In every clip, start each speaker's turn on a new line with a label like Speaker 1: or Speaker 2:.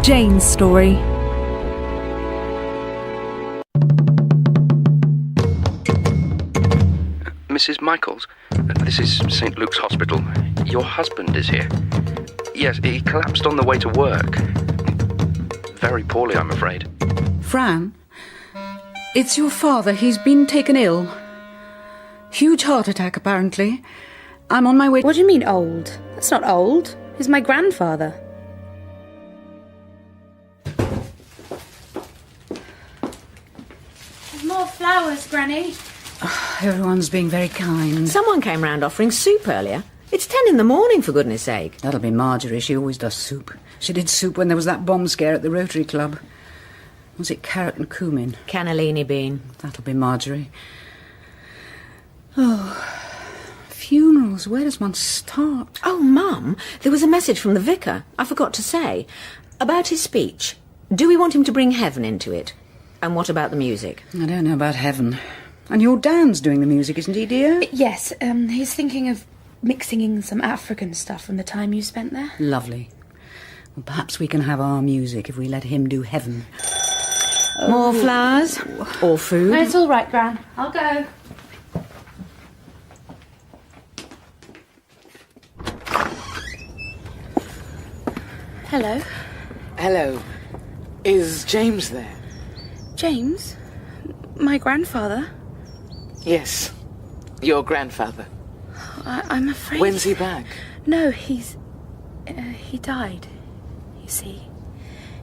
Speaker 1: Jane's story.
Speaker 2: Mrs. Michaels, this is St. Luke's Hospital. Your husband is here. Yes, he collapsed on the way to work. Very poorly, I'm afraid.
Speaker 3: Fran, it's your father. He's been taken ill. Huge heart attack, apparently. I'm on my way...
Speaker 4: What do you mean, old? That's not old. He's my grandfather. There's more flowers, Granny.
Speaker 3: Everyone's being very kind.
Speaker 5: Someone came round offering soup earlier. It's 10 in the morning, for goodness sake.
Speaker 3: That'll be Marjorie. She always does soup. She did soup when there was that bomb scare at the Rotary Club. Was it carrot and cumin?
Speaker 5: Cannellini bean.
Speaker 3: That'll be Marjorie. Oh, funerals. Where does one start?
Speaker 5: Oh, Mum, there was a message from the vicar. I forgot to say. About his speech. Do we want him to bring heaven into it? And what about the music?
Speaker 3: I don't know about heaven. And your Dan's doing the music, isn't he, dear?
Speaker 4: Yes, he's thinking of mixing in some African stuff from the time you spent there.
Speaker 3: Lovely. Well, perhaps we can have our music if we let him do heaven.
Speaker 5: More flowers? Or food?
Speaker 4: No, it's all right, Gran. I'll go. Hello.
Speaker 6: Hello. Is James there?
Speaker 4: James? My grandfather?
Speaker 6: Yes. Your grandfather.
Speaker 4: I'm afraid...
Speaker 6: When's he back?
Speaker 4: No, he died, you see.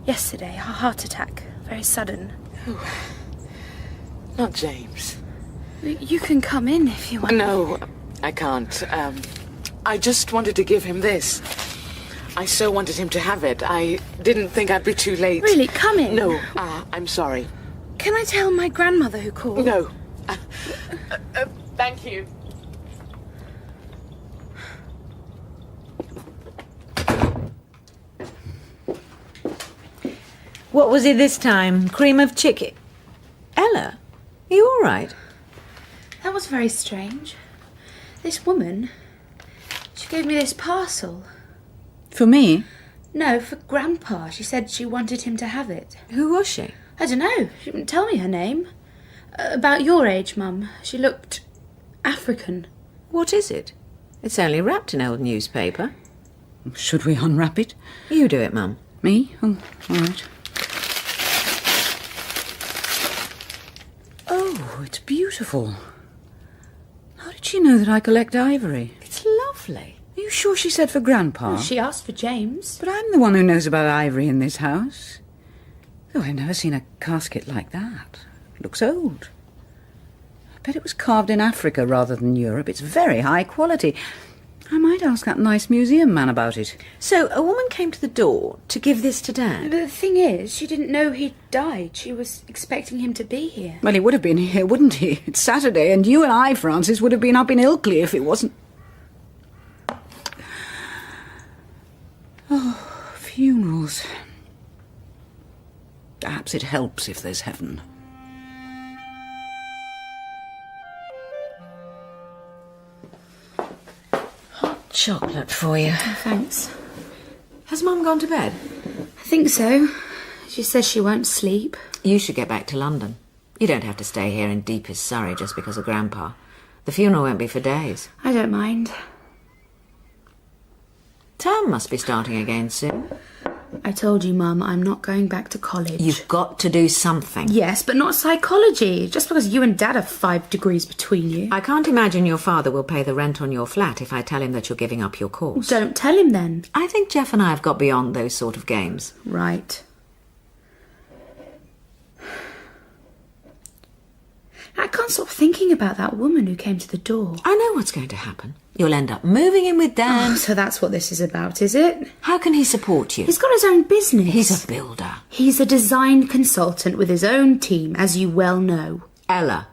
Speaker 4: Yesterday, a heart attack. Very sudden.
Speaker 6: Oh, not James.
Speaker 4: You can come in if you want.
Speaker 6: No, I can't. I just wanted to give him this. I so wanted him to have it. I didn't think I'd be too late.
Speaker 4: Really? Come in.
Speaker 6: No, I'm sorry.
Speaker 4: Can I tell my grandmother who called?
Speaker 6: No. Thank you.
Speaker 5: What was it this time? Cream of chicken? Ella, are you all right?
Speaker 4: That was very strange. This woman, she gave me this parcel.
Speaker 3: For me?
Speaker 4: No, for Grandpa. She said she wanted him to have it.
Speaker 5: Who was she?
Speaker 4: I don't know. She didn't tell me her name. About your age, Mum. She looked African.
Speaker 5: What is it? It's only wrapped in old newspaper.
Speaker 3: Should we unwrap it?
Speaker 5: You do it, Mum.
Speaker 3: Me? Oh, all right. Oh, it's beautiful. How did she know that I collect ivory?
Speaker 5: It's lovely.
Speaker 3: Are you sure she said for Grandpa?
Speaker 4: Well, she asked for James.
Speaker 3: But I'm the one who knows about ivory in this house. Oh, I've never seen a casket like that. It looks old. I bet it was carved in Africa rather than Europe. It's very high quality. I might ask that nice museum man about it.
Speaker 5: So, a woman came to the door to give this to Dad?
Speaker 4: But the thing is, she didn't know he'd died. She was expecting him to be here.
Speaker 3: Well, he would have been here, wouldn't he? It's Saturday, and you and I, Francis, would have been up in Ilkley if it wasn't... Oh, funerals. Perhaps it helps if there's heaven.
Speaker 5: Chocolate for you.
Speaker 4: Oh, thanks.
Speaker 5: Has Mum gone to bed?
Speaker 4: I think so. She says she won't sleep.
Speaker 5: You should get back to London. You don't have to stay here in deepest Surrey just because of Grandpa. The funeral won't be for days.
Speaker 4: I don't mind.
Speaker 5: Term must be starting again soon.
Speaker 4: I told you, Mum, I'm not going back to college.
Speaker 5: You've got to do something.
Speaker 4: Yes, but not psychology. Just because you and Dad have 5 degrees between you.
Speaker 5: I can't imagine your father will pay the rent on your flat if I tell him that you're giving up your course.
Speaker 4: Don't tell him then.
Speaker 5: I think Jeff and I have got beyond those sort of games.
Speaker 4: Right. I can't stop thinking about that woman who came to the door.
Speaker 5: I know what's going to happen. You'll end up moving in with Dan.
Speaker 4: Oh, so that's what this is about, is it?
Speaker 5: How can he support you?
Speaker 4: He's got his own business.
Speaker 5: He's a builder.
Speaker 4: He's a design consultant with his own team, as you well know.
Speaker 5: Ella,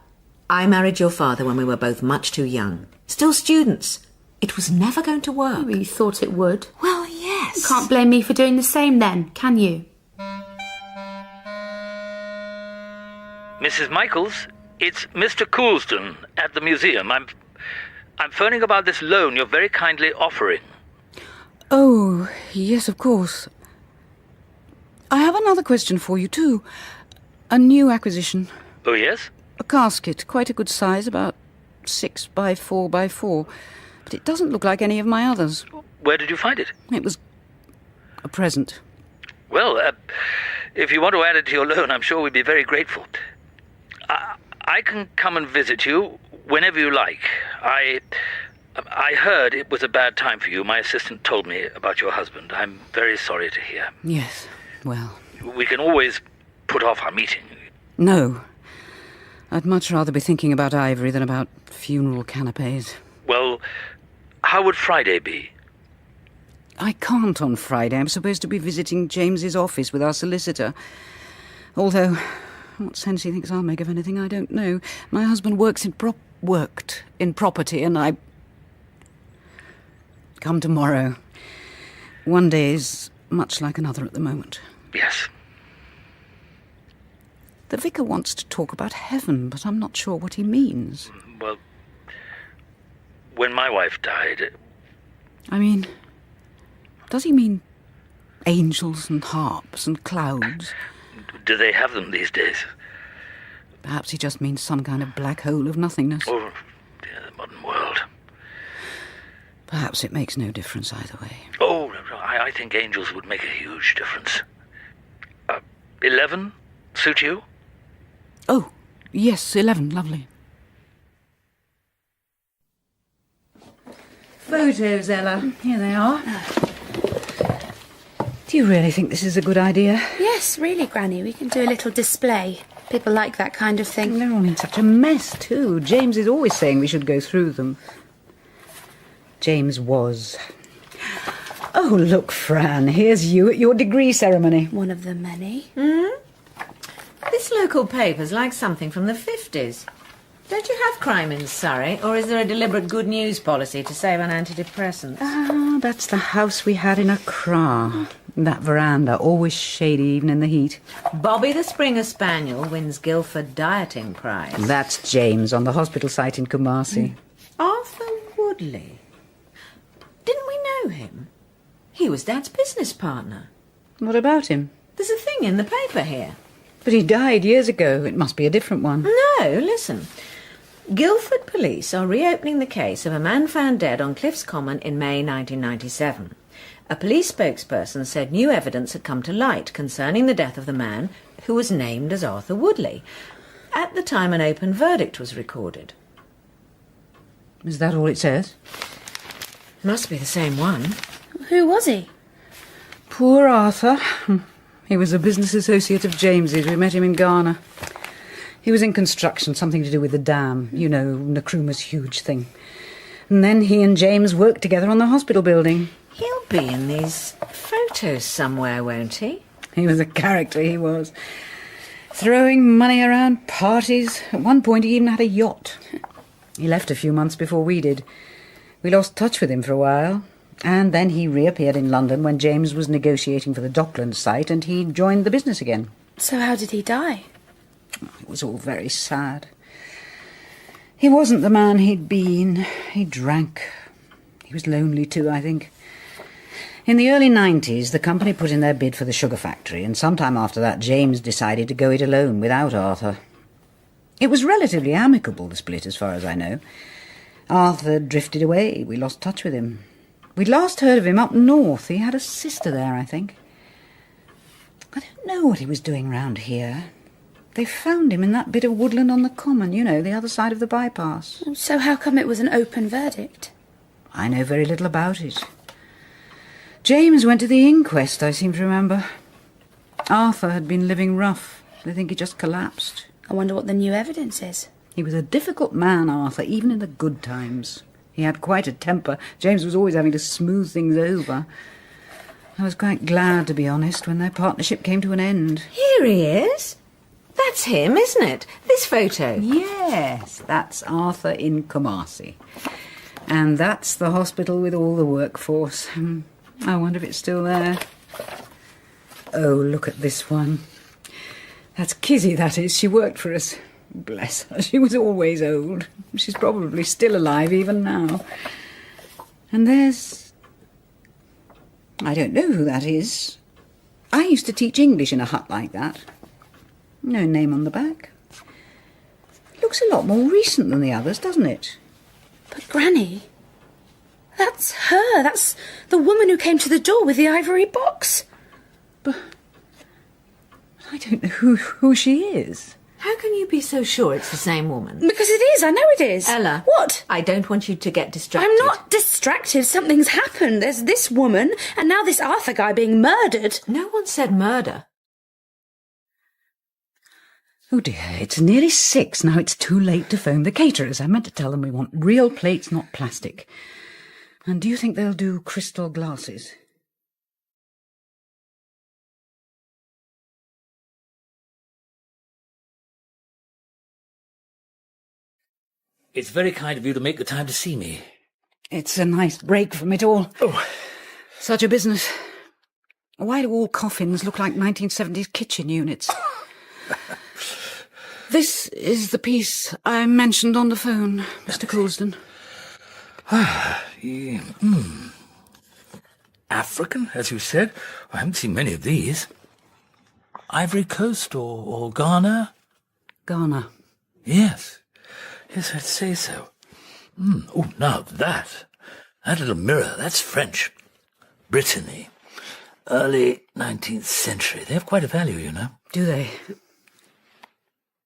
Speaker 5: I married your father when we were both much too young. Still students. It was never going to work.
Speaker 4: Oh, you thought it would.
Speaker 5: Well, yes.
Speaker 4: You can't blame me for doing the same then, can you?
Speaker 7: Mrs. Michaels, it's Mr. Coulston at the museum. I'm phoning about this loan you're very kindly offering.
Speaker 3: Oh, yes, of course. I have another question for you, too. A new acquisition.
Speaker 7: Oh, yes?
Speaker 3: A casket, quite a good size, about 6 by 4 by 4. But it doesn't look like any of my others.
Speaker 7: Where did you find it?
Speaker 3: It was a present.
Speaker 7: Well, if you want to add it to your loan, I'm sure we'd be very grateful. I can come and visit you whenever you like. I heard it was a bad time for you. My assistant told me about your husband. I'm very sorry to hear.
Speaker 3: Yes, well...
Speaker 7: We can always put off our meeting.
Speaker 3: No. I'd much rather be thinking about Ivory than about funeral canapes.
Speaker 7: Well, how would Friday be?
Speaker 3: I can't on Friday. I'm supposed to be visiting James's office with our solicitor. Although, what sense he thinks I'll make of anything, I don't know. My husband worked in property, and I... Come tomorrow. One day is much like another at the moment.
Speaker 7: Yes.
Speaker 3: The vicar wants to talk about heaven, but I'm not sure what he means.
Speaker 7: Well, when my wife died...
Speaker 3: I mean, does he mean angels and harps and clouds?
Speaker 7: Do they have them these days?
Speaker 3: Perhaps he just means some kind of black hole of nothingness.
Speaker 7: Oh, dear, the modern world.
Speaker 3: Perhaps it makes no difference either way.
Speaker 7: Oh, I think angels would make a huge difference. 11? Suit you?
Speaker 3: Oh, yes, 11, lovely. Photos, Ella. Here they are. Do you really think this is a good idea?
Speaker 4: Yes, really, Granny. We can do a little display. People like that kind of thing.
Speaker 3: They're all in such a mess, too. James is always saying we should go through them. James was. Oh, look, Fran, here's you at your degree ceremony.
Speaker 4: One of the many.
Speaker 5: This local paper's like something from the 50s. Don't you have crime in Surrey, or is there a deliberate good news policy to save on antidepressants?
Speaker 3: Ah, that's the house we had in Accra. That veranda, always shady even in the heat.
Speaker 5: Bobby the Springer Spaniel wins Guildford Dieting Prize.
Speaker 3: That's James on the hospital site in Kumasi.
Speaker 5: Arthur Woodley. Didn't we know him? He was Dad's business partner.
Speaker 3: What about him?
Speaker 5: There's a thing in the paper here.
Speaker 3: But he died years ago. It must be a different one.
Speaker 5: No, listen. Guildford police are reopening the case of a man found dead on Cliffs Common in May 1997. A police spokesperson said new evidence had come to light concerning the death of the man, who was named as Arthur Woodley. At the time, an open verdict was recorded.
Speaker 3: Is that all it says?
Speaker 5: Must be the same one.
Speaker 4: Who was he?
Speaker 3: Poor Arthur. He was a business associate of James's. We met him in Ghana. He was in construction, something to do with the dam. You know, Nkrumah's huge thing. And then he and James worked together on the hospital building.
Speaker 5: He'll be in these photos somewhere, won't he?
Speaker 3: He was a character, he was. Throwing money around parties. At one point he even had a yacht. He left a few months before we did. We lost touch with him for a while. And then he reappeared in London when James was negotiating for the Dockland site, and he joined the business again.
Speaker 4: So how did he die?
Speaker 3: It was all very sad. He wasn't the man he'd been. He drank. He was lonely too, I think. In the early 90s, the company put in their bid for the sugar factory, and sometime after that, James decided to go it alone without Arthur. It was relatively amicable, the split, as far as I know. Arthur drifted away. We lost touch with him. We'd last heard of him up north. He had a sister there, I think. I don't know what he was doing round here. They found him in that bit of woodland on the common, you know, the other side of the bypass.
Speaker 4: So how come it was an open verdict?
Speaker 3: I know very little about it. James went to the inquest, I seem to remember. Arthur had been living rough. They think he just collapsed.
Speaker 4: I wonder what the new evidence is.
Speaker 3: He was a difficult man, Arthur, even in the good times. He had quite a temper. James was always having to smooth things over. I was quite glad, to be honest, when their partnership came to an end.
Speaker 5: Here he is. That's him, isn't it? This photo.
Speaker 3: Yes, that's Arthur in Kumasi. And that's the hospital with all the workforce. I wonder if it's still there. Oh, look at this one. That's Kizzy, that is. She worked for us. Bless her, she was always old. She's probably still alive even now. And there's... I don't know who that is. I used to teach English in a hut like that. No name on the back. Looks a lot more recent than the others, doesn't it?
Speaker 4: But Granny, that's her. That's the woman who came to the door with the ivory box.
Speaker 3: But I don't know who she is.
Speaker 5: How can you be so sure it's the same woman?
Speaker 4: Because it is, I know it is.
Speaker 5: Ella.
Speaker 4: What?
Speaker 5: I don't want you to get distracted.
Speaker 4: I'm not distracted. Something's happened. There's this woman, and now this Arthur guy being murdered.
Speaker 5: No one said murder.
Speaker 3: Oh dear, it's nearly 6. Now it's too late to phone the caterers. I meant to tell them we want real plates, not plastic. And do you think they'll do crystal glasses?
Speaker 7: It's very kind of you to make the time to see me.
Speaker 3: It's a nice break from it all.
Speaker 7: Oh.
Speaker 3: Such a business. Why do all coffins look like 1970s kitchen units? This is the piece I mentioned on the phone, Mr. Coulsdon.
Speaker 7: African, as you said. I haven't seen many of these. Ivory Coast or Ghana?
Speaker 3: Ghana.
Speaker 7: Yes. Yes, I'd say so. Oh, now that little mirror, that's French. Brittany. Early 19th century. They have quite a value, you know.
Speaker 3: Do they?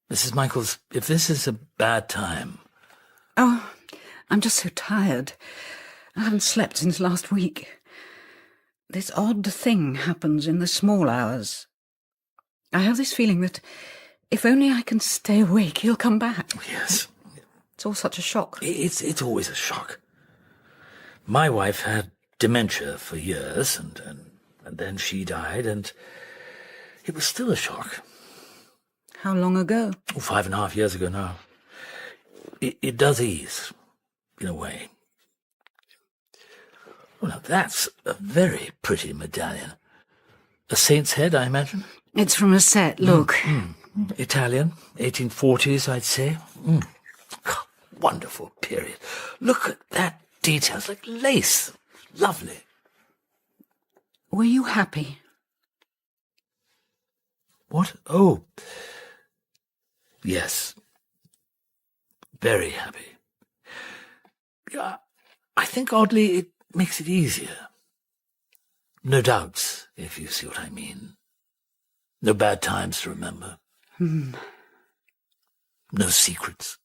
Speaker 7: Mrs. Michaels, if this is a bad time...
Speaker 3: Oh, I'm just so tired. I haven't slept since last week. This odd thing happens in the small hours. I have this feeling that if only I can stay awake, he'll come back.
Speaker 7: Yes.
Speaker 3: It's all such a shock.
Speaker 7: It's always a shock. My wife had dementia for years, and then she died, and it was still a shock.
Speaker 3: How long ago?
Speaker 7: 5.5 years ago now. It does ease, in a way. Well, now that's a very pretty medallion. A saint's head, I imagine?
Speaker 3: It's from a set, look.
Speaker 7: Italian, 1840s, I'd say. God, wonderful period. Look at that detail. It's like lace. Lovely.
Speaker 3: Were you happy?
Speaker 7: What? Oh. Yes. Very happy. I think, oddly, it makes it easier. No doubts, if you see what I mean. No bad times to remember. No secrets.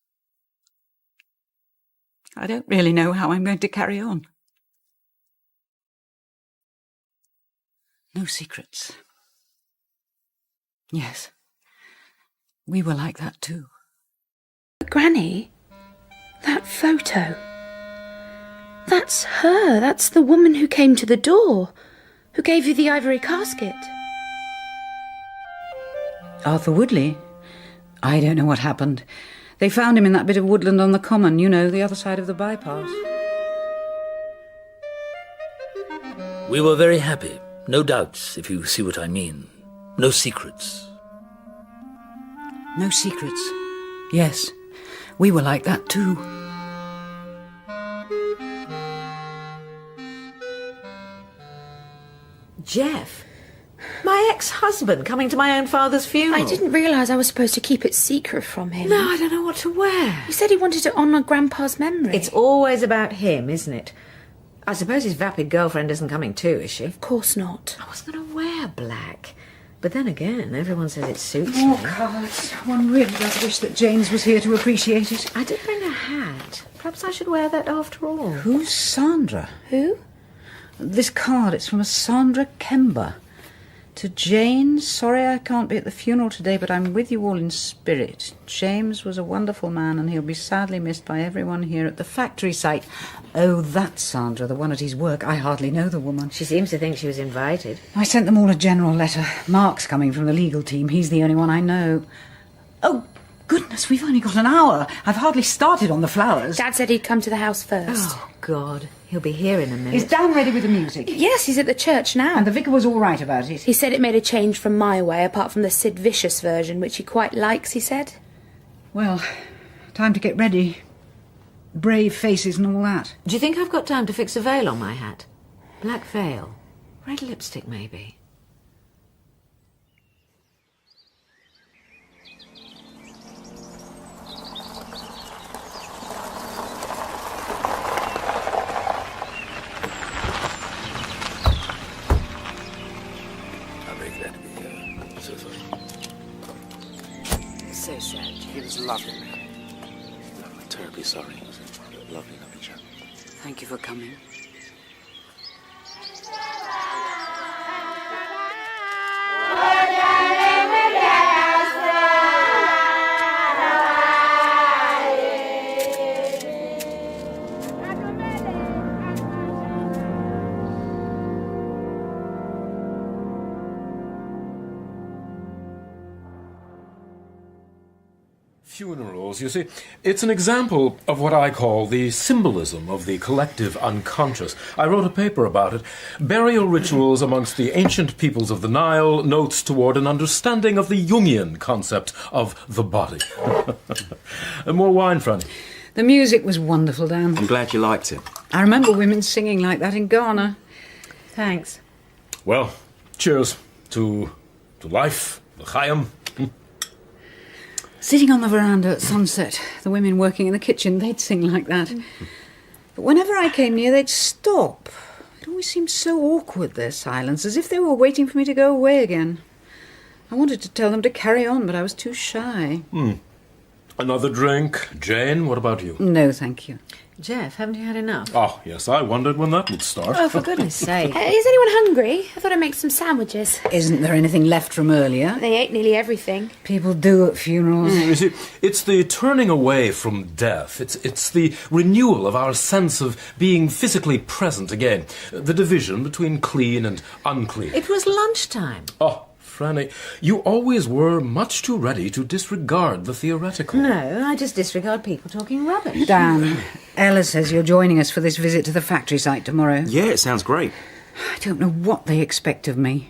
Speaker 3: I don't really know how I'm going to carry on. No secrets. Yes. We were like that too.
Speaker 4: Granny, that photo. That's her. That's the woman who came to the door, who gave you the ivory casket.
Speaker 3: Arthur Woodley? I don't know what happened. They found him in that bit of woodland on the common, you know, the other side of the bypass.
Speaker 7: We were very happy. No doubts, if you see what I mean. No secrets.
Speaker 3: No secrets. Yes, we were like that too.
Speaker 5: Jeff? My ex-husband coming to my own father's funeral.
Speaker 4: I didn't realise I was supposed to keep it secret from him.
Speaker 5: No, I don't know what to wear.
Speaker 4: He said he wanted to honour Grandpa's memory.
Speaker 5: It's always about him, isn't it? I suppose his vapid girlfriend isn't coming too, is she?
Speaker 4: Of course not.
Speaker 5: I was going to wear black. But then again, everyone says it suits me.
Speaker 3: Oh, cards. One really does wish that James was here to appreciate it.
Speaker 5: I did bring a hat. Perhaps I should wear that after all.
Speaker 3: Who's Sandra?
Speaker 4: Who?
Speaker 3: This card, it's from a Sandra Kember. To Jane, sorry I can't be at the funeral today, but I'm with you all in spirit. James was a wonderful man, and he'll be sadly missed by everyone here at the factory site. Oh, that's Sandra, the one at his work. I hardly know the woman.
Speaker 5: She seems to think she was invited.
Speaker 3: I sent them all a general letter. Mark's coming from the legal team. He's the only one I know. Oh, goodness, we've only got an hour. I've hardly started on the flowers.
Speaker 4: Dad said he'd come to the house first.
Speaker 5: Oh, God. He'll be here in a minute.
Speaker 3: Is Dan ready with the music?
Speaker 4: Yes, he's at the church now.
Speaker 3: And the vicar was all right about it?
Speaker 4: He said it made a change from my way, apart from the Sid Vicious version, which he quite likes, he said.
Speaker 3: Well, time to get ready. Brave faces and all that.
Speaker 5: Do you think I've got time to fix a veil on my hat? Black veil. Red lipstick, maybe.
Speaker 3: Thank you for coming.
Speaker 1: Funerals, you see, it's an example of what I call the symbolism of the collective unconscious. I wrote a paper about it. Burial rituals amongst the ancient peoples of the Nile, notes toward an understanding of the Jungian concept of the body. More wine, Franny.
Speaker 3: The music was wonderful, Dan.
Speaker 8: I'm glad you liked it.
Speaker 3: I remember women singing like that in Ghana.
Speaker 5: Thanks.
Speaker 1: Well, cheers to life, l'chaim.
Speaker 3: Sitting on the veranda at sunset, the women working in the kitchen, they'd sing like that. But whenever I came near, they'd stop. It always seemed so awkward, their silence, as if they were waiting for me to go away again. I wanted to tell them to carry on, but I was too shy.
Speaker 1: Another drink. Jane, what about you?
Speaker 3: No, thank you.
Speaker 5: Jeff, haven't you had enough?
Speaker 1: Oh, yes, I wondered when that would start.
Speaker 5: Oh, for goodness sake.
Speaker 4: Is anyone hungry? I thought I'd make some sandwiches.
Speaker 3: Isn't there anything left from earlier?
Speaker 4: They ate nearly everything.
Speaker 3: People do at funerals.
Speaker 1: You see, it's the turning away from death. It's the renewal of our sense of being physically present again. The division between clean and unclean.
Speaker 5: It was lunchtime.
Speaker 1: Oh, Franny, you always were much too ready to disregard the theoretical.
Speaker 5: No, I just disregard people talking rubbish.
Speaker 3: Dan, Ella says you're joining us for this visit to the factory site tomorrow.
Speaker 8: Yeah, it sounds great.
Speaker 3: I don't know what they expect of me.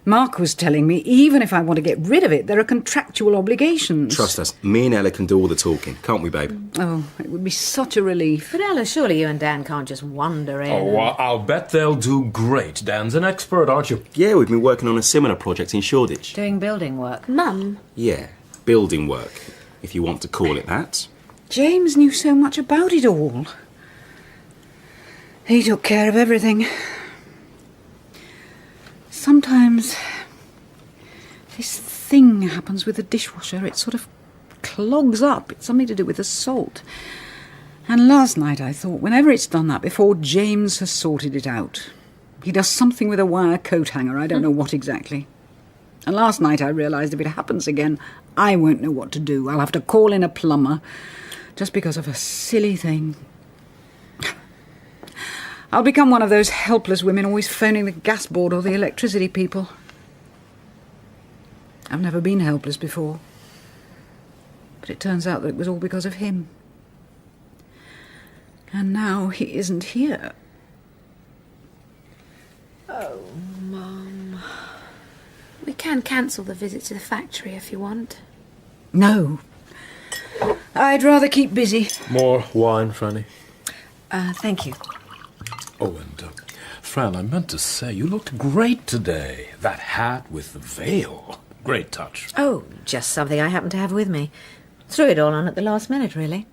Speaker 3: Mark was telling me, even if I want to get rid of it, there are contractual obligations.
Speaker 8: Trust us, me and Ella can do all the talking, can't we, babe?
Speaker 3: Oh, it would be such a relief.
Speaker 5: But Ella, surely you and Dan can't just wander in.
Speaker 1: Oh, I'll bet they'll do great. Dan's an expert, aren't you?
Speaker 8: Yeah, we've been working on a similar project in Shoreditch.
Speaker 5: Doing building work.
Speaker 4: Mum,
Speaker 8: Yeah, building work, if you want to call it that.
Speaker 3: James knew so much about it all. He took care of everything. Sometimes this thing happens with the dishwasher. It sort of clogs up. It's something to do with the salt. And last night I thought, whenever it's done that before, James has sorted it out. He does something with a wire coat hanger. I don't know what exactly. And last night I realised if it happens again, I won't know what to do. I'll have to call in a plumber just because of a silly thing. I'll become one of those helpless women always phoning the gas board or the electricity people. I've never been helpless before. But it turns out that it was all because of him. And now he isn't here.
Speaker 4: Oh, Mum. We can cancel the visit to the factory if you want.
Speaker 3: No. I'd rather keep busy.
Speaker 1: More wine, Franny.
Speaker 5: Thank you.
Speaker 1: Oh, and, Fran, I meant to say, you looked great today. That hat with the veil. Great touch.
Speaker 5: Oh, just something I happened to have with me. Threw it all on at the last minute, really.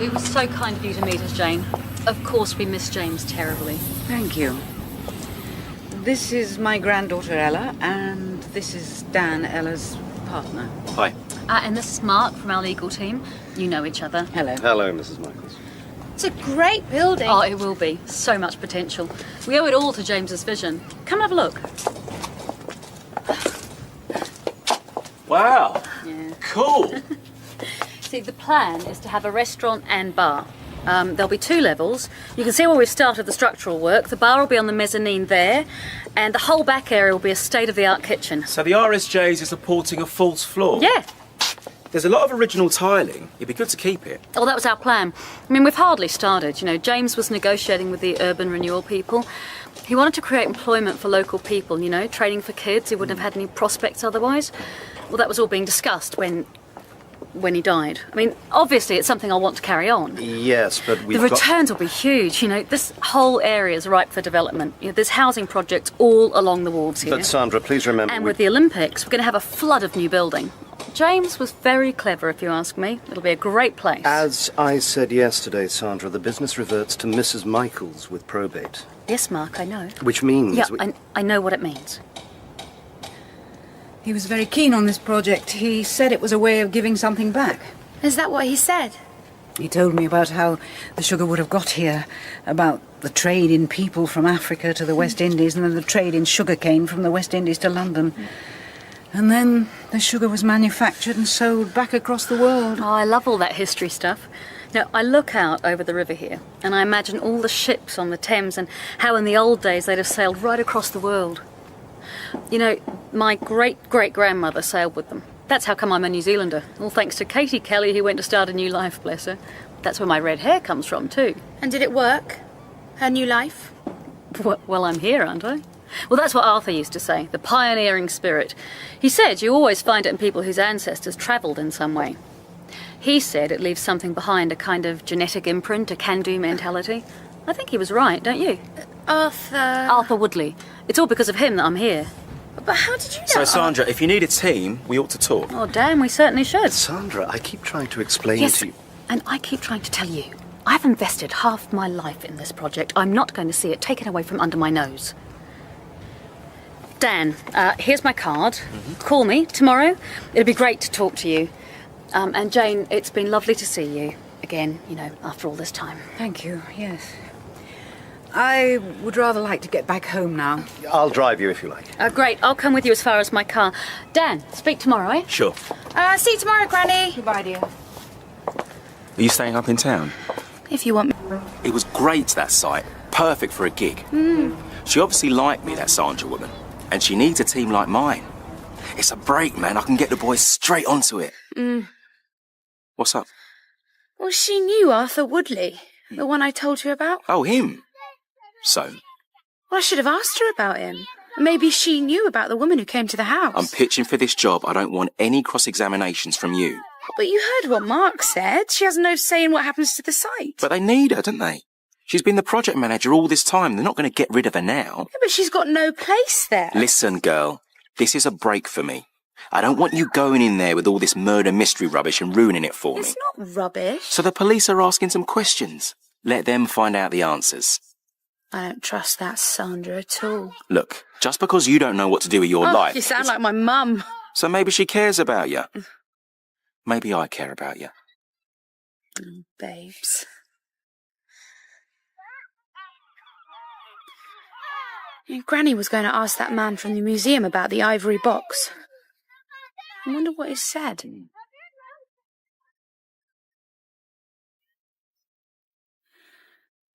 Speaker 9: It was so kind of you to meet us, Jane. Of course we miss James terribly.
Speaker 3: Thank you. This is my granddaughter Ella, and this is Dan, Ella's partner.
Speaker 8: Hi.
Speaker 9: And this is Mark from our legal team. You know each other.
Speaker 3: Hello.
Speaker 10: Hello, Mrs. Michaels.
Speaker 4: It's a great building.
Speaker 9: Oh, it will be. So much potential. We owe it all to James's vision. Come and have a look.
Speaker 8: Wow.
Speaker 9: Yeah.
Speaker 8: Cool.
Speaker 9: See, the plan is to have a restaurant and bar. There'll be 2 levels. You can see where we've started the structural work. The bar will be on the mezzanine there, and the whole back area will be a state-of-the-art kitchen.
Speaker 8: So the RSJs is supporting a false floor?
Speaker 9: Yeah.
Speaker 8: There's a lot of original tiling. It'd be good to keep it.
Speaker 9: Oh, that was our plan. I mean, we've hardly started. You know, James was negotiating with the urban renewal people. He wanted to create employment for local people, you know, training for kids who wouldn't have had any prospects otherwise. Well, that was all being discussed when he died. I mean, obviously it's something I want to carry on.
Speaker 10: Yes, but
Speaker 9: The returns will be huge. You know, this whole area is ripe for development. You know, there's housing projects all along the wards here.
Speaker 10: But Sandra, please remember...
Speaker 9: And with the Olympics, we're going to have a flood of new building. James was very clever, if you ask me. It'll be a great place.
Speaker 10: As I said yesterday, Sandra, the business reverts to Mrs. Michaels with probate.
Speaker 9: Yes, Mark, I know.
Speaker 10: Which means...
Speaker 9: Yeah, I know what it means.
Speaker 3: He was very keen on this project. He said it was a way of giving something back.
Speaker 4: Is that what he said?
Speaker 3: He told me about how the sugar would have got here, about the trade in people from Africa to the West Indies, and then the trade in sugarcane from the West Indies to London. And then the sugar was manufactured and sold back across the world.
Speaker 9: Oh, I love all that history stuff. Now, I look out over the river here, and I imagine all the ships on the Thames and how in the old days they'd have sailed right across the world. You know, my great-great-grandmother sailed with them. That's how come I'm a New Zealander. All thanks to Katie Kelly, who went to start a new life, bless her. That's where my red hair comes from, too.
Speaker 4: And did it work? Her new life?
Speaker 9: Well, I'm here, aren't I? Well, that's what Arthur used to say, the pioneering spirit. He said you always find it in people whose ancestors travelled in some way. He said it leaves something behind, a kind of genetic imprint, a can-do mentality. I think he was right, don't you?
Speaker 4: Arthur...
Speaker 9: Arthur Woodley. It's all because of him that I'm here.
Speaker 4: But how did you know?
Speaker 8: So, Sandra, if you need a team, we ought to talk.
Speaker 9: Oh, damn, we certainly should.
Speaker 10: Sandra, I keep trying to explain
Speaker 9: Yes,
Speaker 10: to you...
Speaker 9: and I keep trying to tell you. I've invested half my life in this project. I'm not going to see it taken away from under my nose. Dan, here's my card. Call me tomorrow. It'll be great to talk to you. And Jane, it's been lovely to see you again, you know, after all this time.
Speaker 3: Thank you, yes. I would rather like to get back home now.
Speaker 10: I'll drive you if you like.
Speaker 9: Great, I'll come with you as far as my car. Dan, speak tomorrow, eh?
Speaker 8: Sure.
Speaker 4: See you tomorrow, Granny.
Speaker 3: Goodbye, dear.
Speaker 8: Are you staying up in town?
Speaker 4: If you want me.
Speaker 8: It was great, that site. Perfect for a gig. She obviously liked me, that Sandra woman. And she needs a team like mine. It's a break, man. I can get the boys straight onto it. What's up?
Speaker 4: Well, she knew Arthur Woodley, the one I told you about.
Speaker 8: Oh, him. So?
Speaker 4: Well, I should have asked her about him. Maybe she knew about the woman who came to the house.
Speaker 8: I'm pitching for this job. I don't want any cross-examinations from you.
Speaker 4: But you heard what Mark said. She has no say in what happens to the site.
Speaker 8: But they need her, don't they? She's been the project manager all this time. They're not going to get rid of her now.
Speaker 4: Yeah, but she's got no place there.
Speaker 8: Listen, girl. This is a break for me. I don't want you going in there with all this murder mystery rubbish and ruining it for me.
Speaker 4: It's not rubbish.
Speaker 8: So the police are asking some questions. Let them find out the answers.
Speaker 4: I don't trust that Sandra at all.
Speaker 8: Look, just because you don't know what to do with your life...
Speaker 4: You sound like my mum.
Speaker 8: So maybe she cares about you. Maybe I care about you.
Speaker 4: Babes. Granny was going to ask that man from the museum about the ivory box. I wonder what he said.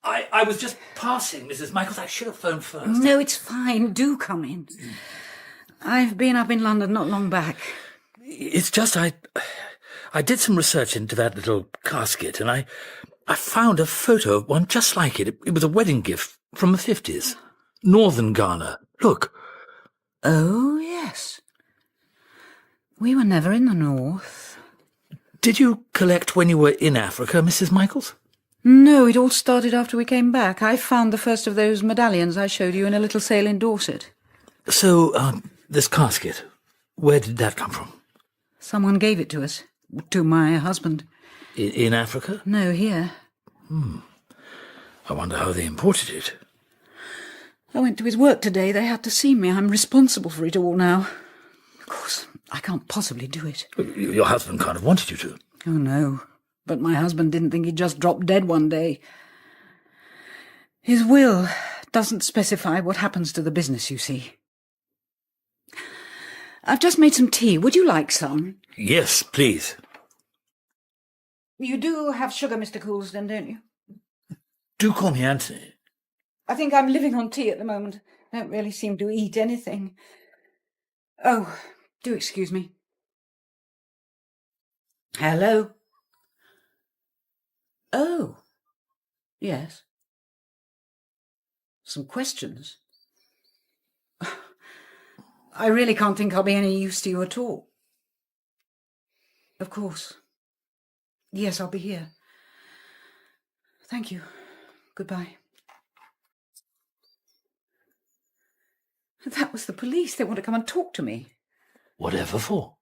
Speaker 11: I was just passing, Mrs. Michaels. I should have phoned first.
Speaker 3: No, it's fine. Do come in. I've been up in London not long back.
Speaker 11: It's just I did some research into that little casket, and I found a photo of one just like it. It was a wedding gift from the 50s. Northern Ghana. Look.
Speaker 3: Oh, yes. We were never in the north.
Speaker 11: Did you collect when you were in Africa, Mrs. Michaels?
Speaker 3: No, it all started after we came back. I found the first of those medallions I showed you in a little sale in Dorset.
Speaker 11: So, this casket, where did that come from?
Speaker 3: Someone gave it to us. To my husband.
Speaker 11: In Africa?
Speaker 3: No, here.
Speaker 11: I wonder how they imported it.
Speaker 3: I went to his work today. They had to see me. I'm responsible for it all now. Of course, I can't possibly do it.
Speaker 11: Your husband kind of wanted you to.
Speaker 3: Oh, no. But my husband didn't think he'd just drop dead one day. His will doesn't specify what happens to the business, you see. I've just made some tea. Would you like some?
Speaker 11: Yes, please.
Speaker 3: You do have sugar, Mr. Coulsdon, don't you?
Speaker 11: Do call me Anthony.
Speaker 3: I think I'm living on tea at the moment. I don't really seem to eat anything. Oh, do excuse me. Hello? Oh, yes. Some questions? I really can't think I'll be any use to you at all. Of course. Yes, I'll be here. Thank you. Goodbye. That was the police. They want to come and talk to me.
Speaker 11: Whatever for?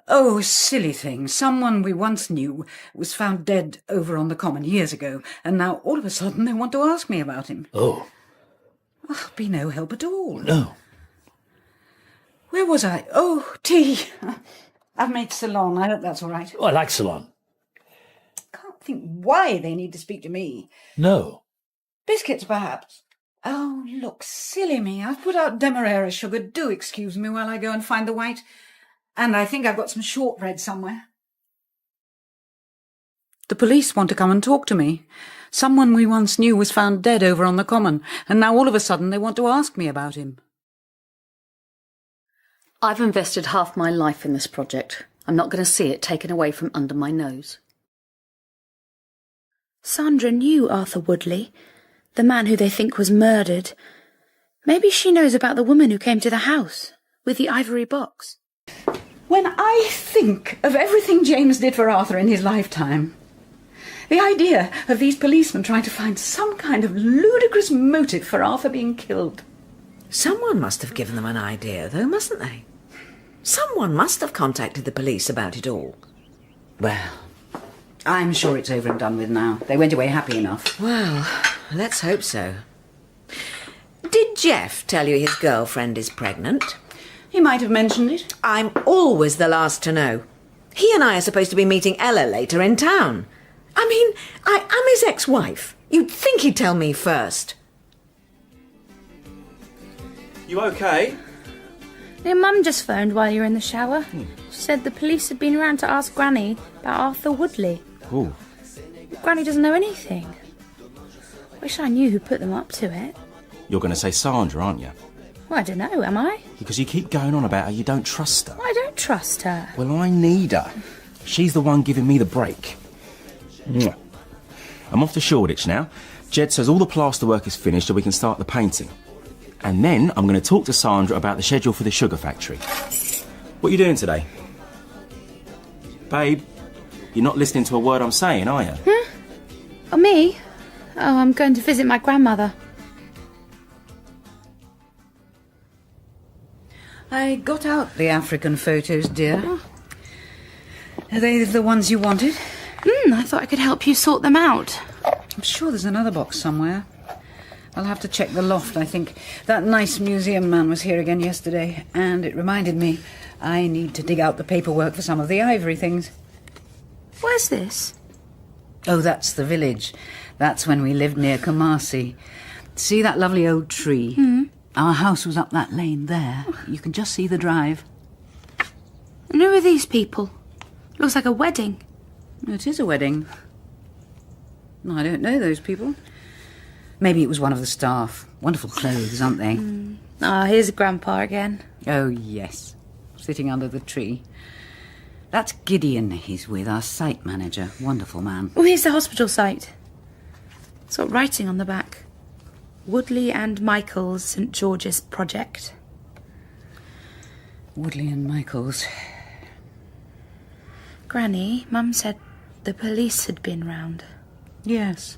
Speaker 3: Oh, silly thing. Someone we once knew was found dead over on the common years ago, and now all of a sudden they want to ask me about him.
Speaker 11: Oh.
Speaker 3: I'll be no help at all.
Speaker 11: No.
Speaker 3: Where was I? Oh, tea. I've made Ceylon. I hope that's all right.
Speaker 11: Oh, I like Ceylon.
Speaker 3: Can't think why they need to speak to me.
Speaker 11: No.
Speaker 3: Biscuits, perhaps. Oh, look, silly me. I've put out Demerara sugar. Do excuse me while I go and find the white. And I think I've got some shortbread somewhere. The police want to come and talk to me. Someone we once knew was found dead over on the common, and now all of a sudden they want to ask me about him.
Speaker 9: I've invested half my life in this project. I'm not going to see it taken away from under my nose.
Speaker 4: Sandra knew Arthur Woodley, the man who they think was murdered. Maybe she knows about the woman who came to the house with the ivory box.
Speaker 3: When I think of everything James did for Arthur in his lifetime, the idea of these policemen trying to find some kind of ludicrous motive for Arthur being killed.
Speaker 5: Someone must have given them an idea, though, mustn't they? Someone must have contacted the police about it all.
Speaker 3: Well, I'm sure it's over and done with now. They went away happy enough.
Speaker 5: Well, let's hope so. Did Jeff tell you his girlfriend is pregnant?
Speaker 3: He might have mentioned it.
Speaker 5: I'm always the last to know. He and I are supposed to be meeting Ella later in town. I mean, I am his ex-wife. You'd think he'd tell me first.
Speaker 8: You okay?
Speaker 4: Your mum just phoned while you were in the shower. She said the police had been around to ask Granny about Arthur Woodley.
Speaker 8: Ooh.
Speaker 4: Granny doesn't know anything. Wish I knew who put them up to it.
Speaker 8: You're going to say Sandra, aren't you?
Speaker 4: Well, I don't know, am I?
Speaker 8: Because you keep going on about how you don't trust her.
Speaker 4: I don't trust her.
Speaker 8: Well, I need her. She's the one giving me the break. Mwah. I'm off to Shoreditch now. Jed says all the plaster work is finished so we can start the painting. And then I'm going to talk to Sandra about the schedule for the sugar factory. What are you doing today? Babe, you're not listening to a word I'm saying, are you?
Speaker 4: Huh? Oh, me? Oh, I'm going to visit my grandmother.
Speaker 3: I got out the African photos, dear. Are they the ones you wanted?
Speaker 4: I thought I could help you sort them out.
Speaker 3: I'm sure there's another box somewhere. I'll have to check the loft, I think. That nice museum man was here again yesterday, and it reminded me I need to dig out the paperwork for some of the ivory things.
Speaker 4: Where's this?
Speaker 3: Oh, that's the village. That's when we lived near Kumasi. See that lovely old tree? Our house was up that lane there. You can just see the drive.
Speaker 4: And who are these people? Looks like a wedding.
Speaker 3: It is a wedding. I don't know those people. Maybe it was one of the staff. Wonderful clothes, aren't they?
Speaker 4: Here's Grandpa again.
Speaker 3: Oh, yes. Sitting under the tree. That's Gideon he's with, our site manager. Wonderful man.
Speaker 4: Oh, here's the hospital site. It's got writing on the back. Woodley and Michael's St George's Project.
Speaker 3: Woodley and Michael's.
Speaker 4: Granny, Mum said the police had been round.
Speaker 3: Yes.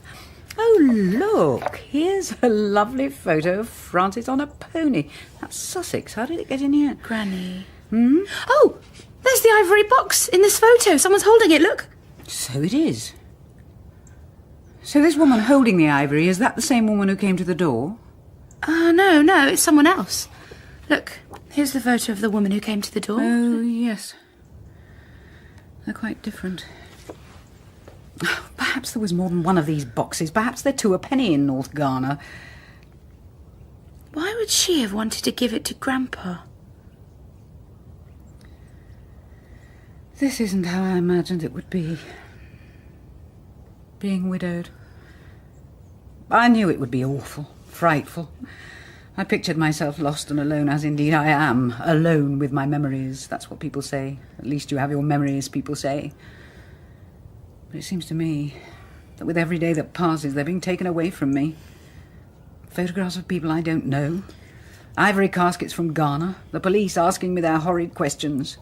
Speaker 3: Oh, look, here's a lovely photo of Francis on a pony. That's Sussex. How did it get in here?
Speaker 4: Granny. Oh, there's the ivory box in this photo. Someone's holding it, look.
Speaker 3: So it is. So this woman holding the ivory, is that the same woman who came to the door?
Speaker 4: No, it's someone else. Look, here's the photo of the woman who came to the door.
Speaker 3: Oh, yes. They're quite different. Perhaps there was more than one of these boxes. Perhaps they're two a penny in North Ghana.
Speaker 4: Why would she have wanted to give it to Grandpa?
Speaker 3: This isn't how I imagined it would be. Being widowed. I knew it would be awful, frightful. I pictured myself lost and alone, as indeed I am, alone with my memories. That's what people say. At least you have your memories, people say. But it seems to me that with every day that passes, they're being taken away from me. Photographs of people I don't know. Ivory caskets from Ghana. The police asking me their horrid questions.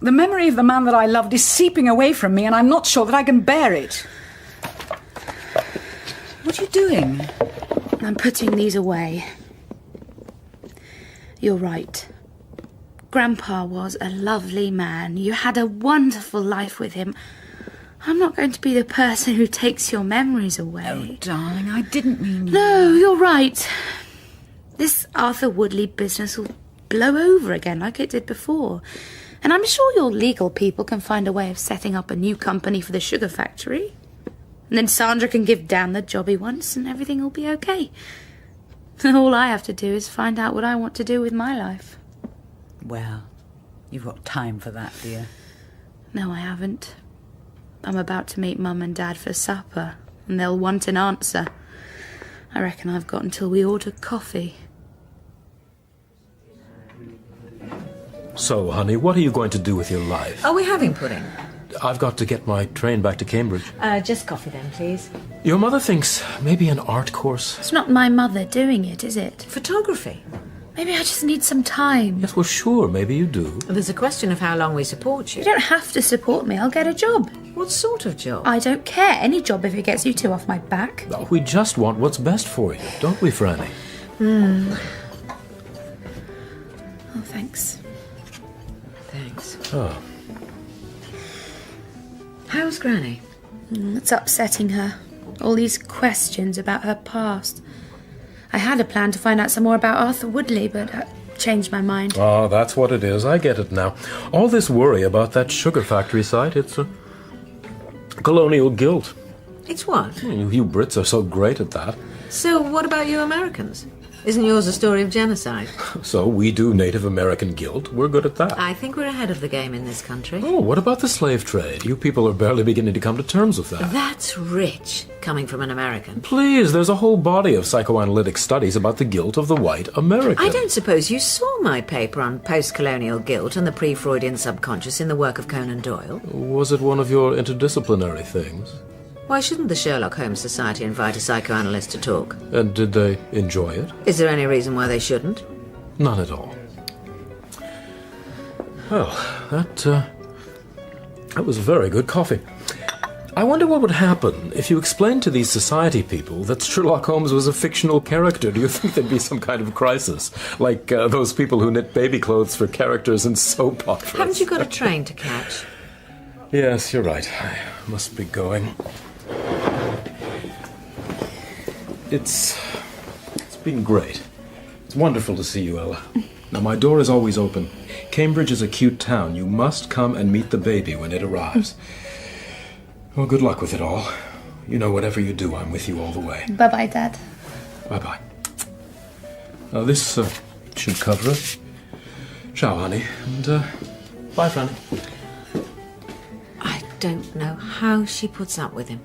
Speaker 3: The memory of the man that I loved is seeping away from me, and I'm not sure that I can bear it. What are you doing?
Speaker 4: I'm putting these away. You're right. Grandpa was a lovely man. You had a wonderful life with him. I'm not going to be the person who takes your memories away.
Speaker 3: Oh, darling, I didn't mean you.
Speaker 4: No, you're right. This Arthur Woodley business will blow over again like it did before. And I'm sure your legal people can find a way of setting up a new company for the sugar factory. And then Sandra can give Dan the job he wants and everything will be okay. All I have to do is find out what I want to do with my life.
Speaker 3: Well, you've got time for that, dear.
Speaker 4: No, I haven't. I'm about to meet Mum and Dad for supper, and they'll want an answer. I reckon I've got until we order coffee.
Speaker 1: So, honey, what are you going to do with your life?
Speaker 5: Are we having pudding?
Speaker 1: I've got to get my train back to Cambridge.
Speaker 5: Just coffee then, please.
Speaker 1: Your mother thinks maybe an art course.
Speaker 4: It's not my mother doing it, is it?
Speaker 5: Photography.
Speaker 4: Maybe I just need some time.
Speaker 1: Yes, well, sure, maybe you do.
Speaker 5: There's a question of how long we support you.
Speaker 4: You don't have to support me. I'll get a job.
Speaker 5: What sort of job?
Speaker 4: I don't care. Any job if it gets you two off my back.
Speaker 1: We just want what's best for you, don't we, Franny?
Speaker 4: Oh, thanks.
Speaker 5: Thanks.
Speaker 1: Oh.
Speaker 5: How's Granny?
Speaker 4: It's upsetting her. All these questions about her past. I had a plan to find out some more about Arthur Woodley, but I changed my mind.
Speaker 1: Oh, that's what it is. I get it now. All this worry about that sugar factory site, it's a colonial guilt.
Speaker 5: It's what?
Speaker 1: You Brits are so great at that.
Speaker 5: So what about you Americans? Isn't yours a story of genocide?
Speaker 1: So we do Native American guilt. We're good at that.
Speaker 5: I think we're ahead of the game in this country.
Speaker 1: Oh, what about the slave trade? You people are barely beginning to come to terms with that.
Speaker 5: That's rich, coming from an American.
Speaker 1: Please, there's a whole body of psychoanalytic studies about the guilt of the white American.
Speaker 5: I don't suppose you saw my paper on post-colonial guilt and the pre-Freudian subconscious in the work of Conan Doyle.
Speaker 1: Was it one of your interdisciplinary things?
Speaker 5: Why shouldn't the Sherlock Holmes Society invite a psychoanalyst to talk?
Speaker 1: And did they enjoy it?
Speaker 5: Is there any reason why they shouldn't?
Speaker 1: None at all. Well, that was very good coffee. I wonder what would happen if you explained to these society people that Sherlock Holmes was a fictional character. Do you think there'd be some kind of crisis? Like those people who knit baby clothes for characters in soap operas?
Speaker 5: Haven't you got a train to catch?
Speaker 1: Yes, you're right. I must be going. It's been great. It's wonderful to see you, Ella. Now, my door is always open. Cambridge is a cute town. You must come and meet the baby when it arrives. Well, good luck with it all. You know, whatever you do, I'm with you all the way.
Speaker 4: Bye-bye, Dad.
Speaker 1: Bye-bye. Now, this should cover it. Ciao, honey. And, bye, Franny.
Speaker 5: I don't know how she puts up with him.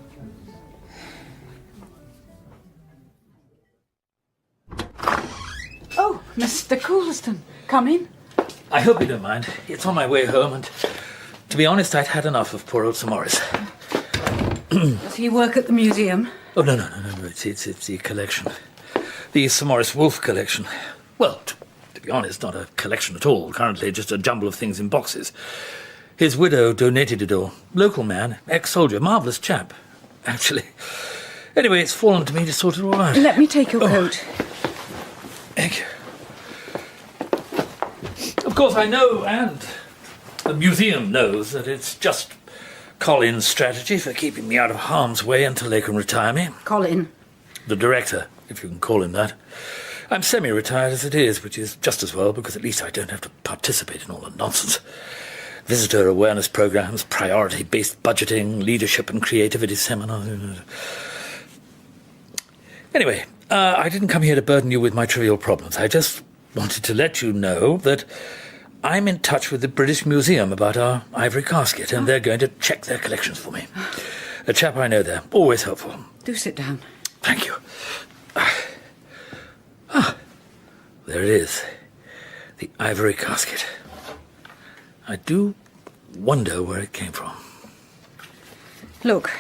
Speaker 3: Oh, Mr. Coulston, come in.
Speaker 11: I hope you don't mind. It's on my way home, and to be honest, I'd had enough of poor old Sir Morris.
Speaker 3: Does he work at the museum?
Speaker 11: Oh, no. It's the collection. The Sir Morris Wolfe collection. Well, to be honest, not a collection at all. Currently, just a jumble of things in boxes. His widow donated it all. Local man, ex-soldier, marvellous chap, actually. Anyway, it's fallen to me to sort it all out.
Speaker 3: Let me take your coat.
Speaker 11: Thank you. Of course, I know, and the museum knows, that it's just Colin's strategy for keeping me out of harm's way until they can retire me.
Speaker 3: Colin.
Speaker 11: The director, if you can call him that. I'm semi-retired as it is, which is just as well, because at least I don't have to participate in all the nonsense. Visitor awareness programs, priority-based budgeting, leadership and creativity seminars. Anyway, I didn't come here to burden you with my trivial problems. I just wanted to let you know that I'm in touch with the British Museum about our ivory casket, and they're going to check their collections for me. A chap I know there, always helpful.
Speaker 3: Do sit down.
Speaker 11: Thank you. There it is. The ivory casket. I do wonder where it came from.
Speaker 3: Look,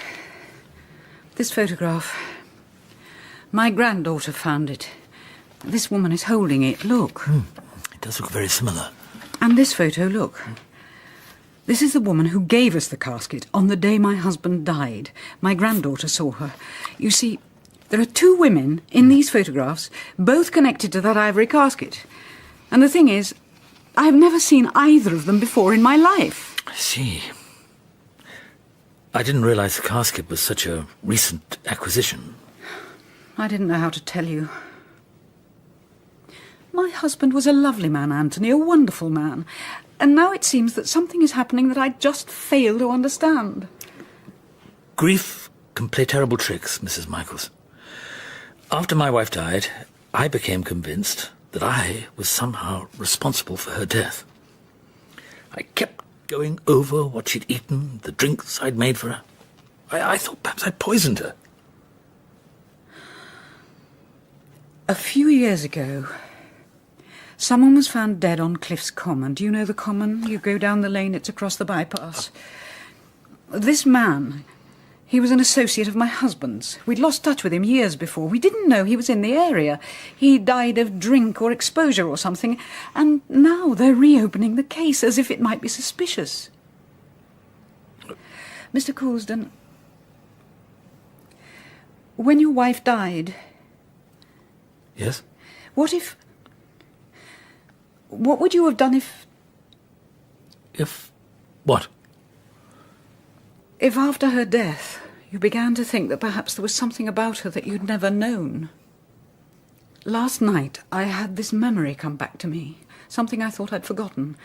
Speaker 3: this photograph. My granddaughter found it. This woman is holding it. Look.
Speaker 11: It does look very similar.
Speaker 3: And this photo, look. This is the woman who gave us the casket on the day my husband died. My granddaughter saw her. You see, there are two women in these photographs, both connected to that ivory casket. And the thing is, I've never seen either of them before in my life.
Speaker 11: I see. I didn't realize the casket was such a recent acquisition.
Speaker 3: I didn't know how to tell you. My husband was a lovely man, Anthony, a wonderful man. And now it seems that something is happening that I just fail to understand.
Speaker 11: Grief can play terrible tricks, Mrs. Michaels. After my wife died, I became convinced that I was somehow responsible for her death. I kept going over what she'd eaten, the drinks I'd made for her. I thought perhaps I'd poisoned her.
Speaker 3: A few years ago, someone was found dead on Cliff's Common. Do you know the Common? You go down the lane, it's across the bypass. This man, he was an associate of my husband's. We'd lost touch with him years before. We didn't know he was in the area. He died of drink or exposure or something, and now they're reopening the case as if it might be suspicious. Mr. Coulsdon, when your wife died...
Speaker 11: Yes?
Speaker 3: What would you have done if...
Speaker 11: If what?
Speaker 3: If after her death you began to think that perhaps there was something about her that you'd never known. Last night I had this memory come back to me, something I thought I'd forgotten.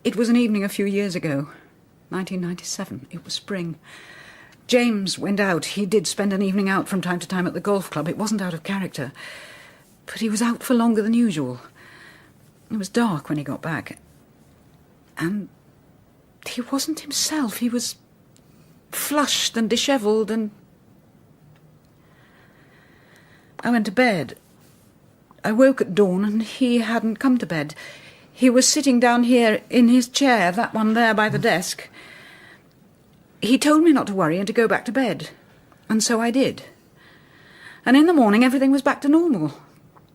Speaker 3: It was an evening a few years ago, 1997. It was spring. James went out. He did spend an evening out from time to time at the golf club. It wasn't out of character. But he was out for longer than usual. It was dark when he got back. And he wasn't himself. He was flushed and dishevelled, and... I went to bed. I woke at dawn and he hadn't come to bed. He was sitting down here in his chair, that one there by the desk. He told me not to worry and to go back to bed. And so I did. And in the morning everything was back to normal.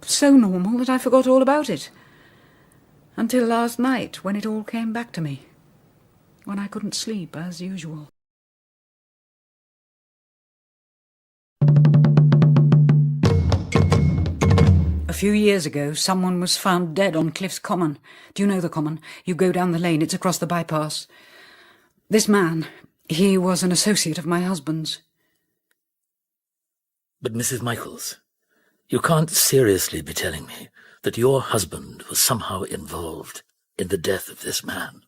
Speaker 3: So normal that I forgot all about it. Until last night, when it all came back to me. When I couldn't sleep, as usual. A few years ago, someone was found dead on Cliff's Common. Do you know the Common? You go down the lane, it's across the bypass. This man, he was an associate of my husband's.
Speaker 11: But Mrs. Michaels, you can't seriously be telling me that your husband was somehow involved in the death of this man.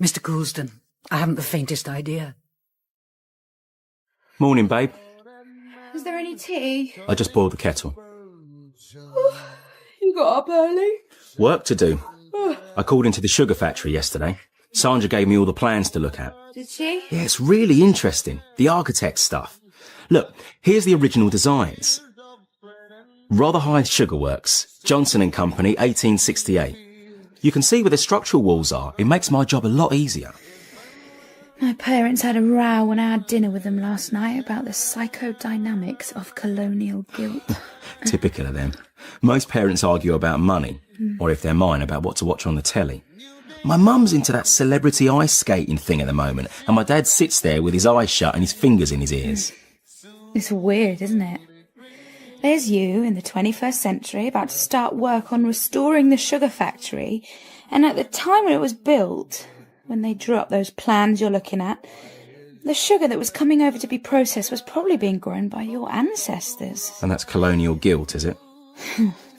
Speaker 3: Mr. Coulsdon, I haven't the faintest idea.
Speaker 8: Morning, babe.
Speaker 4: Is there any tea?
Speaker 8: I just boiled the kettle.
Speaker 4: You got up early?
Speaker 8: Work to do. I called into the sugar factory yesterday. Sandra gave me all the plans to look at.
Speaker 4: Did she?
Speaker 8: Yeah, it's really interesting. The architect stuff. Look, here's the original designs. Rotherhithe Sugar Works, Johnson and Company, 1868. You can see where the structural walls are. It makes my job a lot easier.
Speaker 4: My parents had a row when I had dinner with them last night about the psychodynamics of colonial guilt.
Speaker 8: Typical of them. Most parents argue about money, or if they're mine, about what to watch on the telly. My mum's into that celebrity ice skating thing at the moment, and my dad sits there with his eyes shut and his fingers in his ears.
Speaker 4: It's weird, isn't it? There's you in the 21st century about to start work on restoring the sugar factory, and at the time when it was built, when they drew up those plans you're looking at, the sugar that was coming over to be processed was probably being grown by your ancestors.
Speaker 8: And that's colonial guilt, is it?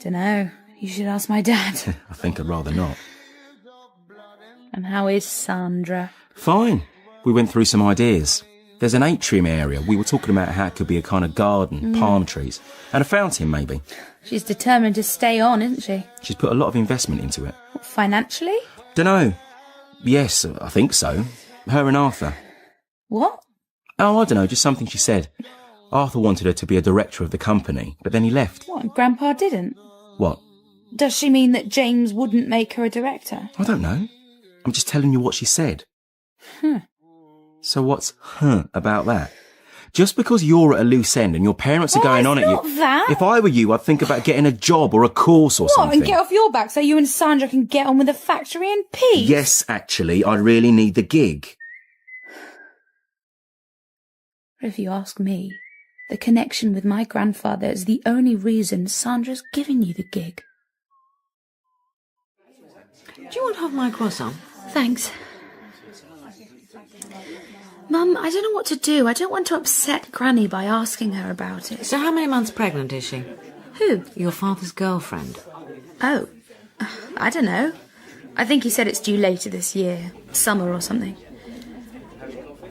Speaker 4: Dunno. You should ask my dad.
Speaker 8: I think I'd rather not.
Speaker 4: And how is Sandra?
Speaker 8: Fine. We went through some ideas. There's an atrium area. We were talking about how it could be a kind of garden, palm trees, and a fountain, maybe.
Speaker 4: She's determined to stay on, isn't she?
Speaker 8: She's put a lot of investment into it.
Speaker 4: What, financially?
Speaker 8: Dunno. Yes, I think so. Her and Arthur.
Speaker 4: What?
Speaker 8: Oh, I don't know, just something she said. Arthur wanted her to be a director of the company, but then he left.
Speaker 4: What, and Grandpa didn't?
Speaker 8: What?
Speaker 4: Does she mean that James wouldn't make her a director?
Speaker 8: I don't know. I'm just telling you what she said. So what's about that? Just because you're at a loose end and your parents are going on at you...
Speaker 4: Not that.
Speaker 8: If I were you, I'd think about getting a job or a course or something.
Speaker 4: And get off your back so you and Sandra can get on with the factory in peace?
Speaker 8: Yes, actually, I really need the gig.
Speaker 4: If you ask me, the connection with my grandfather is the only reason Sandra's giving you the gig.
Speaker 5: Do you want to have my croissant?
Speaker 4: Thanks. Mum, I don't know what to do. I don't want to upset Granny by asking her about it.
Speaker 5: So how many months pregnant is she?
Speaker 4: Who?
Speaker 5: Your father's girlfriend.
Speaker 4: Oh, I don't know. I think he said it's due later this year. Summer or something.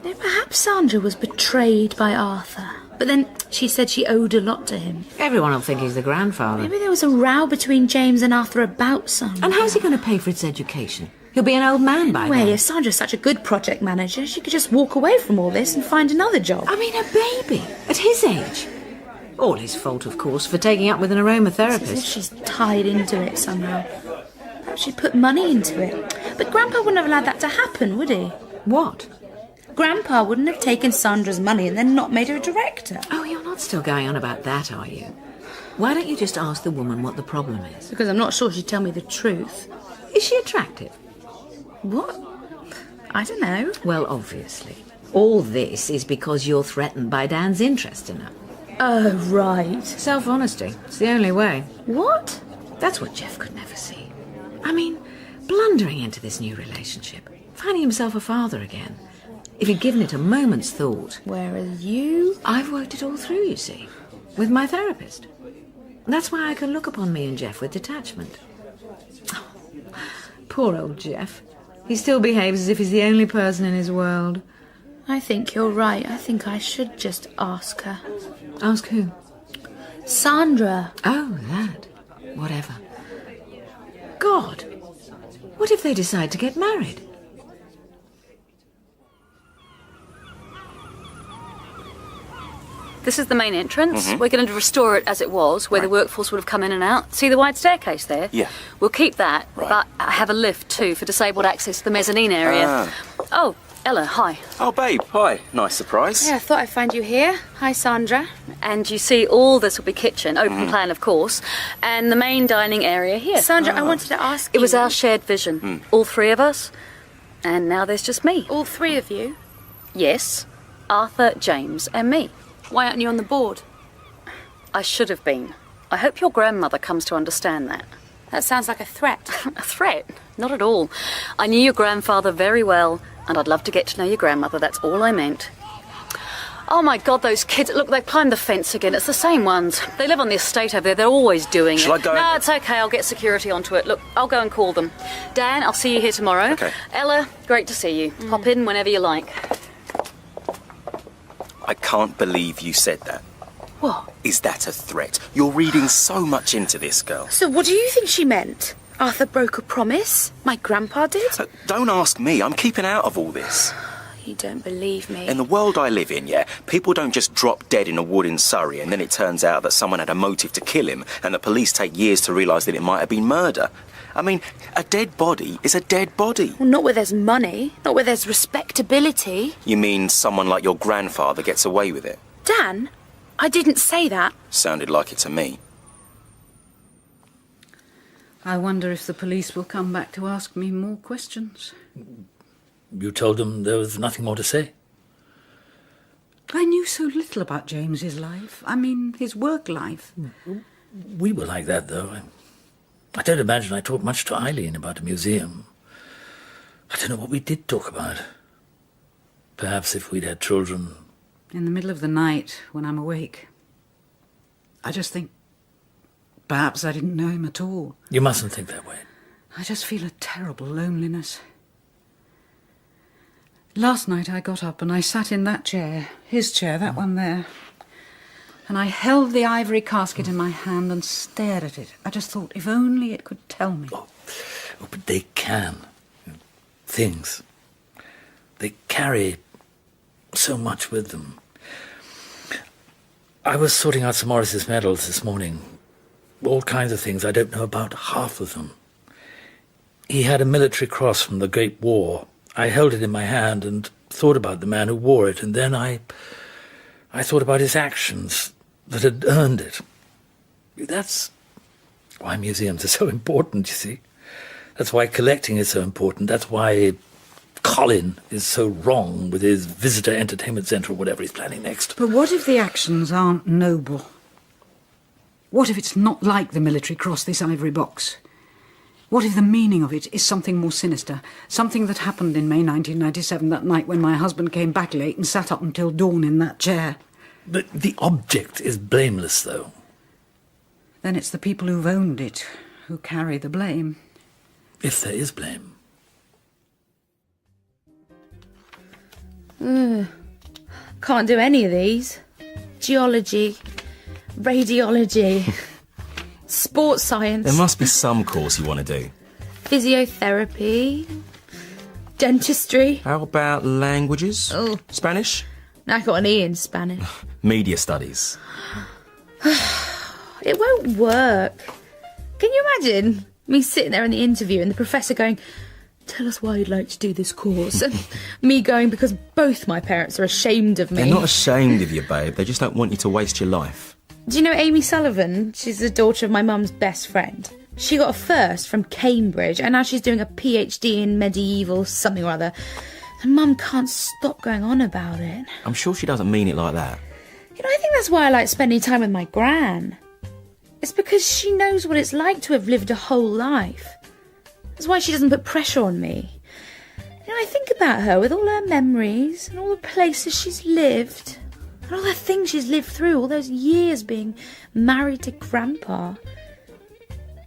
Speaker 4: No, perhaps Sandra was betrayed by Arthur. But then she said she owed a lot to him.
Speaker 5: Everyone will think he's the grandfather.
Speaker 4: Maybe there was a row between James and Arthur about Sandra.
Speaker 5: And how's he going to pay for its education? He'll be an old man by
Speaker 4: Anyway,
Speaker 5: then.
Speaker 4: if Sandra's such a good project manager, she could just walk away from all this and find another job.
Speaker 5: I mean, a baby, at his age. All his fault, of course, for taking up with an aromatherapist.
Speaker 4: It's as if she's tied into it somehow. Perhaps she'd put money into it. But Grandpa wouldn't have allowed that to happen, would he?
Speaker 5: What?
Speaker 4: Grandpa wouldn't have taken Sandra's money and then not made her a director.
Speaker 5: Oh, you're not still going on about that, are you? Why don't you just ask the woman what the problem is?
Speaker 4: Because I'm not sure she'd tell me the truth.
Speaker 5: Is she attractive?
Speaker 4: What? I don't know.
Speaker 5: Well, obviously. All this is because you're threatened by Dan's interest in her.
Speaker 4: Oh, right.
Speaker 5: Self-honesty. It's the only way.
Speaker 4: What?
Speaker 5: That's what Jeff could never see. I mean, blundering into this new relationship, finding himself a father again. If he'd given it a moment's thought.
Speaker 4: Whereas you...
Speaker 5: I've worked it all through, you see, with my therapist. That's why I can look upon me and Jeff with detachment. Oh, poor old Jeff. He still behaves as if he's the only person in his world.
Speaker 4: I think you're right. I think I should just ask her.
Speaker 5: Ask who?
Speaker 4: Sandra.
Speaker 5: Oh, that. Whatever. God, what if they decide to get married?
Speaker 9: This is the main entrance. We're going to restore it as it was, where the workforce would have come in and out. See the wide staircase there?
Speaker 8: Yeah.
Speaker 9: We'll keep that,
Speaker 8: Right.
Speaker 9: but I have a lift too for disabled access to the mezzanine area. Oh, Ella, hi.
Speaker 8: Oh, babe, hi. Nice surprise.
Speaker 4: Yeah, I thought I'd find you here. Hi, Sandra.
Speaker 9: And you see, all this will be kitchen, open plan, of course, and the main dining area here.
Speaker 4: Sandra, I wanted to ask
Speaker 9: It
Speaker 4: you...
Speaker 9: was our shared vision, all three of us, and now there's just me.
Speaker 4: All three of you?
Speaker 9: Yes, Arthur, James, and me.
Speaker 4: Why aren't you on the board?
Speaker 9: I should have been. I hope your grandmother comes to understand that.
Speaker 4: That sounds like a threat.
Speaker 9: A threat? Not at all. I knew your grandfather very well, and I'd love to get to know your grandmother. That's all I meant. Oh my God, those kids. Look, they climbed the fence again. It's the same ones. They live on the estate over there. They're always doing
Speaker 8: Shall
Speaker 9: it.
Speaker 8: I go?
Speaker 9: No, it's okay. I'll get security onto it. Look, I'll go and call them. Dan, I'll see you here tomorrow.
Speaker 8: Okay.
Speaker 9: Ella, great to see you. Pop in whenever you like.
Speaker 8: I can't believe you said that.
Speaker 4: What?
Speaker 8: Is that a threat? You're reading so much into this, girl.
Speaker 4: So what do you think she meant? Arthur broke a promise? My grandpa did?
Speaker 8: Don't ask me. I'm keeping out of all this.
Speaker 4: You don't believe me.
Speaker 8: In the world I live in, yeah, people don't just drop dead in a wood in Surrey and then it turns out that someone had a motive to kill him and the police take years to realise that it might have been murder. I mean, a dead body is a dead body.
Speaker 4: Well, not where there's money, not where there's respectability.
Speaker 8: You mean someone like your grandfather gets away with it?
Speaker 4: Dan, I didn't say that.
Speaker 8: Sounded like it to me.
Speaker 3: I wonder if the police will come back to ask me more questions.
Speaker 11: You told them there was nothing more to say?
Speaker 3: I knew so little about James's life. I mean, his work life.
Speaker 11: We were like that, though. I don't imagine I talked much to Eileen about the museum. I don't know what we did talk about. Perhaps if we'd had children...
Speaker 3: In the middle of the night, when I'm awake, I just think perhaps I didn't know him at all.
Speaker 11: You mustn't think that way.
Speaker 3: I just feel a terrible loneliness. Last night I got up and I sat in that chair, his chair, that one there, and I held the ivory casket in my hand and stared at it. I just thought, if only it could tell me.
Speaker 11: Oh, but they can. Things. They carry so much with them. I was sorting out Sir Morris's medals this morning. All kinds of things. I don't know about half of them. He had a military cross from the Great War. I held it in my hand and thought about the man who wore it, and then I thought about his actions that had earned it. That's why museums are so important, you see. That's why collecting is so important. That's why Colin is so wrong with his visitor entertainment centre or whatever he's planning next.
Speaker 3: But what if the actions aren't noble? What if it's not like the military cross, this ivory box? What if the meaning of it is something more sinister? Something that happened in May 1997, that night when my husband came back late and sat up until dawn in that chair.
Speaker 11: The object is blameless, though.
Speaker 3: Then it's the people who've owned it, who carry the blame.
Speaker 11: If there is blame.
Speaker 4: Can't do any of these. Geology, radiology, sports science.
Speaker 8: There must be some course you want to do.
Speaker 4: Physiotherapy, dentistry.
Speaker 8: How about languages?
Speaker 4: Oh.
Speaker 8: Spanish?
Speaker 4: I got an E in Spanish.
Speaker 8: Media studies.
Speaker 4: It won't work. Can you imagine me sitting there in the interview and the professor going, "Tell us why you'd like to do this course," and me going, "Because both my parents are ashamed of me."
Speaker 8: They're not ashamed of you, babe. They just don't want you to waste your life.
Speaker 4: Do you know Amy Sullivan? She's the daughter of my mum's best friend. She got a first from Cambridge, and now she's doing a PhD in medieval something or other. And Mum can't stop going on about it.
Speaker 8: I'm sure she doesn't mean it like that.
Speaker 4: You know, I think that's why I like spending time with my gran. It's because she knows what it's like to have lived a whole life. That's why she doesn't put pressure on me. You know, I think about her with all her memories and all the places she's lived and all the things she's lived through, all those years being married to Grandpa.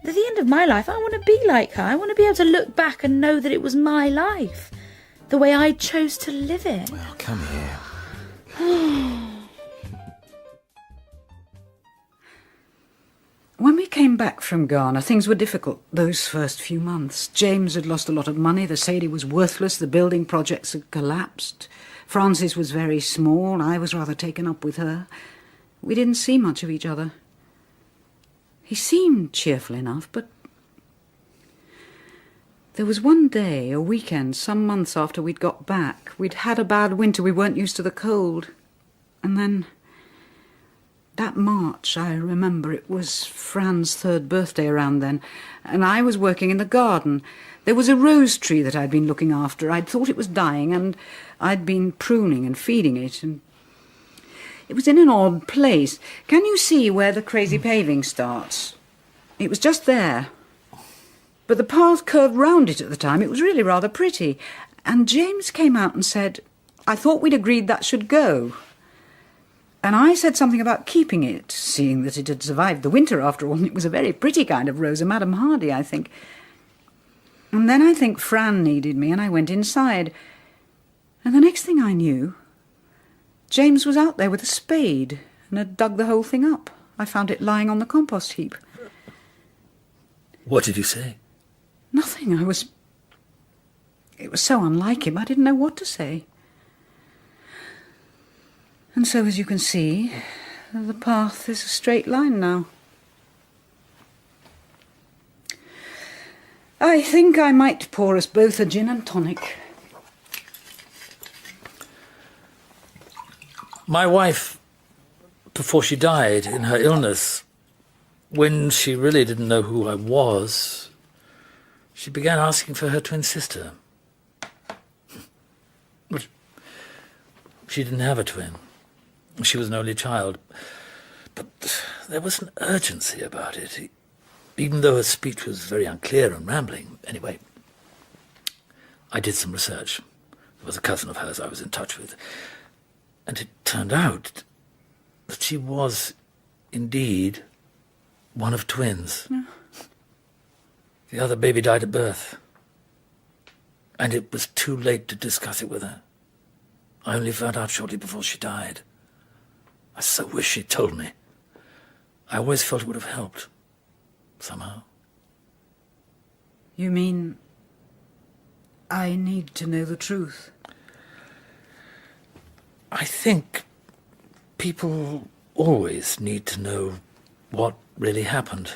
Speaker 4: At the end of my life, I want to be like her. I want to be able to look back and know that it was my life, the way I chose to live it.
Speaker 8: Well, come here.
Speaker 3: When we came back from Ghana, things were difficult those first few months. James had lost a lot of money, the Sadie was worthless, the building projects had collapsed. Frances was very small, I was rather taken up with her. We didn't see much of each other. He seemed cheerful enough, but there was one day, a weekend, some months after we'd got back. We'd had a bad winter, we weren't used to the cold. And then that March, I remember, it was Fran's 3rd birthday around then, and I was working in the garden. There was a rose tree that I'd been looking after. I'd thought it was dying, and I'd been pruning and feeding it, and it was in an odd place. Can you see where the crazy paving starts? It was just there. But the path curved round it at the time. It was really rather pretty. And James came out and said, "I thought we'd agreed that should go." And I said something about keeping it, seeing that it had survived the winter after all, and it was a very pretty kind of rose, a Madame Hardy, I think. And then I think Fran needed me, and I went inside. And the next thing I knew, James was out there with a spade and had dug the whole thing up. I found it lying on the compost heap.
Speaker 11: What did you say?
Speaker 3: Nothing. It was so unlike him, I didn't know what to say. And so, as you can see, the path is a straight line now. I think I might pour us both a gin and tonic.
Speaker 11: My wife, before she died in her illness, when she really didn't know who I was, she began asking for her twin sister. But she didn't have a twin. She was an only child. But there was an urgency about it, even though her speech was very unclear and rambling. Anyway, I did some research. There was a cousin of hers I was in touch with. And it turned out that she was indeed one of twins.
Speaker 3: Yeah.
Speaker 11: The other baby died at birth. And it was too late to discuss it with her. I only found out shortly before she died. I so wish she'd told me. I always felt it would have helped. Somehow.
Speaker 3: You mean I need to know the truth?
Speaker 11: I think people always need to know what really happened.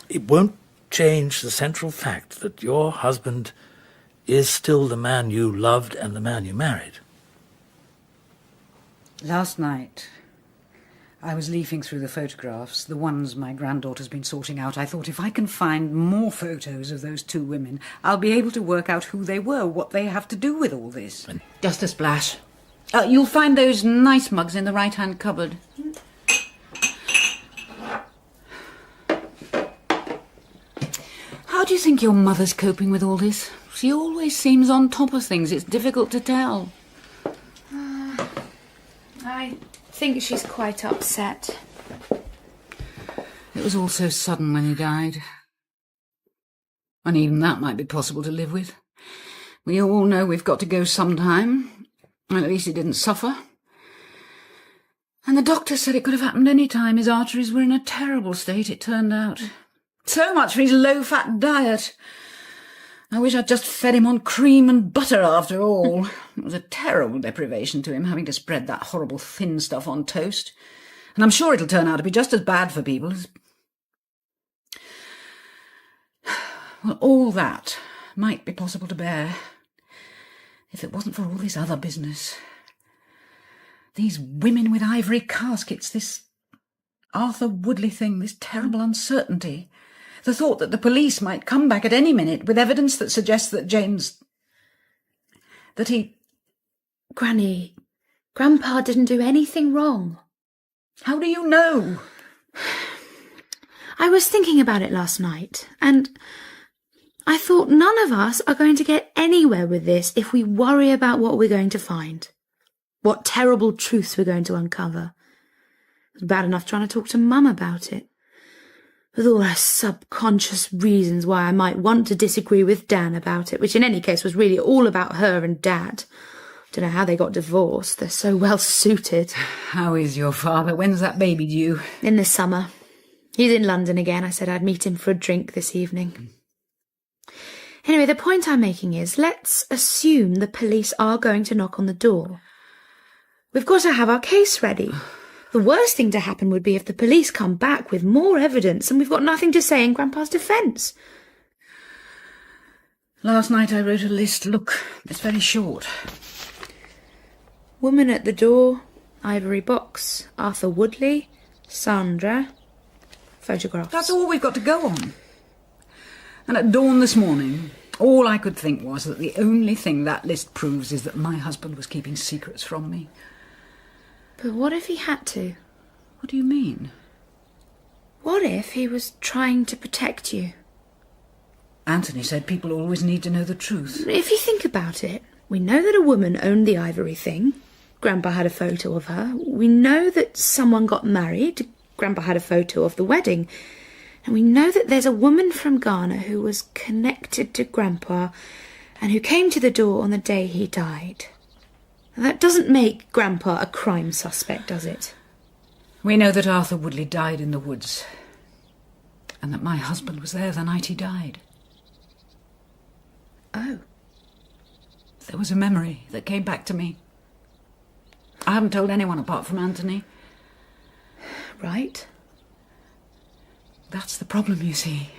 Speaker 11: It won't change the central fact that your husband is still the man you loved and the man you married.
Speaker 3: Last night, I was leafing through the photographs, the ones my granddaughter's been sorting out. I thought if I can find more photos of those two women, I'll be able to work out who they were, what they have to do with all this. Just a splash. You'll find those nice mugs in the right-hand cupboard. How do you think your mother's coping with all this? She always seems on top of things. It's difficult to tell.
Speaker 4: I think she's quite upset.
Speaker 3: It was all so sudden when he died. And even that might be possible to live with. We all know we've got to go sometime. At least he didn't suffer. And the doctor said it could have happened any time. His arteries were in a terrible state, it turned out. So much for his low-fat diet. I wish I'd just fed him on cream and butter after all. It was a terrible deprivation to him, having to spread that horrible thin stuff on toast. And I'm sure it'll turn out to be just as bad for people as... Well, all that might be possible to bear if it wasn't for all this other business. These women with ivory caskets, this Arthur Woodley thing, this terrible uncertainty. The thought that the police might come back at any minute with evidence that suggests that James... that he...
Speaker 4: Granny, Grandpa didn't do anything wrong.
Speaker 3: How do you know?
Speaker 4: I was thinking about it last night, and I thought none of us are going to get anywhere with this if we worry about what we're going to find. What terrible truths we're going to uncover. It was bad enough trying to talk to Mum about it. With all her subconscious reasons why I might want to disagree with Dan about it, which in any case was really all about her and Dad. Don't know how they got divorced. They're so well suited.
Speaker 3: How is your father? When's that baby due?
Speaker 4: In the summer. He's in London again. I said I'd meet him for a drink this evening. Anyway, the point I'm making is, let's assume the police are going to knock on the door. We've got to have our case ready. The worst thing to happen would be if the police come back with more evidence and we've got nothing to say in Grandpa's defence.
Speaker 3: Last night I wrote a list. Look, it's very short.
Speaker 4: Woman at the door, ivory box, Arthur Woodley, Sandra, photographs.
Speaker 3: That's all we've got to go on. And at dawn this morning, all I could think was that the only thing that list proves is that my husband was keeping secrets from me.
Speaker 4: But what if he had to?
Speaker 3: What do you mean?
Speaker 4: What if he was trying to protect you?
Speaker 3: Anthony said people always need to know the truth.
Speaker 4: If you think about it, we know that a woman owned the ivory thing. Grandpa had a photo of her. We know that someone got married. Grandpa had a photo of the wedding. And we know that there's a woman from Ghana who was connected to Grandpa and who came to the door on the day he died. That doesn't make Grandpa a crime suspect, does it?
Speaker 3: We know that Arthur Woodley died in the woods and that my husband was there the night he died.
Speaker 4: Oh.
Speaker 3: There was a memory that came back to me. I haven't told anyone apart from Anthony.
Speaker 4: Right.
Speaker 3: That's the problem, you see.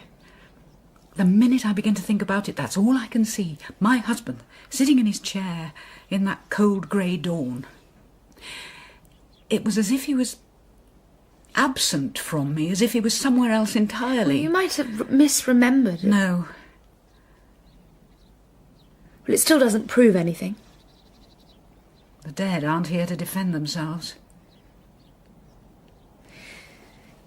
Speaker 3: The minute I begin to think about it, that's all I can see. My husband, sitting in his chair in that cold grey dawn. It was as if he was absent from me, as if he was somewhere else entirely.
Speaker 4: Well, you might have misremembered it.
Speaker 3: No.
Speaker 4: Well, it still doesn't prove anything.
Speaker 3: The dead aren't here to defend themselves.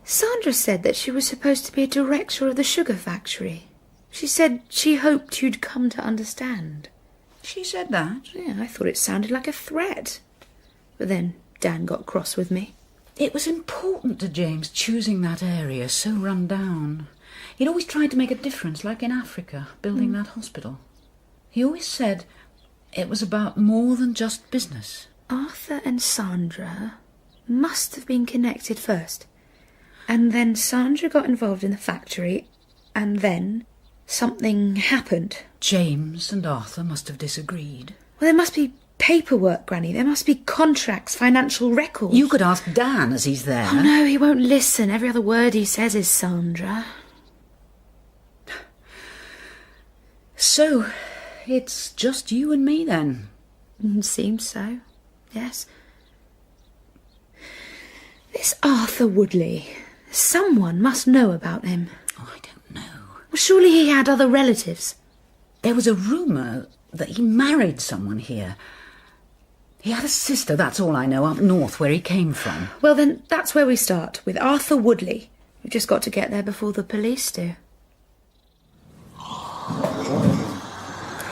Speaker 4: Sandra said that she was supposed to be a director of the sugar factory. She said she hoped you'd come to understand.
Speaker 3: She said that?
Speaker 4: Yeah, I thought it sounded like a threat. But then Dan got cross with me.
Speaker 3: It was important to James choosing that area so run down. He'd always tried to make a difference, like in Africa, building that hospital. He always said it was about more than just business.
Speaker 4: Arthur and Sandra must have been connected first. And then Sandra got involved in the factory, and then something happened.
Speaker 3: James and Arthur must have disagreed.
Speaker 4: Well, there must be paperwork, Granny. There must be contracts, financial records.
Speaker 3: You could ask Dan as he's there.
Speaker 4: Oh, no, he won't listen. Every other word he says is Sandra.
Speaker 3: So, it's just you and me, then?
Speaker 4: Seems so, yes. This Arthur Woodley, someone must know about him.
Speaker 3: Oh, I don't know.
Speaker 4: Well, surely he had other relatives.
Speaker 3: There was a rumour that he married someone here. He had a sister, that's all I know, up north where he came from.
Speaker 4: Well, then, that's where we start, with Arthur Woodley. We've just got to get there before the police do.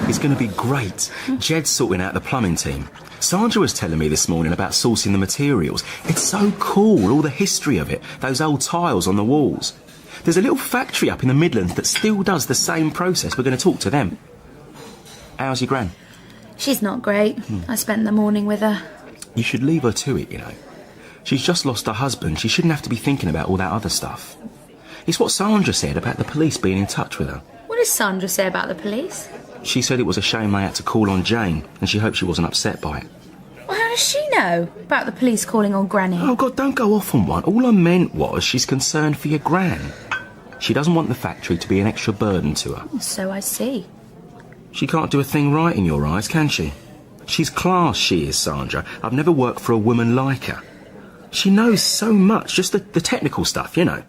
Speaker 8: It's going to be great. Jed's sorting out the plumbing team. Sandra was telling me this morning about sourcing the materials. It's so cool, all the history of it, those old tiles on the walls. There's a little factory up in the Midlands that still does the same process. We're going to talk to them. How's your gran?
Speaker 4: She's not great. I spent the morning with her.
Speaker 8: You should leave her to it, you know. She's just lost her husband. She shouldn't have to be thinking about all that other stuff. It's what Sandra said about the police being in touch with her.
Speaker 4: What does Sandra say about the police?
Speaker 8: She said it was a shame they had to call on Jane, and she hoped she wasn't upset by it.
Speaker 4: Well, how does she know about the police calling on Granny?
Speaker 8: Oh, God, don't go off on one. All I meant was she's concerned for your gran. She doesn't want the factory to be an extra burden to her.
Speaker 4: So I see.
Speaker 8: She can't do a thing right in your eyes, can she? She's class, she is, Sandra. I've never worked for a woman like her. She knows so much, just the technical stuff, you know.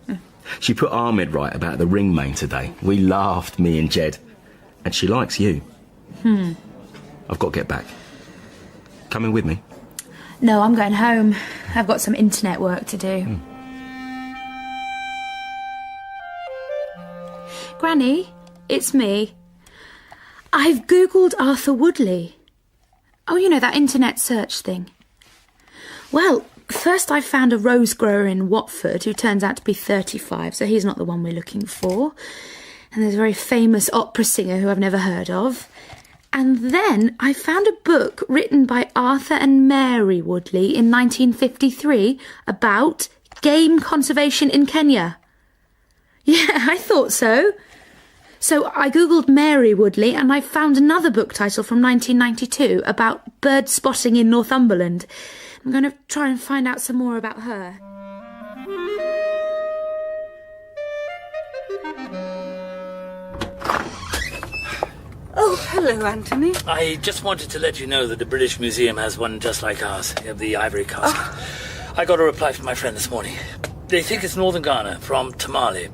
Speaker 8: She put Ahmed right about the ring main today. We laughed, me and Jed. And she likes you. I've got to get back. Coming with me?
Speaker 4: No, I'm going home. I've got some internet work to do. Granny, it's me. I've Googled Arthur Woodley. Oh, you know, that internet search thing. Well, first I found a rose grower in Watford who turns out to be 35, so he's not the one we're looking for. And there's a very famous opera singer who I've never heard of. And then I found a book written by Arthur and Mary Woodley in 1953 about game conservation in Kenya. Yeah, I thought so. So I googled Mary Woodley and I found another book title from 1992 about bird spotting in Northumberland. I'm going to try and find out some more about her.
Speaker 3: Oh, hello, Anthony.
Speaker 11: I just wanted to let you know that the British Museum has one just like ours, the ivory casket. I got a reply from my friend this morning. They think it's northern Ghana, from Tamale.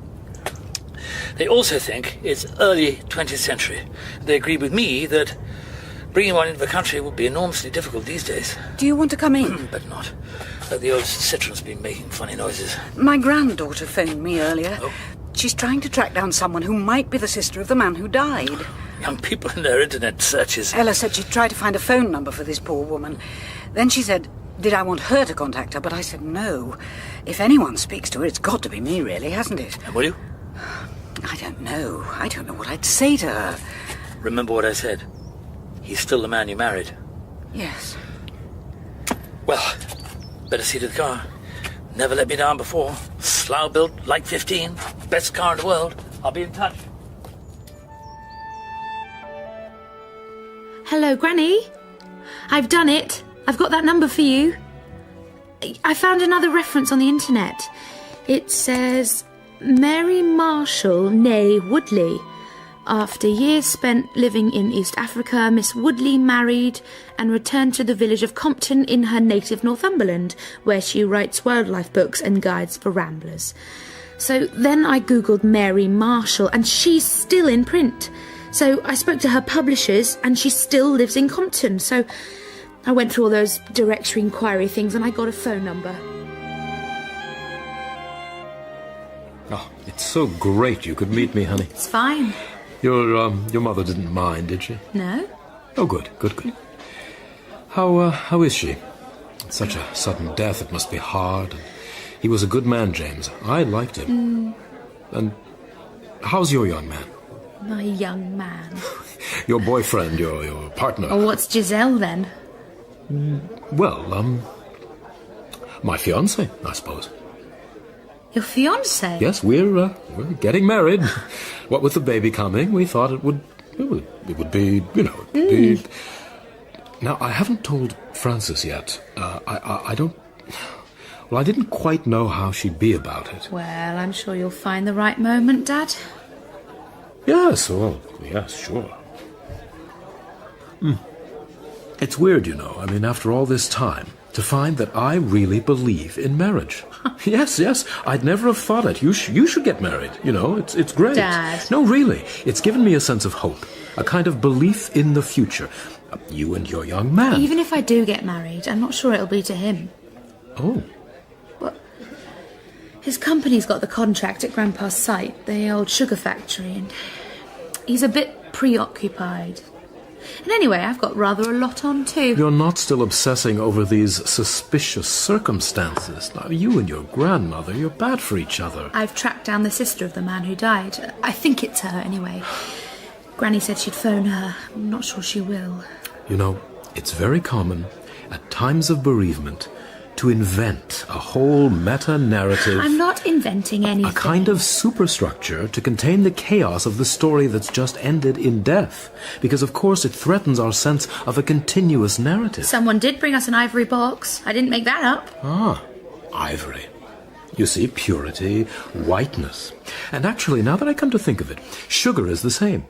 Speaker 11: They also think it's early 20th century. They agree with me that bringing one into the country would be enormously difficult these days.
Speaker 3: Do you want to come in?
Speaker 11: But not. The old citron's been making funny noises.
Speaker 3: My granddaughter phoned me earlier.
Speaker 11: Oh.
Speaker 3: She's trying to track down someone who might be the sister of the man who died.
Speaker 11: Young people in their internet searches.
Speaker 3: Ella said she'd try to find a phone number for this poor woman. Then she said, did I want her to contact her? But I said no. If anyone speaks to her, it's got to be me, really, hasn't it?
Speaker 11: And will you?
Speaker 3: I don't know. I don't know what I'd say to her.
Speaker 11: Remember what I said. He's still the man you married.
Speaker 3: Yes.
Speaker 11: Well, better see to the car. Never let me down before. Slough built, like 15. Best car in the world. I'll be in touch.
Speaker 4: Hello, Granny. I've done it. I've got that number for you. I found another reference on the internet. It says Mary Marshall, née Woodley. After years spent living in East Africa, Miss Woodley married and returned to the village of Compton in her native Northumberland, where she writes wildlife books and guides for ramblers. So then I googled Mary Marshall, and she's still in print. So I spoke to her publishers, and she still lives in Compton. So I went through all those directory inquiry things, and I got a phone number.
Speaker 1: Oh, it's so great you could meet me, honey.
Speaker 4: It's fine.
Speaker 1: Your mother didn't mind, did she?
Speaker 4: No?
Speaker 1: Oh, good. How is she? Such a sudden death, it must be hard. He was a good man, James. I liked him. And how's your young man?
Speaker 4: My young man.
Speaker 1: Your boyfriend, your partner.
Speaker 4: Oh, what's Giselle, then?
Speaker 1: Well, my fiancé, I suppose.
Speaker 4: Your fiancé?
Speaker 1: Yes, we're getting married. What with the baby coming, we thought it would be, be... Now, I haven't told Frances yet. I don't... Well, I didn't quite know how she'd be about it.
Speaker 4: Well, I'm sure you'll find the right moment, Dad.
Speaker 1: Yes, well, yes, sure. It's weird, you know. I mean, after all this time, to find that I really believe in marriage. Yes, I'd never have thought it. You should get married, you know. It's great.
Speaker 4: Dad.
Speaker 1: No, really. It's given me a sense of hope, a kind of belief in the future. You and your young man.
Speaker 4: Even if I do get married, I'm not sure it'll be to him.
Speaker 1: Oh.
Speaker 4: Well, his company's got the contract at Grandpa's site, the old sugar factory, and he's a bit preoccupied. And anyway, I've got rather a lot on too.
Speaker 1: You're not still obsessing over these suspicious circumstances. Now, you and your grandmother, you're bad for each other.
Speaker 4: I've tracked down the sister of the man who died. I think it's her anyway. Granny said she'd phone her. I'm not sure she will.
Speaker 1: You know, it's very common at times of bereavement to invent a whole meta-narrative.
Speaker 4: I'm not inventing anything.
Speaker 1: A kind of superstructure to contain the chaos of the story that's just ended in death. Because, of course, it threatens our sense of a continuous narrative.
Speaker 4: Someone did bring us an ivory box. I didn't make that up.
Speaker 1: Ah, ivory. You see, purity, whiteness. And actually, now that I come to think of it, sugar is the same.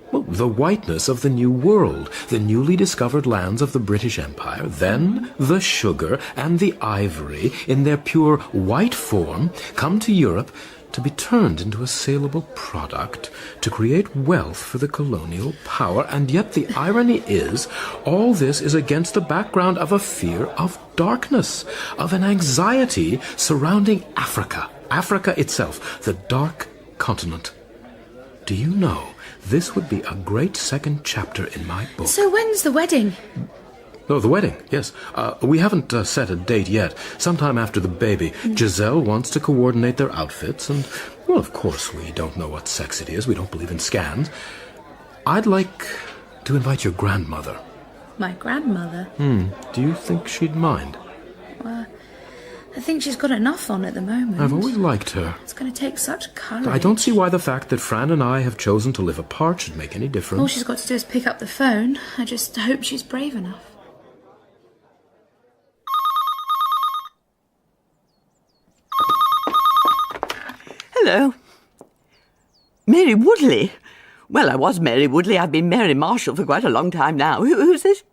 Speaker 1: Well, the whiteness of the New World, the newly discovered lands of the British Empire, then the sugar and the ivory, in their pure white form, come to Europe to be turned into a saleable product, to create wealth for the colonial power. And yet the irony is, all this is against the background of a fear of darkness, of an anxiety surrounding Africa. Africa itself, the dark continent. Do you know, this would be a great second chapter in my book.
Speaker 4: So when's the wedding?
Speaker 1: Oh, the wedding, yes. We haven't set a date yet. Sometime after the baby. Giselle wants to coordinate their outfits, and, well, of course, we don't know what sex it is. We don't believe in scans. I'd like to invite your grandmother.
Speaker 4: My grandmother?
Speaker 1: Do you think she'd mind?
Speaker 4: Well, I think she's got enough on at the moment.
Speaker 1: I've always liked her.
Speaker 4: It's going to take such courage.
Speaker 1: I don't see why the fact that Fran and I have chosen to live apart should make any difference.
Speaker 4: All she's got to do is pick up the phone. I just hope she's brave enough.
Speaker 12: Hello. Mary Woodley? Well, I was Mary Woodley. I've been Mary Marshall for quite a long time now. Who's this?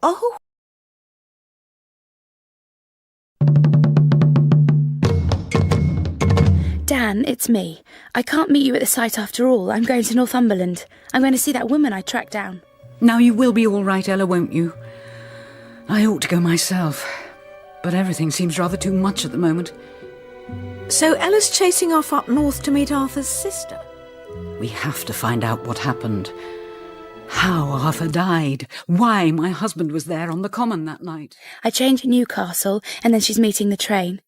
Speaker 12: Oh.
Speaker 4: Dan, it's me. I can't meet you at the site after all. I'm going to Northumberland. I'm going to see that woman I tracked down.
Speaker 3: Now you will be all right, Ella, won't you? I ought to go myself, but everything seems rather too much at the moment.
Speaker 5: So Ella's chasing off up north to meet Arthur's sister?
Speaker 3: We have to find out what happened. How Arthur died. Why my husband was there on the common that night.
Speaker 4: I changed at Newcastle, and then she's meeting the train.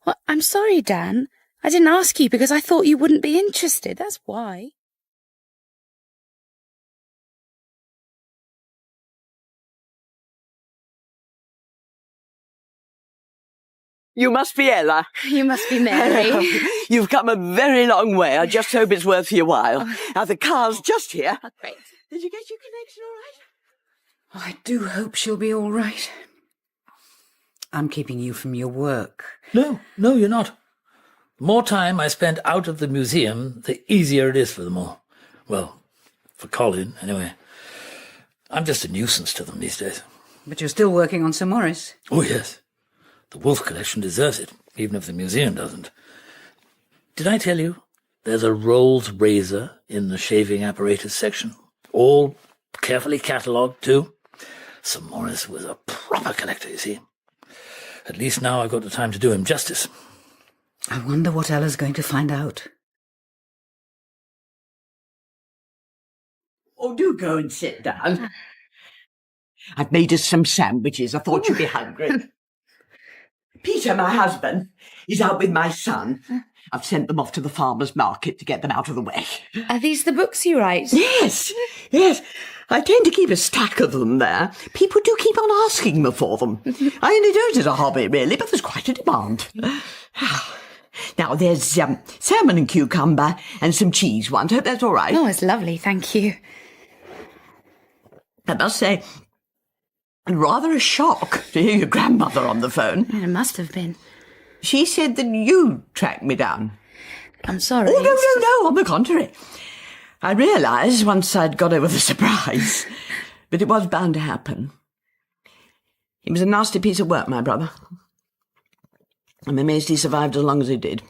Speaker 4: Well, I'm sorry, Dan. I didn't ask you because I thought you wouldn't be interested. That's why.
Speaker 12: You must be Ella.
Speaker 4: You must be Mary.
Speaker 12: You've come a very long way. I just hope it's worth your while. Now, the car's just here.
Speaker 4: Oh, great.
Speaker 12: Did you get your connection all right?
Speaker 3: I do hope she'll be all right. I'm keeping you from your work.
Speaker 11: No, you're not. The more time I spend out of the museum, the easier it is for them all. Well, for Colin, anyway. I'm just a nuisance to them these days.
Speaker 3: But you're still working on Sir Maurice?
Speaker 11: Oh, yes. The Wolf collection deserves it, even if the museum doesn't. Did I tell you there's a Rolls razor in the shaving apparatus section? All carefully catalogued, too. Sir Maurice was a proper collector, you see. At least now I've got the time to do him justice.
Speaker 3: I wonder what Ella's going to find out.
Speaker 12: Oh, do go and sit down. I've made us some sandwiches. I thought you'd be hungry. Peter, my husband, is out with my son. I've sent them off to the farmer's market to get them out of the way.
Speaker 4: Are these the books you write?
Speaker 12: Yes. I tend to keep a stack of them there. People do keep on asking me for them. I only do it as a hobby, really, but there's quite a demand. Now, there's salmon and cucumber and some cheese ones. I hope that's all right.
Speaker 4: Oh, it's lovely, thank you.
Speaker 12: I must say, rather a shock to hear your grandmother on the phone.
Speaker 4: It must have been.
Speaker 12: She said that you tracked me down.
Speaker 4: I'm sorry.
Speaker 12: Oh, no, on the contrary. I realised once I'd got over the surprise, but it was bound to happen. He was a nasty piece of work, my brother. I'm amazed he survived as long as he did.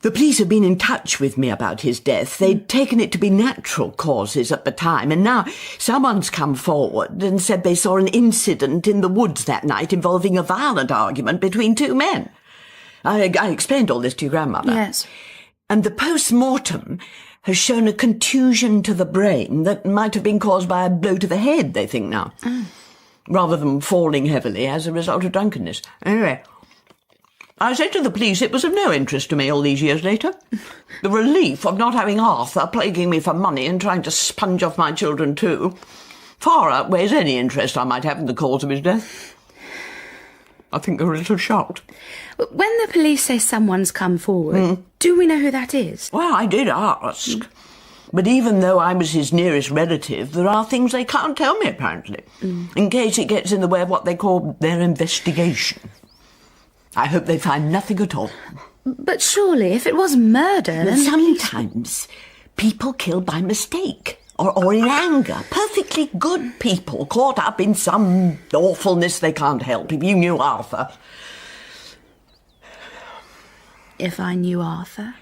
Speaker 12: The police have been in touch with me about his death. They'd taken it to be natural causes at the time, and now someone's come forward and said they saw an incident in the woods that night involving a violent argument between two men. I explained all this to your grandmother.
Speaker 4: Yes.
Speaker 12: And the post-mortem has shown a contusion to the brain that might have been caused by a blow to the head, they think now, rather than falling heavily as a result of drunkenness. Anyway, I said to the police it was of no interest to me all these years later. The relief of not having Arthur plaguing me for money and trying to sponge off my children too far outweighs any interest I might have in the cause of his death. I think they were a little shocked.
Speaker 4: When the police say someone's come forward, do we know who that is?
Speaker 12: Well, I did ask. But even though I was his nearest relative, there are things they can't tell me, apparently, in case it gets in the way of what they call their investigation. I hope they find nothing at all.
Speaker 4: But surely, if it was murder...
Speaker 12: But sometimes people kill by mistake or in anger. Perfectly good people caught up in some awfulness they can't help. If you knew Arthur...
Speaker 4: If I knew Arthur?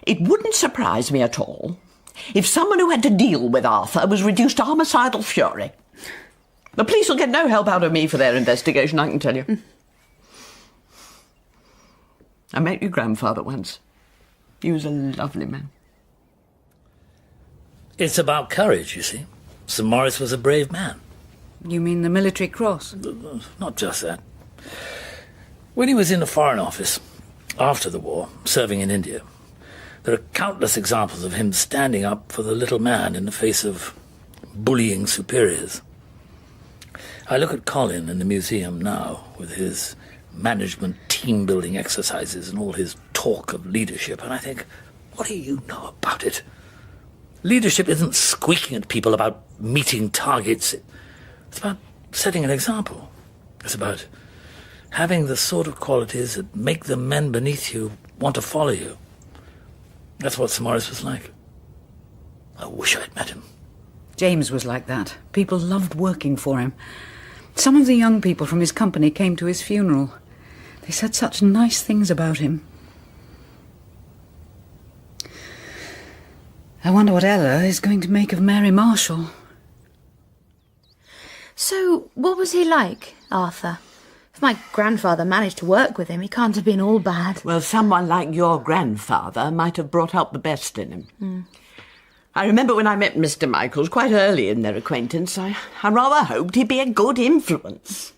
Speaker 12: It wouldn't surprise me at all if someone who had to deal with Arthur was reduced to homicidal fury. The police will get no help out of me for their investigation, I can tell you. I met your grandfather once. He was a lovely man.
Speaker 11: It's about courage, you see. Sir Maurice was a brave man.
Speaker 3: You mean the military cross?
Speaker 11: Not just that. When he was in the Foreign Office, after the war, serving in India, there are countless examples of him standing up for the little man in the face of bullying superiors. I look at Colin in the museum now, with his management team-building exercises and all his talk of leadership, and I think, what do you know about it? Leadership isn't squeaking at people about meeting targets. It's about setting an example. It's about having the sort of qualities that make the men beneath you want to follow you. That's what Sir Maurice was like. I wish I'd met him.
Speaker 3: James was like that. People loved working for him. Some of the young people from his company came to his funeral. They said such nice things about him. I wonder what Ella is going to make of Mary Marshall.
Speaker 4: So, what was he like, Arthur? If my grandfather managed to work with him, he can't have been all bad.
Speaker 12: Well, someone like your grandfather might have brought out the best in him. I remember when I met Mr. Michaels quite early in their acquaintance, I rather hoped he'd be a good influence.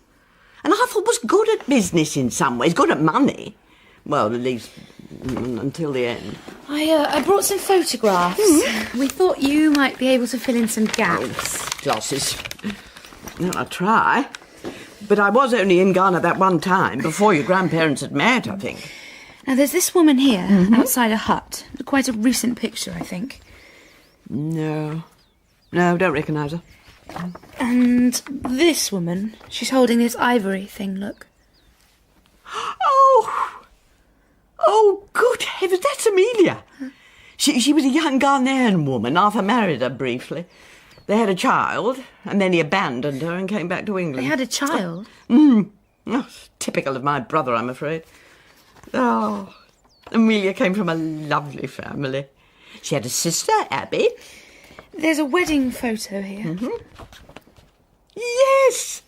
Speaker 12: And Arthur was good at business in some ways, good at money. Well, at least until the end.
Speaker 4: I brought some photographs. We thought you might be able to fill in some gaps.
Speaker 12: Glasses. Well, I'll try. But I was only in Ghana that one time, before your grandparents had met, I think.
Speaker 4: Now, there's this woman here, outside a hut. Quite a recent picture, I think.
Speaker 12: No, don't recognise her.
Speaker 4: And this woman, she's holding this ivory thing, look.
Speaker 12: Oh, good heavens, that's Amelia. She was a young Ghanaian woman. Arthur married her briefly. They had a child, and then he abandoned her and came back to England.
Speaker 4: They had a child?
Speaker 12: Oh, typical of my brother, I'm afraid. Oh, Amelia came from a lovely family. She had a sister, Abby.
Speaker 4: There's a wedding photo here.
Speaker 12: Yes,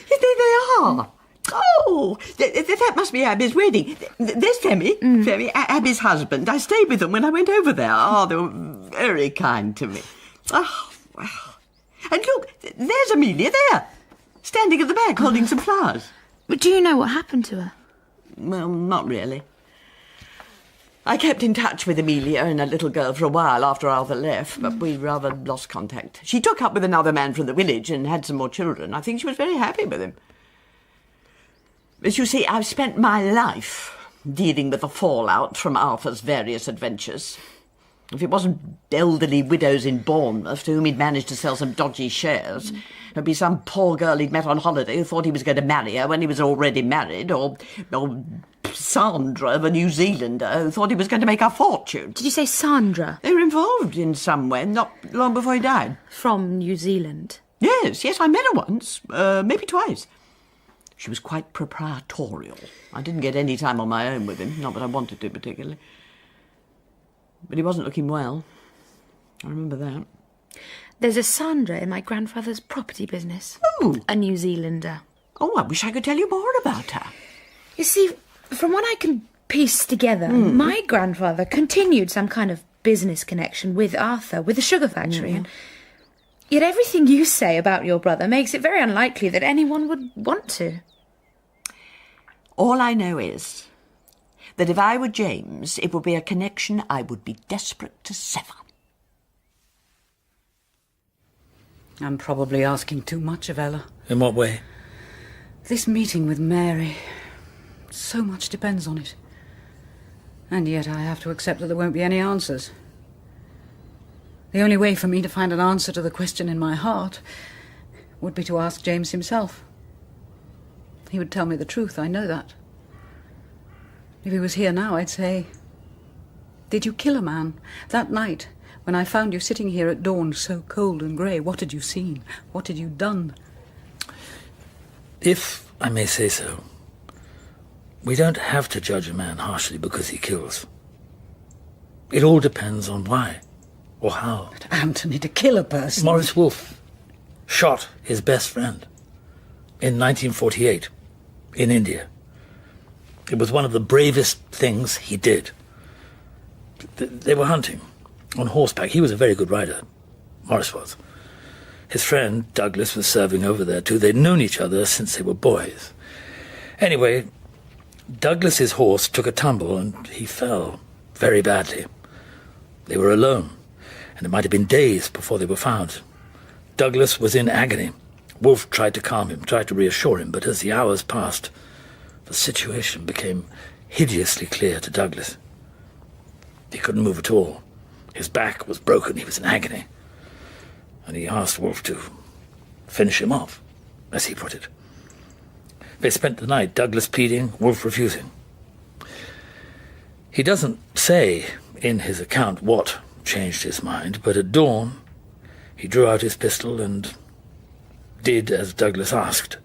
Speaker 12: there they are. Oh, that must be Abby's wedding. There's Femi, Abby's husband. I stayed with them when I went over there. Oh, they were very kind to me. Oh, well. And look, there's Amelia there, standing at the back holding some flowers.
Speaker 4: But do you know what happened to her?
Speaker 12: Well, not really. I kept in touch with Amelia and a little girl for a while after Arthur left, but we rather lost contact. She took up with another man from the village and had some more children. I think she was very happy with him. As you see, I've spent my life dealing with the fallout from Arthur's various adventures. If it wasn't elderly widows in Bournemouth to whom he'd managed to sell some dodgy shares, there'd be some poor girl he'd met on holiday who thought he was going to marry her when he was already married, or Sandra, the New Zealander, who thought he was going to make a fortune.
Speaker 4: Did you say Sandra?
Speaker 12: They were involved in some way, not long before he died.
Speaker 4: From New Zealand?
Speaker 12: Yes, I met her once, maybe twice. She was quite proprietorial. I didn't get any time on my own with him, not that I wanted to particularly. But he wasn't looking well. I remember that.
Speaker 4: There's a Sandra in my grandfather's property business.
Speaker 12: Oh.
Speaker 4: A New Zealander.
Speaker 12: Oh, I wish I could tell you more about her.
Speaker 4: You see, from what I can pieced together. My grandfather continued some kind of business connection with Arthur, with the sugar factory, and yet everything you say about your brother makes it very unlikely that anyone would want to.
Speaker 12: All I know is that if I were James, it would be a connection I would be desperate to sever.
Speaker 3: I'm probably asking too much of Ella.
Speaker 11: In what way?
Speaker 3: This meeting with Mary. So much depends on it. And yet I have to accept that there won't be any answers. The only way for me to find an answer to the question in my heart would be to ask James himself. He would tell me the truth, I know that. If he was here now, I'd say, "Did you kill a man that night when I found you sitting here at dawn so cold and grey? What had you seen? What had you done?"
Speaker 11: If I may say so, we don't have to judge a man harshly because he kills. It all depends on why or how.
Speaker 3: But Anthony, to kill a person...
Speaker 11: Maurice Wolfe shot his best friend in 1948 in India. It was one of the bravest things he did. They were hunting on horseback. He was a very good rider, Maurice was. His friend, Douglas, was serving over there too. They'd known each other since they were boys. Anyway, Douglas's horse took a tumble and he fell very badly. They were alone, and it might have been days before they were found. Douglas was in agony. Wolfe tried to calm him, tried to reassure him, but as the hours passed, the situation became hideously clear to Douglas. He couldn't move at all. His back was broken. He was in agony. And he asked Wolfe to finish him off, as he put it. They spent the night, Douglas pleading, Wolfe refusing. He doesn't say in his account what changed his mind, but at dawn he drew out his pistol and did as Douglas asked.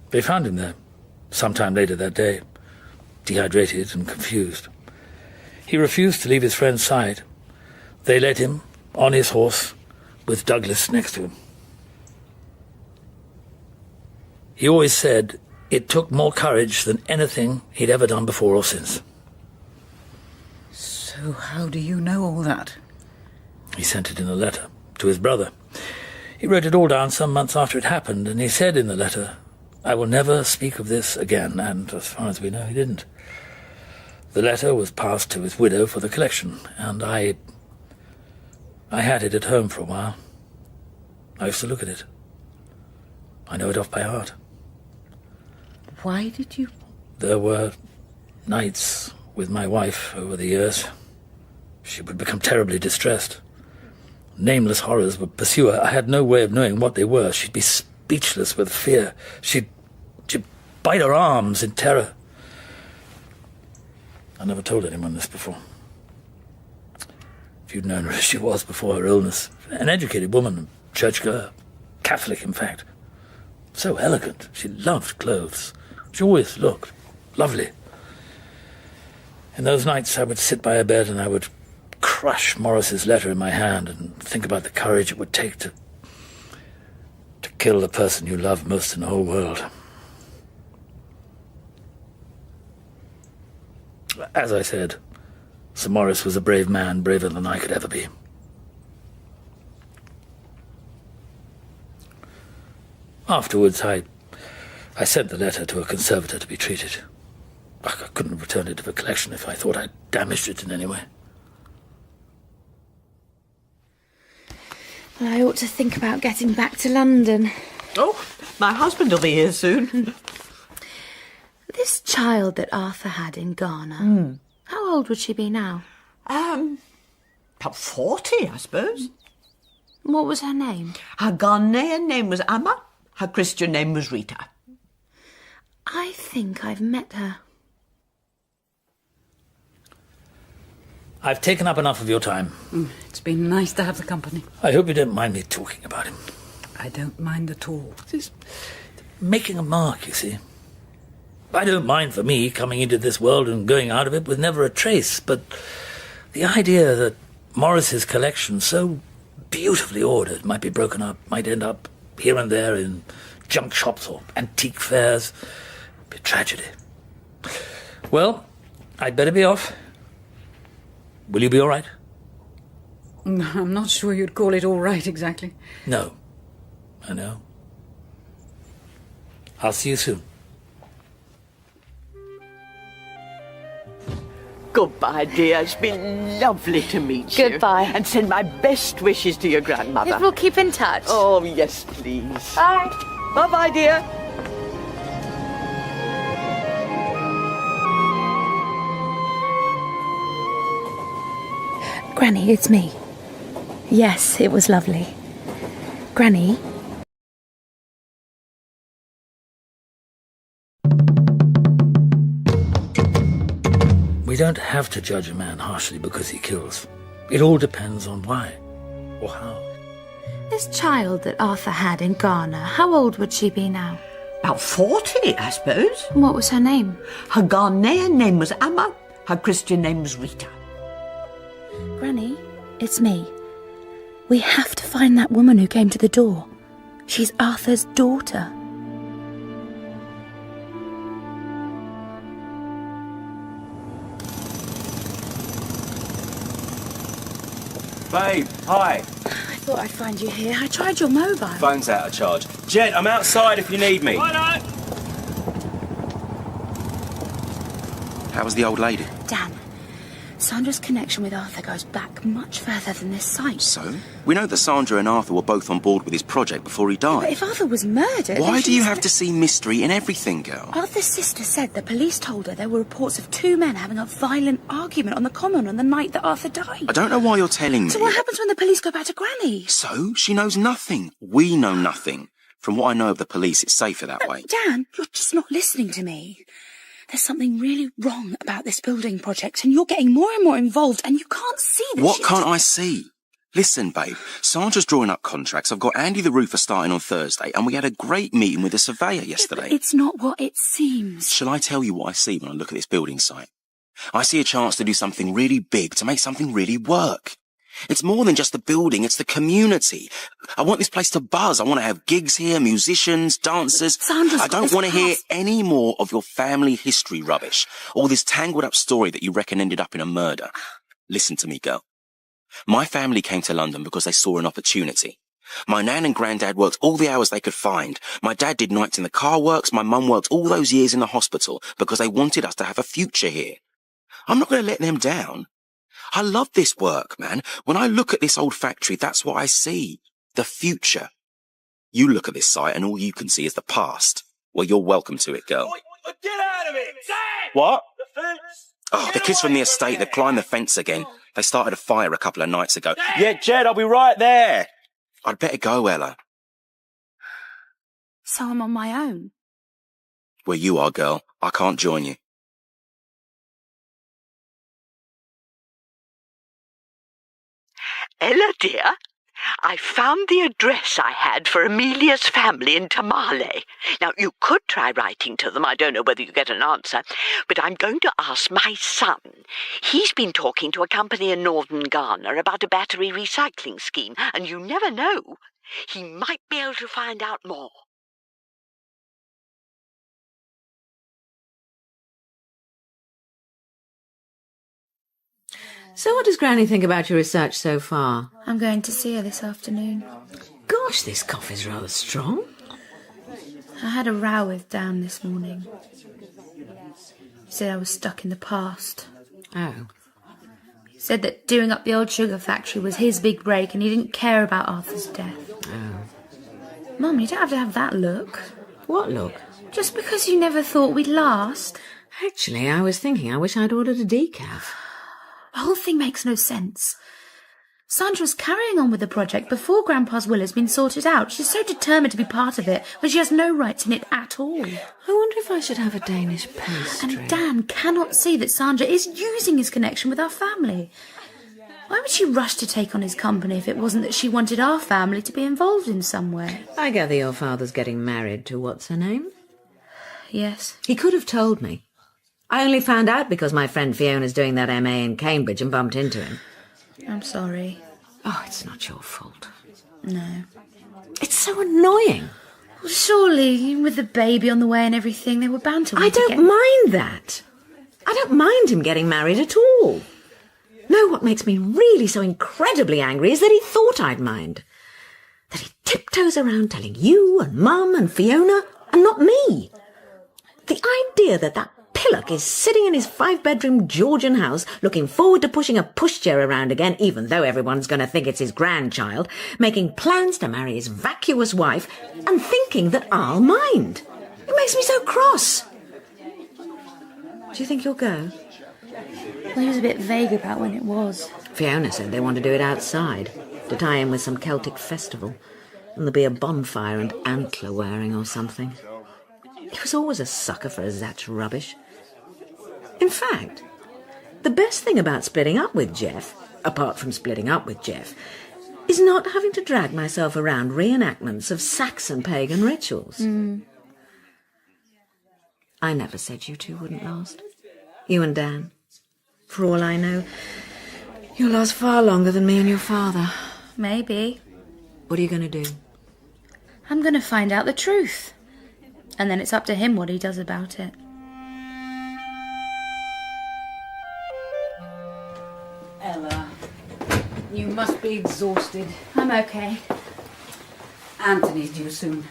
Speaker 11: They found him there sometime later that day, dehydrated and confused. He refused to leave his friend's side. They led him on his horse with Douglas next to him. He always said it took more courage than anything he'd ever done before or since.
Speaker 3: So how do you know all that?
Speaker 11: He sent it in a letter to his brother. He wrote it all down some months after it happened, and he said in the letter, "I will never speak of this again," and as far as we know, he didn't. The letter was passed to his widow for the collection, and I had it at home for a while. I used to look at it. I know it off by heart.
Speaker 3: Why did you...
Speaker 11: There were nights with my wife over the years. She would become terribly distressed. Nameless horrors would pursue her. I had no way of knowing what they were. She'd be speechless with fear. She'd bite her arms in terror. I never told anyone this before. If you'd known her as she was before her illness, an educated woman, churchgoer, Catholic in fact. So elegant. She loved clothes. She always looked lovely. In those nights I would sit by her bed and I would crush Morris's letter in my hand and think about the courage it would take to kill the person you love most in the whole world. As I said, Sir Maurice was a brave man, braver than I could ever be. Afterwards, I sent the letter to a conservator to be treated. I couldn't have returned it to the collection if I thought I'd damaged it in any way.
Speaker 4: Well, I ought to think about getting back to London.
Speaker 12: Oh, my husband will be here soon.
Speaker 4: This child that Arthur had in Ghana, how old would she be now?
Speaker 12: About 40, I suppose.
Speaker 4: What was her name?
Speaker 12: Her Ghanaian name was Amma. Her Christian name was Rita.
Speaker 4: I think I've met her.
Speaker 11: I've taken up enough of your time.
Speaker 3: It's been nice to have the company.
Speaker 11: I hope you don't mind me talking about him.
Speaker 3: I don't mind at all.
Speaker 11: He's making a mark, you see. I don't mind for me coming into this world and going out of it with never a trace, but the idea that Morris's collection, so beautifully ordered, might be broken up, might end up here and there in junk shops or antique fairs, be a tragedy. Well, I'd better be off. Will you be all right?
Speaker 3: I'm not sure you'd call it all right, exactly.
Speaker 11: No. I know. I'll see you soon.
Speaker 13: Goodbye, dear. It's been lovely to meet you.
Speaker 4: Goodbye.
Speaker 13: And send my best wishes to your grandmother.
Speaker 4: If we'll keep in touch.
Speaker 13: Oh, yes, please.
Speaker 4: Bye.
Speaker 13: Bye-bye, dear.
Speaker 4: Granny, it's me. Yes, it was lovely. Granny?
Speaker 11: We don't have to judge a man harshly because he kills. It all depends on why or how.
Speaker 4: This child that Arthur had in Ghana, how old would she be now?
Speaker 12: About 40, I suppose.
Speaker 4: And what was her name?
Speaker 12: Her Ghanaian name was Amma. Her Christian name was Rita.
Speaker 4: Granny, it's me. We have to find that woman who came to the door. She's Arthur's daughter.
Speaker 8: Babe, hi.
Speaker 4: I thought I'd find you here. I tried your mobile.
Speaker 8: Phone's out of charge. Jed, I'm outside if you need me.
Speaker 11: Righto.
Speaker 8: How was the old lady?
Speaker 4: Dan, Sandra's connection with Arthur goes back much further than this site.
Speaker 8: So? We know that Sandra and Arthur were both on board with his project before he died.
Speaker 4: But if Arthur was murdered...
Speaker 8: Why do you have to see mystery in everything, girl?
Speaker 4: Arthur's sister said the police told her there were reports of two men having a violent argument on the common on the night that Arthur died.
Speaker 8: I don't know why you're telling me.
Speaker 4: So what happens when the police go back to Granny?
Speaker 8: So? She knows nothing. We know nothing. From what I know of the police, it's safer that way.
Speaker 4: Dan, you're just not listening to me. There's something really wrong about this building project, and you're getting more and more involved, and you can't see this.
Speaker 8: What can't I see? Listen, babe, Sandra's drawing up contracts. I've got Andy the roofer starting on Thursday, and we had a great meeting with the surveyor yesterday.
Speaker 4: It's not what it seems.
Speaker 8: Shall I tell you what I see when I look at this building site? I see a chance to do something really big, to make something really work. It's more than just the building, it's the community. I want this place to buzz. I want to have gigs here, musicians, dancers. I don't want to hear any more of your family history rubbish, or this tangled up story that you reckon ended up in a murder. Listen to me, girl. My family came to London because they saw an opportunity. My nan and granddad worked all the hours they could find. My dad did nights in the car works. My mum worked all those years in the hospital because they wanted us to have a future here. I'm not going to let them down. I love this work, man. When I look at this old factory, that's what I see. The future. You look at this site and all you can see is the past. Well, you're welcome to it, girl.
Speaker 14: Get out of it!
Speaker 8: What?
Speaker 14: The fence!
Speaker 8: Oh, the kids from the estate, they've climbed the fence again. They started a fire a couple of nights ago. Yeah, Jed, I'll be right there. I'd better go, Ella.
Speaker 4: So I'm on my own.
Speaker 8: Where you are, girl, I can't join you.
Speaker 13: Ella, dear, I found the address I had for Amelia's family in Tamale. Now, you could try writing to them. I don't know whether you get an answer. But I'm going to ask my son. He's been talking to a company in northern Ghana about a battery recycling scheme, and you never know. He might be able to find out more.
Speaker 5: So what does Granny think about your research so far?
Speaker 4: I'm going to see her this afternoon.
Speaker 5: Gosh, this coffee's rather strong.
Speaker 4: I had a row with Dan this morning. He said I was stuck in the past.
Speaker 5: Oh.
Speaker 4: He said that doing up the old sugar factory was his big break and he didn't care about Arthur's death.
Speaker 5: Oh.
Speaker 4: Mum, you don't have to have that look.
Speaker 5: What look?
Speaker 4: Just because you never thought we'd last.
Speaker 5: Actually, I was thinking I wish I'd ordered a decaf.
Speaker 4: The whole thing makes no sense. Sandra's carrying on with the project before Grandpa's will has been sorted out. She's so determined to be part of it when she has no rights in it at all.
Speaker 5: I wonder if I should have a Danish pastry.
Speaker 4: And Dan cannot see that Sandra is using his connection with our family. Why would she rush to take on his company if it wasn't that she wanted our family to be involved in some way?
Speaker 5: I gather your father's getting married to what's her name?
Speaker 4: Yes.
Speaker 5: He could have told me. I only found out because my friend Fiona's doing that MA in Cambridge and bumped into him.
Speaker 4: I'm sorry.
Speaker 5: Oh, it's not your fault.
Speaker 4: No.
Speaker 5: It's so annoying.
Speaker 4: Well, surely, with the baby on the way and everything, they were bound to...
Speaker 5: I don't mind that. I don't mind him getting married at all. No, what makes me really so incredibly angry is that he thought I'd mind. That he tiptoes around telling you and Mum and Fiona and not me. The idea that that pillock is sitting in his 5-bedroom Georgian house looking forward to pushing a pushchair around again, even though everyone's going to think it's his grandchild, making plans to marry his vacuous wife and thinking that I'll mind. It makes me so cross. Do you think you'll go?
Speaker 4: Well, he was a bit vague about when it was.
Speaker 5: Fiona said they want to do it outside, to tie in with some Celtic festival. And there'll be a bonfire and antler wearing or something. He was always a sucker for a Zatch rubbish. In fact, the best thing about splitting up with Jeff, apart from splitting up with Jeff, is not having to drag myself around reenactments of Saxon pagan rituals. I never said you two wouldn't last. You and Dan. For all I know, you'll last far longer than me and your father.
Speaker 4: Maybe.
Speaker 5: What are you going to do?
Speaker 4: I'm going to find out the truth. And then it's up to him what he does about it.
Speaker 3: Ella, you must be exhausted.
Speaker 4: I'm okay.
Speaker 3: Anthony's due soon.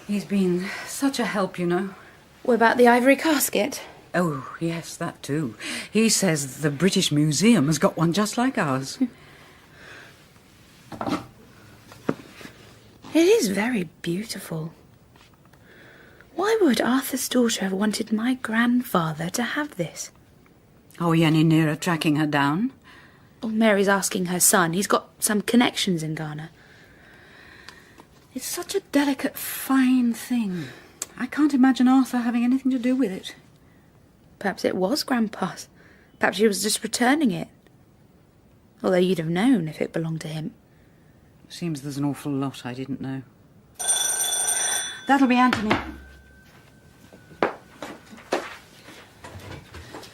Speaker 3: He's been such a help, you know.
Speaker 4: What about the ivory casket?
Speaker 3: Oh, yes, that too. He says the British Museum has got one just like ours.
Speaker 4: It is very beautiful. Why would Arthur's daughter have wanted my grandfather to have this?
Speaker 3: Are we any nearer tracking her down?
Speaker 4: Well, Mary's asking her son. He's got some connections in Ghana.
Speaker 3: It's such a delicate, fine thing. I can't imagine Arthur having anything to do with it.
Speaker 4: Perhaps it was Grandpa's. Perhaps she was just returning it. Although you'd have known if it belonged to him.
Speaker 3: Seems there's an awful lot I didn't know. That'll be Anthony.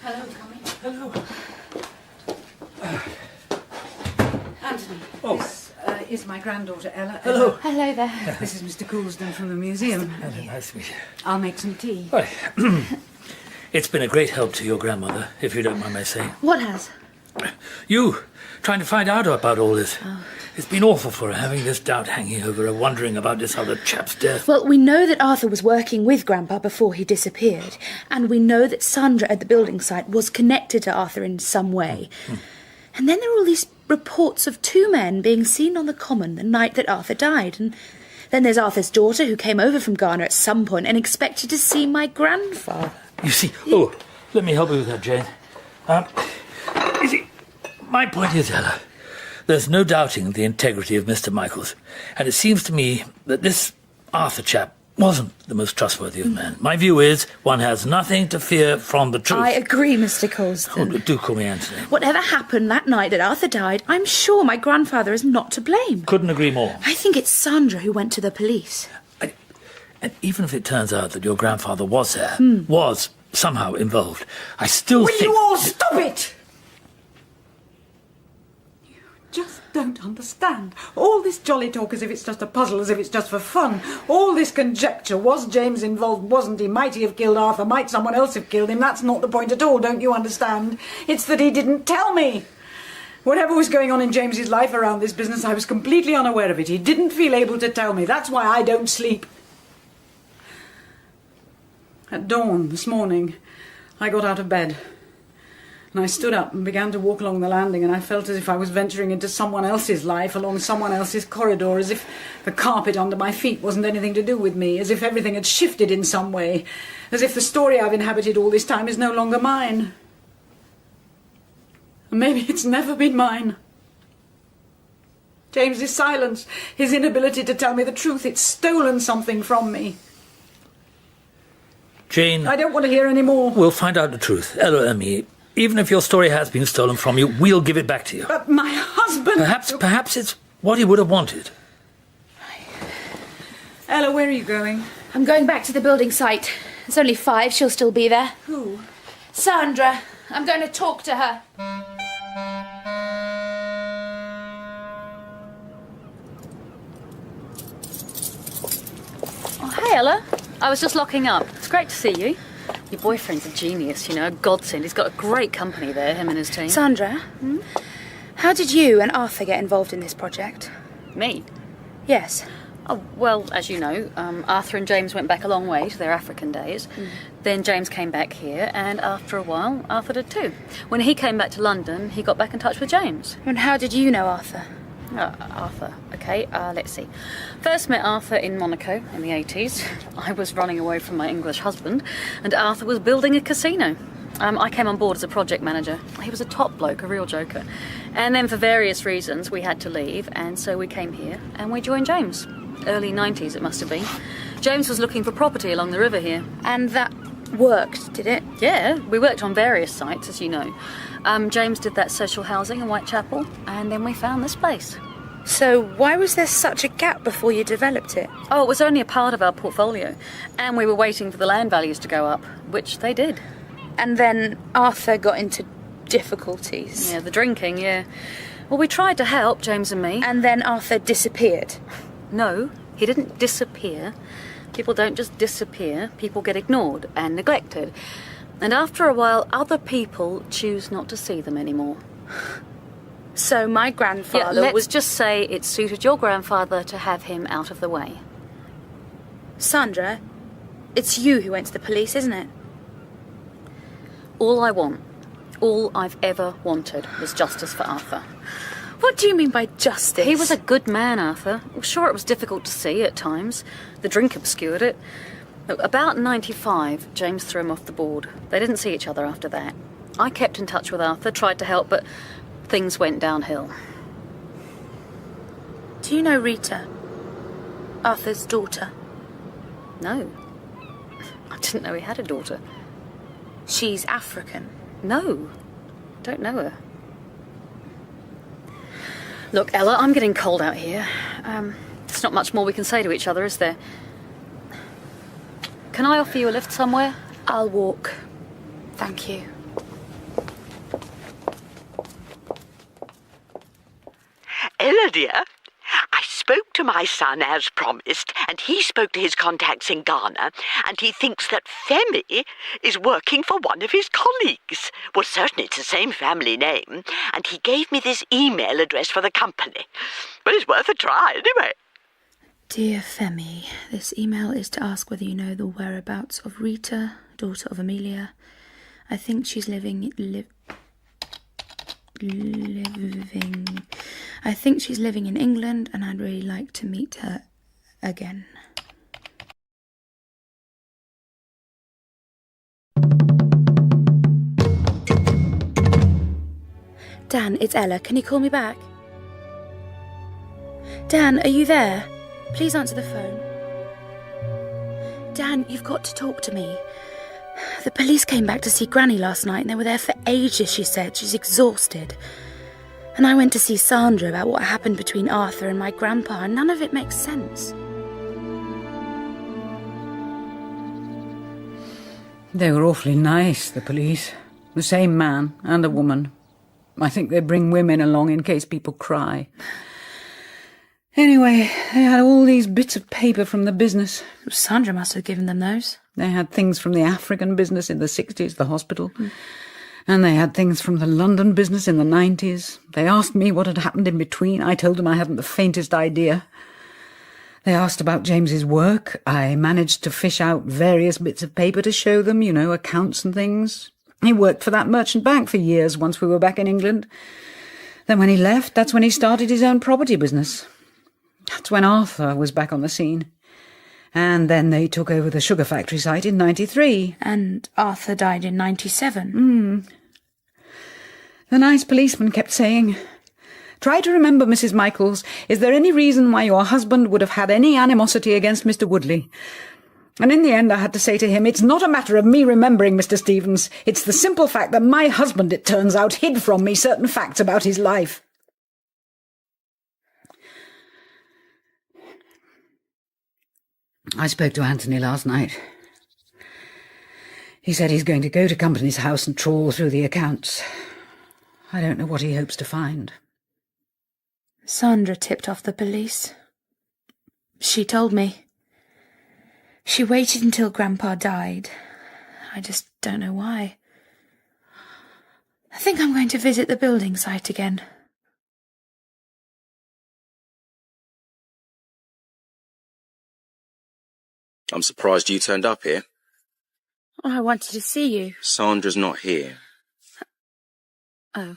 Speaker 3: Hello, coming.
Speaker 11: Hello.
Speaker 3: Anthony.
Speaker 11: Oh.
Speaker 3: This is my granddaughter, Ella.
Speaker 11: Hello.
Speaker 4: Hello there.
Speaker 3: This is Mr. Coulsdon from the museum.
Speaker 11: Hello, nice to meet you.
Speaker 3: I'll make some tea.
Speaker 11: Why, it's been a great help to your grandmother, if you don't mind my saying.
Speaker 4: What has?
Speaker 11: You, trying to find out about all this. Oh. It's been awful for her, having this doubt hanging over her, wondering about this other chap's death.
Speaker 4: Well, we know that Arthur was working with Grandpa before he disappeared, and we know that Sandra at the building site was connected to Arthur in some way. And then there are all these reports of 2 men being seen on the common the night that Arthur died, and then there's Arthur's daughter who came over from Ghana at some point and expected to see my grandfather.
Speaker 11: You see... Oh, let me help you with that, Jane. You see, my point is, Ella, there's no doubting the integrity of Mr. Michaels, and it seems to me that this Arthur chap wasn't the most trustworthy of men. My view is one has nothing to fear from the truth.
Speaker 4: I agree, Mr. Coulsdon.
Speaker 11: Oh, do call me Anthony.
Speaker 4: Whatever happened that night that Arthur died, I'm sure my grandfather is not to blame.
Speaker 11: Couldn't agree more.
Speaker 4: I think it's Sandra who went to the police.
Speaker 11: And even if it turns out that your grandfather was there, was somehow involved, I still think...
Speaker 3: Will you all stop it? You just don't understand. All this jolly talk as if it's just a puzzle, as if it's just for fun. All this conjecture. Was James involved? Wasn't he? Might he have killed Arthur? Might someone else have killed him? That's not the point at all, don't you understand? It's that he didn't tell me. Whatever was going on in James's life around this business, I was completely unaware of it. He didn't feel able to tell me. That's why I don't sleep. At dawn this morning, I got out of bed. And I stood up and began to walk along the landing, and I felt as if I was venturing into someone else's life, along someone else's corridor, as if the carpet under my feet wasn't anything to do with me, as if everything had shifted in some way, as if the story I've inhabited all this time is no longer mine. And maybe it's never been mine. James's silence, his inability to tell me the truth, it's stolen something from me.
Speaker 11: Jane...
Speaker 3: I don't want to hear any more.
Speaker 11: We'll find out the truth, Ella and me. Even if your story has been stolen from you, we'll give it back to you.
Speaker 3: But my husband...
Speaker 11: Perhaps it's what he would have wanted.
Speaker 3: Ella, where are you going?
Speaker 4: I'm going back to the building site. It's only 5. She'll still be there.
Speaker 3: Who?
Speaker 4: Sandra. I'm going to talk to her.
Speaker 9: Oh, hey, Ella. I was just locking up. It's great to see you. Your boyfriend's a genius, you know, a godsend. He's got a great company there, him and his team.
Speaker 4: Sandra, how did you and Arthur get involved in this project?
Speaker 9: Me?
Speaker 4: Yes.
Speaker 9: Oh, well, as you know, Arthur and James went back a long way to their African days. Then James came back here, and after a while, Arthur did too. When he came back to London, he got back in touch with James.
Speaker 4: And how did you know Arthur?
Speaker 9: Arthur, okay, let's see. First met Arthur in Monaco in the 80s. I was running away from my English husband, and Arthur was building a casino. I came on board as a project manager. He was a top bloke, a real joker. And then for various reasons, we had to leave, and so we came here, and we joined James. Early 90s, it must have been. James was looking for property along the river here.
Speaker 4: And that worked, did it?
Speaker 9: Yeah, we worked on various sites, as you know. James did that social housing in Whitechapel, and then we found this place.
Speaker 4: So why was there such a gap before you developed it?
Speaker 9: Oh, it was only a part of our portfolio, and we were waiting for the land values to go up, which they did.
Speaker 4: And then Arthur got into difficulties.
Speaker 9: Yeah, the drinking, yeah. Well, we tried to help, James and me.
Speaker 4: And then Arthur disappeared.
Speaker 9: No, he didn't disappear. People don't just disappear. People get ignored and neglected. And after a while, other people choose not to see them anymore.
Speaker 4: So my grandfather
Speaker 9: let's just say it suited your grandfather to have him out of the way.
Speaker 4: Sandra, it's you who went to the police, isn't it?
Speaker 9: All I want, all I've ever wanted, was justice for Arthur.
Speaker 4: What do you mean by justice?
Speaker 9: He was a good man, Arthur. Well, sure, it was difficult to see at times. The drink obscured it. About 95, James threw him off the board. They didn't see each other after that. I kept in touch with Arthur, tried to help, but things went downhill.
Speaker 4: Do you know Rita? Arthur's daughter?
Speaker 9: No. I didn't know he had a daughter.
Speaker 4: She's African?
Speaker 9: No. Don't know her. Look, Ella, I'm getting cold out here. There's not much more we can say to each other, is there? Can I offer you a lift somewhere?
Speaker 4: I'll walk. Thank you.
Speaker 13: Ella, dear, I spoke to my son as promised, and he spoke to his contacts in Ghana, and he thinks that Femi is working for one of his colleagues. Well, certainly it's the same family name, and he gave me this email address for the company. But it's worth a try, anyway.
Speaker 4: Dear Femi, this email is to ask whether you know the whereabouts of Rita, daughter of Amelia. I think she's living in England, and I'd really like to meet her again. Dan, it's Ella. Can you call me back? Dan, are you there? Please answer the phone. Dan, you've got to talk to me. The police came back to see Granny last night, and they were there for ages, she said. She's exhausted. And I went to see Sandra about what happened between Arthur and my grandpa, and none of it makes sense.
Speaker 3: They were awfully nice, the police. The same man and a woman. I think they bring women along in case people cry. Anyway, they had all these bits of paper from the business.
Speaker 4: Sandra must have given them those.
Speaker 3: They had things from the African business in the 60s, the hospital. And they had things from the London business in the 90s. They asked me what had happened in between. I told them I hadn't the faintest idea. They asked about James's work. I managed to fish out various bits of paper to show them, you know, accounts and things. He worked for that merchant bank for years once we were back in England. Then when he left, that's when he started his own property business. That's when Arthur was back on the scene. And then they took over the sugar factory site in 93.
Speaker 4: And Arthur died in 97.
Speaker 3: The nice policeman kept saying, "Try to remember, Mrs. Michaels, is there any reason why your husband would have had any animosity against Mr. Woodley?" And in the end I had to say to him, "It's not a matter of me remembering, Mr. Stevens. It's the simple fact that my husband, it turns out, hid from me certain facts about his life." I spoke to Anthony last night. He said he's going to go to Company's house and trawl through the accounts. I don't know what he hopes to find.
Speaker 4: Sandra tipped off the police. She told me. She waited until Grandpa died. I just don't know why. I think I'm going to visit the building site again.
Speaker 8: I'm surprised you turned up here.
Speaker 4: Oh, I wanted to see you.
Speaker 8: Sandra's not here.
Speaker 4: Oh.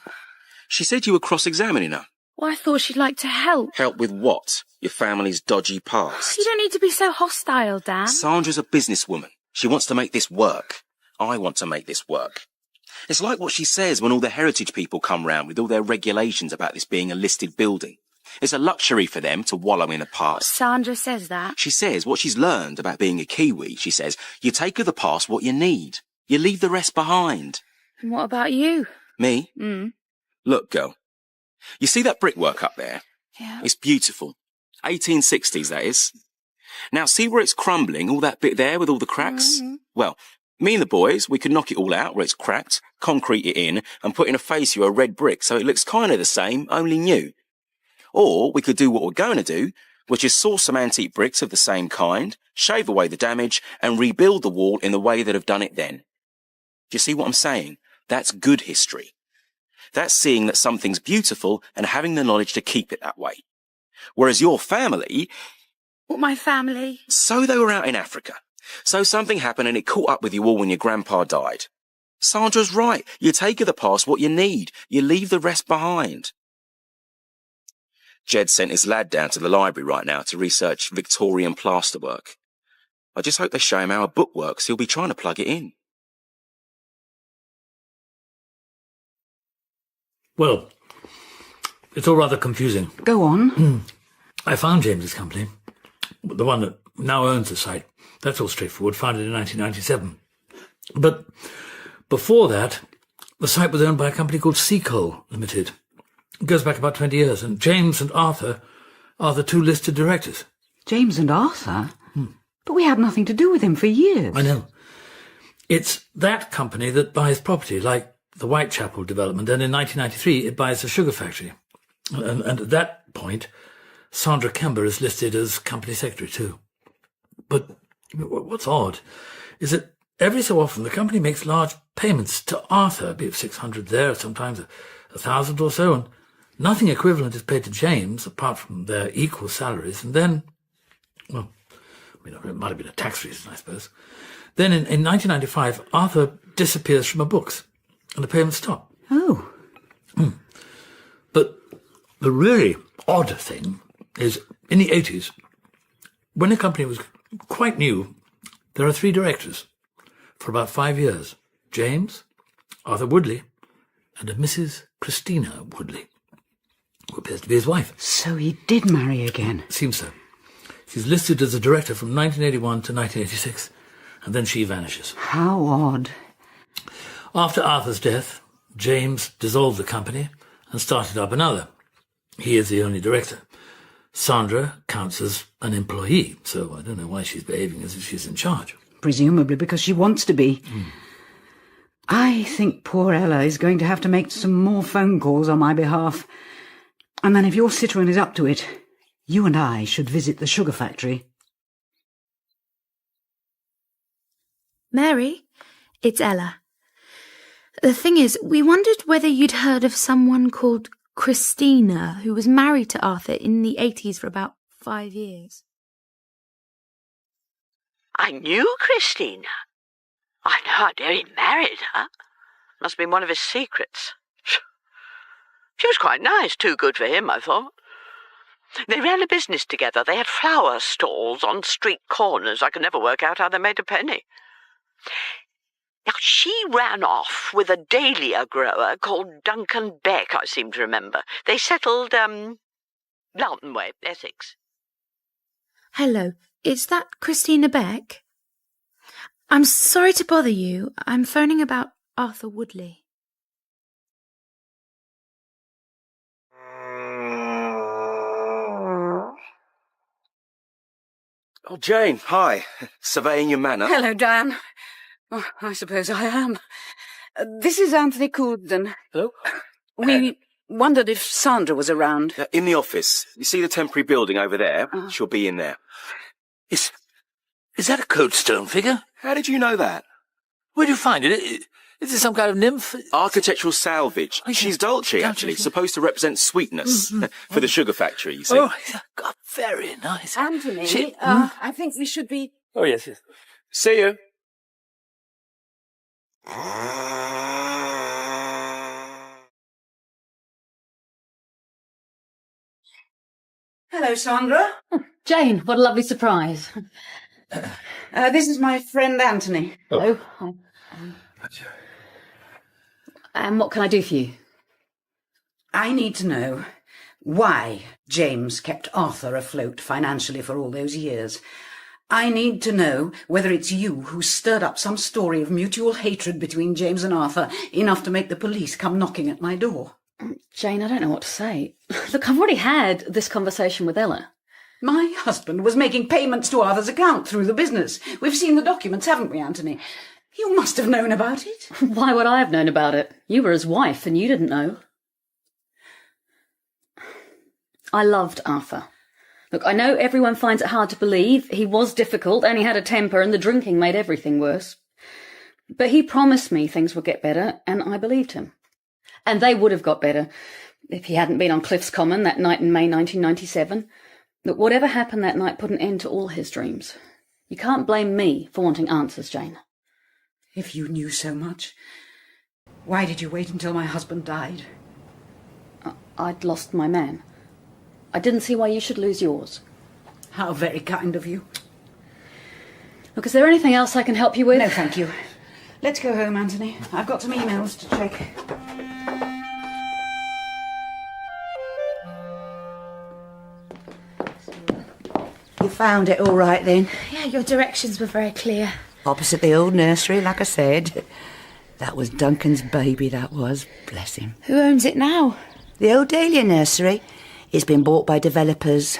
Speaker 8: She said you were cross-examining her.
Speaker 4: Well, I thought she'd like to help.
Speaker 8: Help with what? Your family's dodgy past?
Speaker 4: You don't need to be so hostile, Dan.
Speaker 8: Sandra's a businesswoman. She wants to make this work. I want to make this work. It's like what she says when all the heritage people come round with all their regulations about this being a listed building. It's a luxury for them to wallow in the past.
Speaker 4: Sandra says that.
Speaker 8: She says what she's learned about being a Kiwi. She says, you take of the past what you need. You leave the rest behind.
Speaker 4: And what about you?
Speaker 8: Me?
Speaker 4: Mm.
Speaker 8: Look, girl. You see that brickwork up there?
Speaker 4: Yeah.
Speaker 8: It's beautiful. 1860s, that is. Now, see where it's crumbling, all that bit there with all the cracks?
Speaker 4: Mm-hmm.
Speaker 8: Well, me and the boys, we could knock it all out where it's cracked, concrete it in, and put in a fascia of red brick so it looks kind of the same, only new. Or we could do what we're going to do, which is source some antique bricks of the same kind, shave away the damage, and rebuild the wall in the way that have done it then. Do you see what I'm saying? That's good history. That's seeing that something's beautiful and having the knowledge to keep it that way. Whereas your family...
Speaker 4: What, my family?
Speaker 8: So they were out in Africa. So something happened and it caught up with you all when your grandpa died. Sandra's right. You take of the past what you need. You leave the rest behind. Jed sent his lad down to the library right now to research Victorian plasterwork. I just hope they show him how a book works. He'll be trying to plug it in.
Speaker 11: Well, it's all rather confusing.
Speaker 3: Go on.
Speaker 11: I found James's company, the one that now owns the site. That's all straightforward, founded in 1997. But before that, the site was owned by a company called Seacoal Limited. It goes back about 20 years, and James and Arthur are the two listed directors.
Speaker 3: James and Arthur? But we had nothing to do with him for years.
Speaker 11: I know. It's that company that buys property, like the Whitechapel development, and in 1993 it buys the sugar factory. And at that point, Sandra Kember is listed as company secretary too. But what's odd is that every so often the company makes large payments to Arthur, be it 600 there, sometimes 1,000 or so, and nothing equivalent is paid to James, apart from their equal salaries. And then, well, it might have been a tax reason, I suppose. Then in 1995, Arthur disappears from her books, and the payments stop.
Speaker 3: Oh.
Speaker 11: But the really odd thing is, in the 80s, when the company was quite new, there are 3 directors for about 5 years. James, Arthur Woodley, and a Mrs. Christina Woodley, who appears to be his wife.
Speaker 3: So he did marry again?
Speaker 11: Seems so. She's listed as a director from 1981 to 1986, and then she vanishes.
Speaker 3: How odd.
Speaker 11: After Arthur's death, James dissolved the company and started up another. He is the only director. Sandra counts as an employee, so I don't know why she's behaving as if she's in charge.
Speaker 3: Presumably because she wants to be. I think poor Ella is going to have to make some more phone calls on my behalf. And then if your Citroën is up to it, you and I should visit the sugar factory.
Speaker 4: Mary, it's Ella. The thing is, we wondered whether you'd heard of someone called Christina, who was married to Arthur in the 80s for about 5 years.
Speaker 13: I knew Christina. I know how dare he married her. Must have been one of his secrets. She was quite nice, too good for him, I thought. They ran a business together. They had flower stalls on street corners. I could never work out how they made a penny. Now, she ran off with a dahlia grower called Duncan Beck, I seem to remember. They settled, Loughton Way, Essex.
Speaker 4: Hello, is that Christina Beck? I'm sorry to bother you. I'm phoning about Arthur Woodley.
Speaker 8: Oh, Jane, hi. Surveying your manor.
Speaker 3: Hello, Dan. Oh, I suppose I am. This is Anthony Coulden.
Speaker 8: Hello.
Speaker 3: We wondered if Sandra was around.
Speaker 8: In the office. You see the temporary building over there? She'll be in there.
Speaker 11: Is that a Codestone figure?
Speaker 8: How did you know that?
Speaker 11: Where'd you find it? Is it some kind of nymph?
Speaker 8: Architectural salvage. She's Dolce, actually, supposed to represent sweetness for the sugar factory, you see.
Speaker 11: Oh, God, very nice.
Speaker 3: Anthony, I think we should be...
Speaker 11: Oh, yes.
Speaker 8: See you.
Speaker 3: Hello, Sandra.
Speaker 9: Jane, what a lovely surprise.
Speaker 3: This is my friend Anthony.
Speaker 9: Hello. And what can I do for you?
Speaker 3: I need to know why James kept Arthur afloat financially for all those years. I need to know whether it's you who stirred up some story of mutual hatred between James and Arthur, enough to make the police come knocking at my door.
Speaker 9: Jane, I don't know what to say. Look, I've already had this conversation with Ella.
Speaker 3: My husband was making payments to Arthur's account through the business. We've seen the documents, haven't we, Anthony? You must have known about it.
Speaker 9: Why would I have known about it? You were his wife and you didn't know. I loved Arthur. Look, I know everyone finds it hard to believe. He was difficult and he had a temper and the drinking made everything worse. But he promised me things would get better and I believed him. And they would have got better if he hadn't been on Cliff's Common that night in May 1997. Look, whatever happened that night put an end to all his dreams. You can't blame me for wanting answers, Jane.
Speaker 3: If you knew so much, why did you wait until my husband died?
Speaker 9: I'd lost my man. I didn't see why you should lose yours.
Speaker 3: How very kind of you.
Speaker 9: Look, is there anything else I can help you with?
Speaker 3: No, thank you. Let's go home, Anthony. I've got some emails to check. You found it all right, then?
Speaker 4: Yeah, your directions were very clear.
Speaker 3: Opposite the old nursery, like I said. That was Duncan's baby, that was. Bless him.
Speaker 4: Who owns it now?
Speaker 3: The old Dahlia nursery. It's been bought by developers.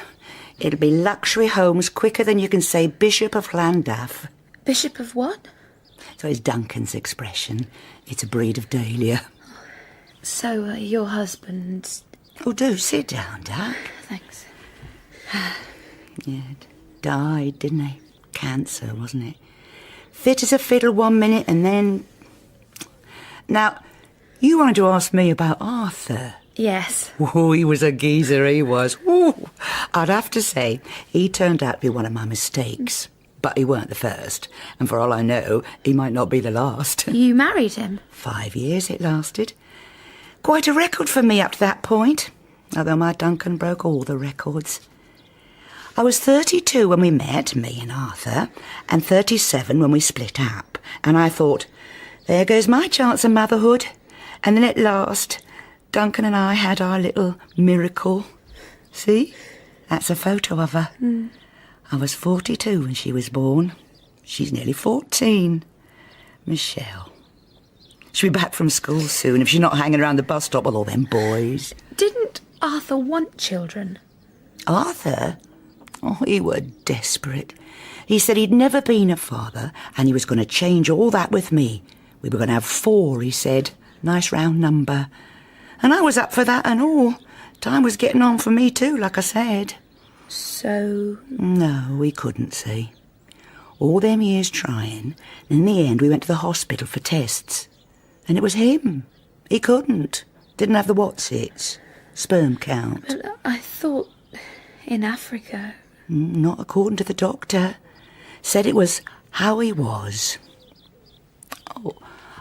Speaker 3: It'll be luxury homes quicker than you can say Bishop of Llandaff.
Speaker 4: Bishop of what?
Speaker 3: So it's Duncan's expression. It's a breed of Dahlia.
Speaker 4: So, your husband...
Speaker 3: Oh, do sit down, Duck.
Speaker 4: Thanks.
Speaker 3: Yeah, died, didn't he? Cancer, wasn't it? Fit as a fiddle 1 minute and then... Now, you wanted to ask me about Arthur.
Speaker 4: Yes.
Speaker 3: Oh, he was a geezer, he was. Ooh. I'd have to say, he turned out to be one of my mistakes. But he weren't the first. And for all I know, he might not be the last.
Speaker 4: You married him?
Speaker 3: 5 years it lasted. Quite a record for me up to that point. Although my Duncan broke all the records. I was 32 when we met, me and Arthur, and 37 when we split up. And I thought, there goes my chance of motherhood. And then at last, Duncan and I had our little miracle. See? That's a photo of her.
Speaker 4: Mm.
Speaker 3: I was 42 when she was born. She's nearly 14. Michelle. She'll be back from school soon if she's not hanging around the bus stop with all them boys.
Speaker 4: Didn't Arthur want children?
Speaker 3: Arthur? Oh, he were desperate. He said he'd never been a father and he was going to change all that with me. We were going to have 4, he said. Nice round number. And I was up for that and all. Time was getting on for me too, like I said.
Speaker 4: So...
Speaker 3: No, we couldn't see. All them years trying, and in the end we went to the hospital for tests. And it was him. He couldn't. Didn't have the what's-its. Sperm count.
Speaker 4: But I thought in Africa...
Speaker 3: Not according to the doctor. Said it was how he was. Oh,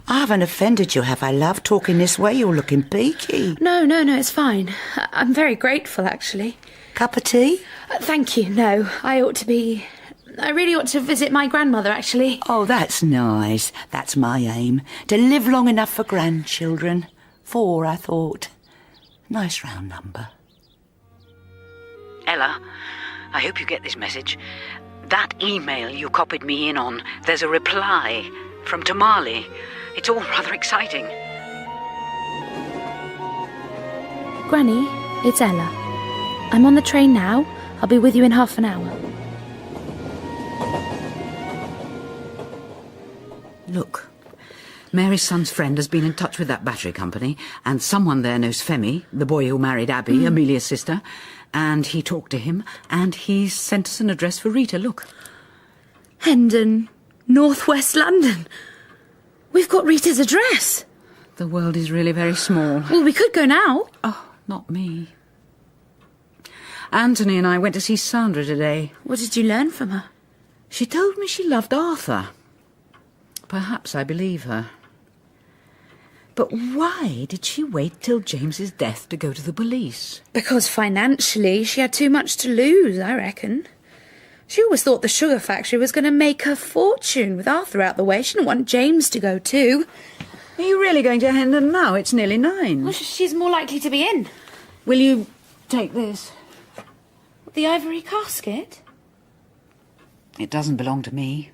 Speaker 3: I haven't offended you, have I, love? Talking this way, you're looking peaky.
Speaker 4: No, it's fine. I'm very grateful, actually.
Speaker 3: Cup of tea?
Speaker 4: Thank you, no. I really ought to visit my grandmother, actually.
Speaker 3: Oh, that's nice. That's my aim. To live long enough for grandchildren. 4, I thought. Nice round number.
Speaker 5: Ella, I hope you get this message. That email you copied me in on, there's a reply from Tamale. It's all rather exciting.
Speaker 4: Granny, it's Ella. I'm on the train now. I'll be with you in half an hour.
Speaker 3: Look, Mary's son's friend has been in touch with that battery company, and someone there knows Femi, the boy who married Abby, Amelia's sister, and he talked to him, and he sent us an address for Rita, look.
Speaker 4: Hendon, North West London. We've got Rita's address.
Speaker 3: The world is really very small.
Speaker 4: Well, we could go now.
Speaker 3: Oh, not me. Anthony and I went to see Sandra today.
Speaker 4: What did you learn from her?
Speaker 3: She told me she loved Arthur. Perhaps I believe her. But why did she wait till James's death to go to the police?
Speaker 4: Because financially she had too much to lose, I reckon. She always thought the sugar factory was going to make her fortune with Arthur out the way. She didn't want James to go too.
Speaker 3: Are you really going to Hendon now? It's nearly 9.
Speaker 4: Well, she's more likely to be in.
Speaker 3: Will you take this?
Speaker 4: The ivory casket?
Speaker 3: It doesn't belong to me.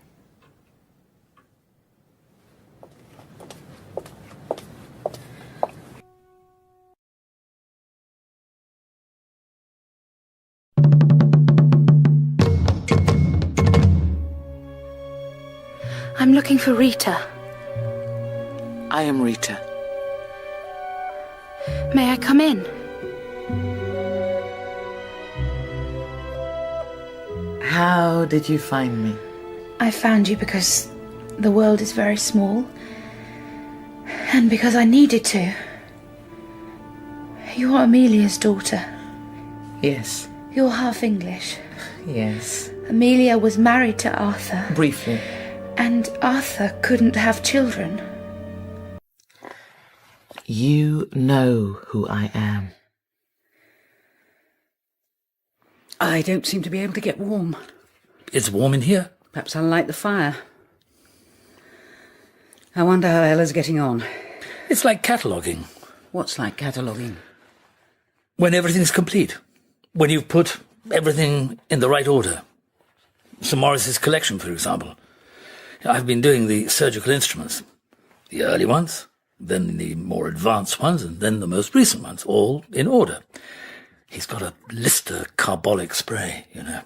Speaker 4: I'm looking for Rita.
Speaker 6: I am Rita.
Speaker 4: May I come in?
Speaker 6: How did you find me?
Speaker 4: I found you because the world is very small. And because I needed to. You're Amelia's daughter.
Speaker 6: Yes.
Speaker 4: You're half English.
Speaker 6: Yes.
Speaker 4: Amelia was married to Arthur.
Speaker 6: Briefly.
Speaker 4: And Arthur couldn't have children.
Speaker 6: You know who I am.
Speaker 3: I don't seem to be able to get warm.
Speaker 11: It's warm in here.
Speaker 3: Perhaps I'll light the fire. I wonder how Ella's getting on.
Speaker 11: It's like cataloguing.
Speaker 3: What's like cataloguing?
Speaker 11: When everything's complete. When you've put everything in the right order. Sir Maurice's collection, for example. I've been doing the surgical instruments. The early ones, then the more advanced ones, and then the most recent ones, all in order. He's got a Lister carbolic spray, you know.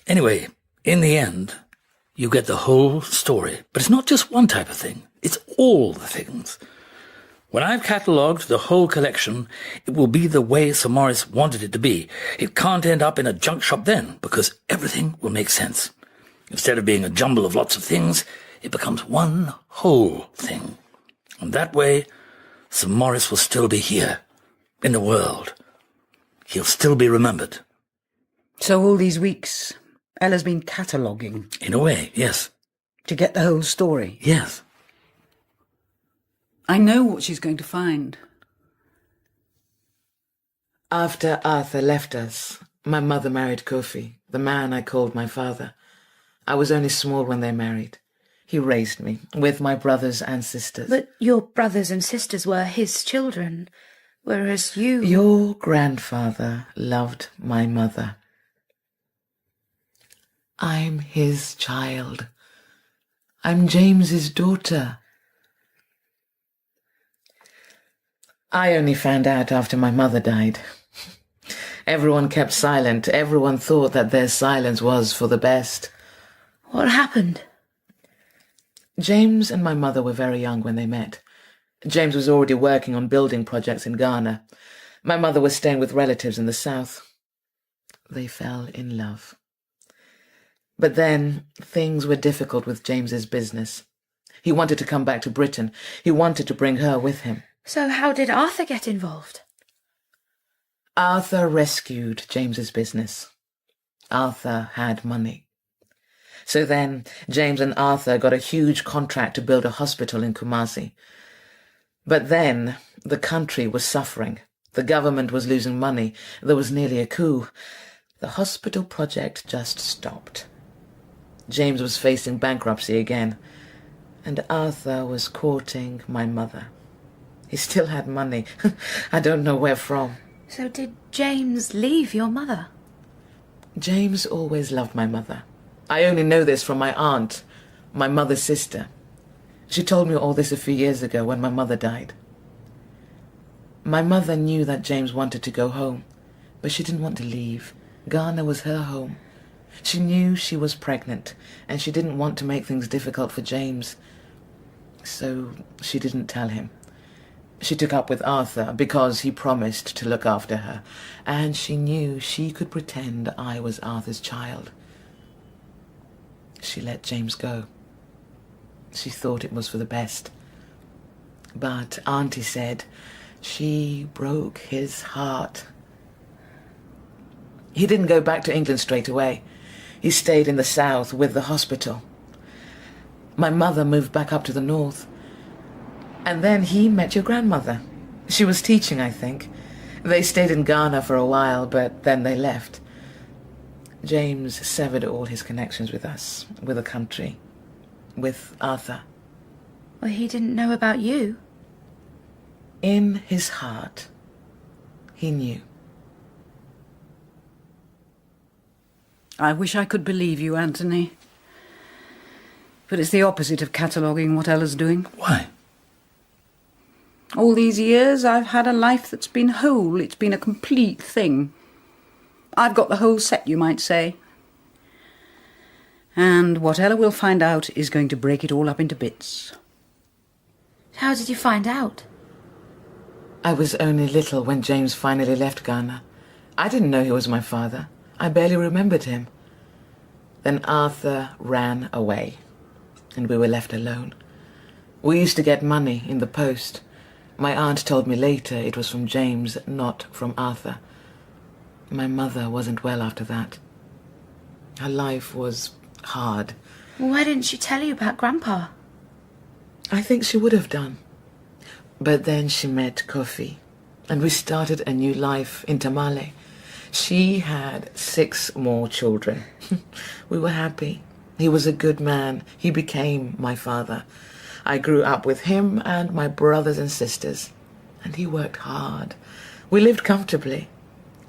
Speaker 11: Anyway, in the end, you get the whole story. But it's not just one type of thing. It's all the things. When I've catalogued the whole collection, it will be the way Sir Maurice wanted it to be. It can't end up in a junk shop then, because everything will make sense. Instead of being a jumble of lots of things, it becomes one whole thing. And that way, Sir Maurice will still be here, in the world. He'll still be remembered.
Speaker 3: So all these weeks, Ella's been cataloguing?
Speaker 11: In a way, yes.
Speaker 3: To get the whole story?
Speaker 11: Yes.
Speaker 3: I know what she's going to find.
Speaker 6: After Arthur left us, my mother married Kofi, the man I called my father. I was only small when they married. He raised me, with my brothers and sisters.
Speaker 4: But your brothers and sisters were his children, whereas you...
Speaker 6: Your grandfather loved my mother. I'm his child. I'm James's daughter. I only found out after my mother died. Everyone kept silent. Everyone thought that their silence was for the best.
Speaker 4: What happened?
Speaker 6: James and my mother were very young when they met. James was already working on building projects in Ghana. My mother was staying with relatives in the south. They fell in love. But then things were difficult with James's business. He wanted to come back to Britain. He wanted to bring her with him.
Speaker 4: So how did Arthur get involved?
Speaker 6: Arthur rescued James's business. Arthur had money. So then James and Arthur got a huge contract to build a hospital in Kumasi. But then the country was suffering. The government was losing money. There was nearly a coup. The hospital project just stopped. James was facing bankruptcy again, and Arthur was courting my mother. He still had money. I don't know where from.
Speaker 4: So did James leave your mother?
Speaker 6: James always loved my mother. I only know this from my aunt, my mother's sister. She told me all this a few years ago when my mother died. My mother knew that James wanted to go home, but she didn't want to leave. Ghana was her home. She knew she was pregnant, and she didn't want to make things difficult for James. So she didn't tell him. She took up with Arthur because he promised to look after her, and she knew she could pretend I was Arthur's child. She let James go. She thought it was for the best. But Auntie said she broke his heart. He didn't go back to England straight away. He stayed in the south with the hospital. My mother moved back up to the north. And then he met your grandmother. She was teaching, I think. They stayed in Ghana for a while, but then they left. James severed all his connections with us, with the country, with Arthur.
Speaker 4: Well, he didn't know about you.
Speaker 6: In his heart, he knew.
Speaker 3: I wish I could believe you, Anthony. But it's the opposite of cataloguing what Ella's doing.
Speaker 11: Why?
Speaker 3: All these years I've had a life that's been whole. It's been a complete thing. I've got the whole set, you might say. And what Ella will find out is going to break it all up into bits.
Speaker 4: How did you find out?
Speaker 6: I was only little when James finally left Ghana. I didn't know he was my father. I barely remembered him. Then Arthur ran away, and we were left alone. We used to get money in the post. My aunt told me later it was from James, not from Arthur. My mother wasn't well after that. Her life was hard.
Speaker 4: Why didn't she tell you about Grandpa?
Speaker 6: I think she would have done. But then she met Kofi, and we started a new life in Tamale. She had 6 more children. We were happy. He was a good man. He became my father. I grew up with him and my brothers and sisters, and he worked hard. We lived comfortably.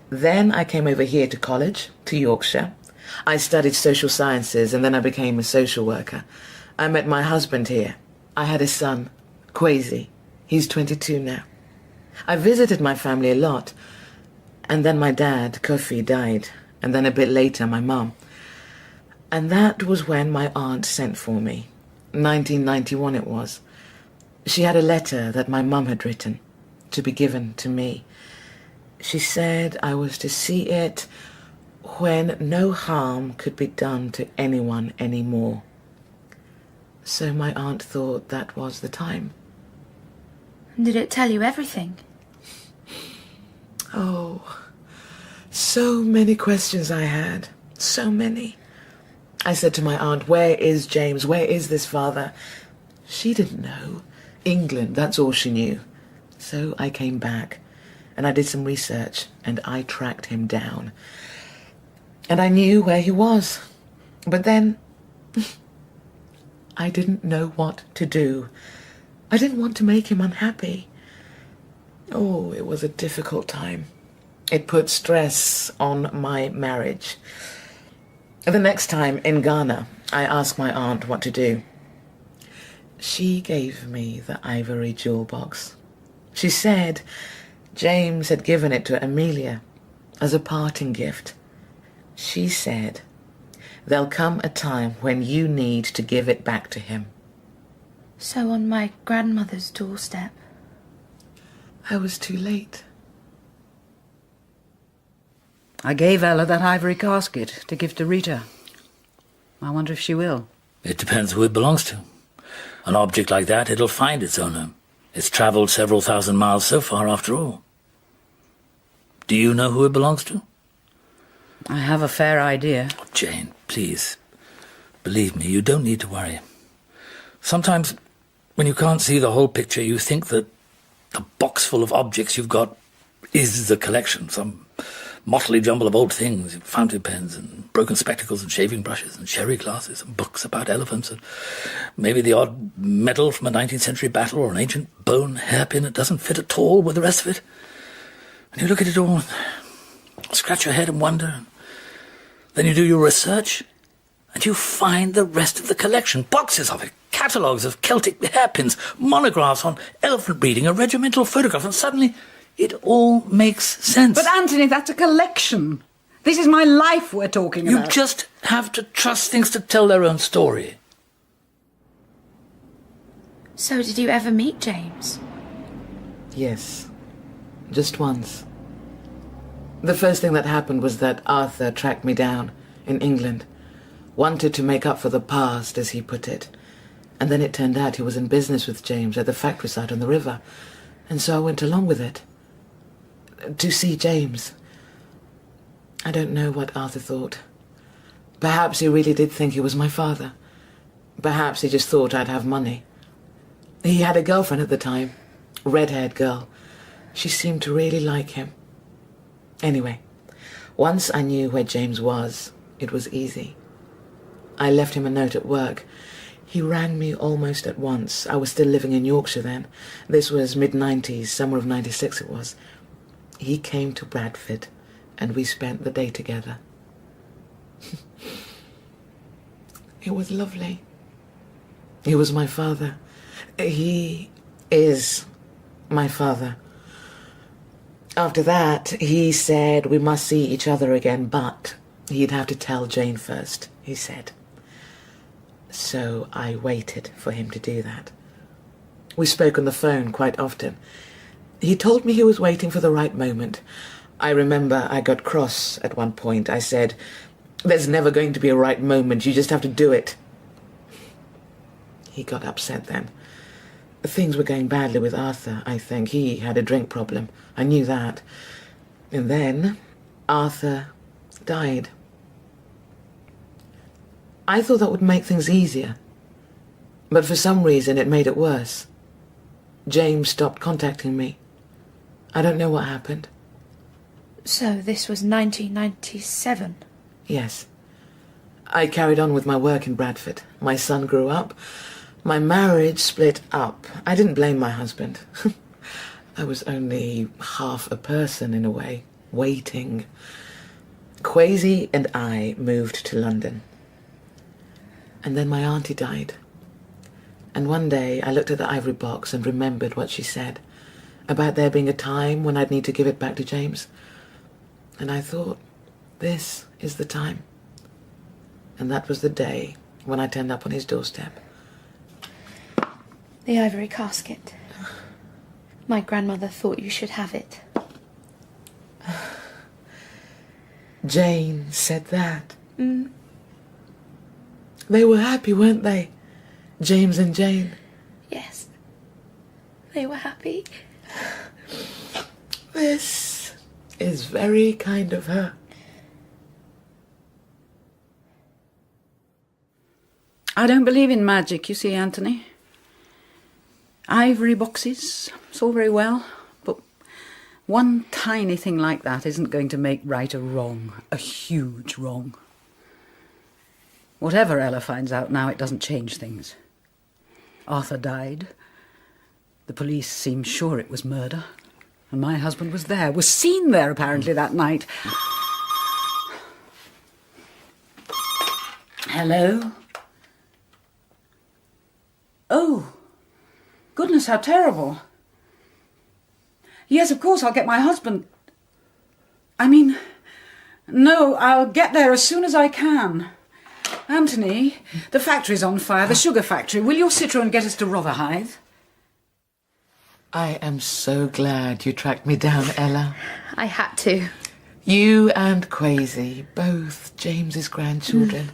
Speaker 6: Then I came over here to college, to Yorkshire. I studied social sciences, and then I became a social worker. I met my husband here. I had a son, Kwesi. He's 22 now. I visited my family a lot. And then my dad, Kofi, died. And then a bit later, my mum. And that was when my aunt sent for me. 1991 it was. She had a letter that my mum had written to be given to me. She said I was to see it when no harm could be done to anyone anymore. So my aunt thought that was the time.
Speaker 4: Did it tell you everything?
Speaker 6: Oh, so many questions I had. So many. I said to my aunt, where is James? Where is this father? She didn't know. England, that's all she knew. So I came back, and I did some research, and I tracked him down. And I knew where he was. But then I didn't know what to do. I didn't want to make him unhappy. Oh, it was a difficult time. It put stress on my marriage. The next time in Ghana, I asked my aunt what to do. She gave me the ivory jewel box. She said James had given it to Amelia as a parting gift. She said, there'll come a time when you need to give it back to him.
Speaker 4: So on my grandmother's doorstep.
Speaker 6: I was too late.
Speaker 3: I gave Ella that ivory casket to give to Rita. I wonder if she will.
Speaker 11: It depends who it belongs to. An object like that, it'll find its owner. It's travelled several thousand miles so far, after all. Do you know who it belongs to?
Speaker 3: I have a fair idea.
Speaker 11: Oh, Jane, please. Believe me, you don't need to worry. Sometimes, when you can't see the whole picture, you think that the box full of objects you've got is the collection, some motley jumble of old things, fountain pens and broken spectacles and shaving brushes and sherry glasses and books about elephants and maybe the odd medal from a 19th century battle or an ancient bone hairpin that doesn't fit at all with the rest of it. And you look at it all and scratch your head and wonder. And then you do your research and you find the rest of the collection, boxes of it, catalogues of Celtic hairpins, monographs on elephant breeding, a regimental photograph, and suddenly it all makes sense.
Speaker 3: But Anthony, that's a collection. This is my life we're talking about.
Speaker 11: You just have to trust things to tell their own story.
Speaker 4: So did you ever meet James?
Speaker 6: Yes, just once. The first thing that happened was that Arthur tracked me down in England, wanted to make up for the past, as he put it. And then it turned out he was in business with James at the factory site on the river. And so I went along with it. To see James. I don't know what Arthur thought. Perhaps he really did think he was my father. Perhaps he just thought I'd have money. He had a girlfriend at the time. Red-haired girl. She seemed to really like him. Anyway, once I knew where James was, it was easy. I left him a note at work. He rang me almost at once. I was still living in Yorkshire then. This was mid-90s, summer of 96 it was. He came to Bradford, and we spent the day together. It was lovely. He was my father. He is my father. After that, he said we must see each other again, but he'd have to tell Jane first, he said. So I waited for him to do that. We spoke on the phone quite often. He told me he was waiting for the right moment. I remember I got cross at one point. I said, "There's never going to be a right moment, you just have to do it." He got upset then. Things were going badly with Arthur, I think. He had a drink problem. I knew that. And then Arthur died. I thought that would make things easier. But for some reason it made it worse. James stopped contacting me. I don't know what happened.
Speaker 4: So this was 1997?
Speaker 6: Yes. I carried on with my work in Bradford. My son grew up. My marriage split up. I didn't blame my husband. I was only half a person in a way, waiting. Kwesi and I moved to London. And then my auntie died. And one day I looked at the ivory box and remembered what she said about there being a time when I'd need to give it back to James. And I thought, this is the time. And that was the day when I turned up on his doorstep.
Speaker 4: The ivory casket. My grandmother thought you should have it.
Speaker 6: Jane said that. They were happy, weren't they? James and Jane.
Speaker 4: Yes. They were happy.
Speaker 6: This is very kind of her.
Speaker 3: I don't believe in magic, you see, Anthony. Ivory boxes, it's all very well, but one tiny thing like that isn't going to make right a wrong, a huge wrong. Whatever Ella finds out now, it doesn't change things. Arthur died. The police seemed sure it was murder. And my husband was there, was seen there apparently that night. Hello? Oh, goodness, how terrible. Yes, of course, I'll get my husband. No, I'll get there as soon as I can. Anthony, the factory's on fire, the sugar factory. Will your Citroën get us to Rotherhithe?
Speaker 6: I am so glad you tracked me down, Ella.
Speaker 4: I had to.
Speaker 6: You and Kwesi, both James's grandchildren.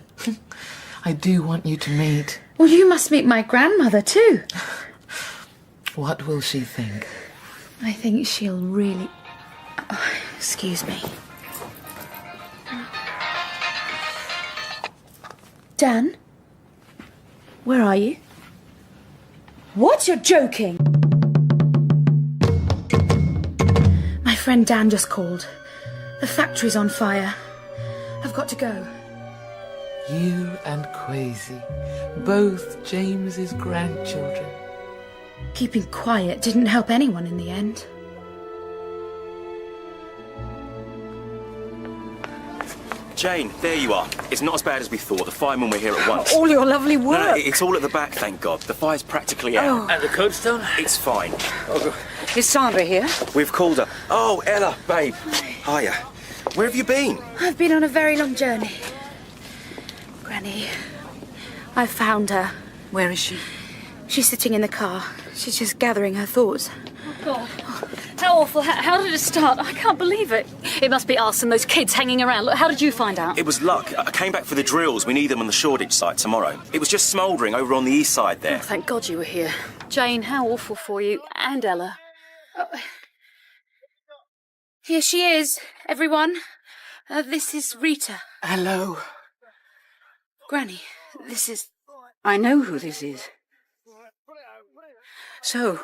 Speaker 6: I do want you to meet.
Speaker 4: Well, you must meet my grandmother too.
Speaker 6: What will she think?
Speaker 4: I think she'll really... Oh, excuse me. Dan? Where are you? What? You're joking? My friend Dan just called. The factory's on fire. I've got to go.
Speaker 6: You and Kwesi, both James's grandchildren.
Speaker 4: Keeping quiet didn't help anyone in the end.
Speaker 8: Jane, there you are. It's not as bad as we thought. The firemen were here at once.
Speaker 3: All your lovely work.
Speaker 8: No, it's all at the back, thank God. The fire's practically out.
Speaker 3: Oh.
Speaker 11: And the codestone?
Speaker 8: It's fine.
Speaker 3: Is Sandra here?
Speaker 8: We've called her. Oh, Ella, babe. Hiya. Where have you been?
Speaker 4: I've been on a very long journey. Granny, I found her.
Speaker 3: Where is she?
Speaker 4: She's sitting in the car. She's just gathering her thoughts.
Speaker 9: Oh, God. How awful. How did it start? I can't believe it. It must be us and those kids hanging around. Look, how did you find out?
Speaker 8: It was luck. I came back for the drills. We need them on the Shoreditch site tomorrow. It was just smouldering over on the east side there.
Speaker 9: Oh, thank God you were here. Jane, how awful for you. And Ella. Oh.
Speaker 4: Here she is, everyone. This is Rita.
Speaker 6: Hello.
Speaker 4: Granny, this is...
Speaker 3: I know who this is. So,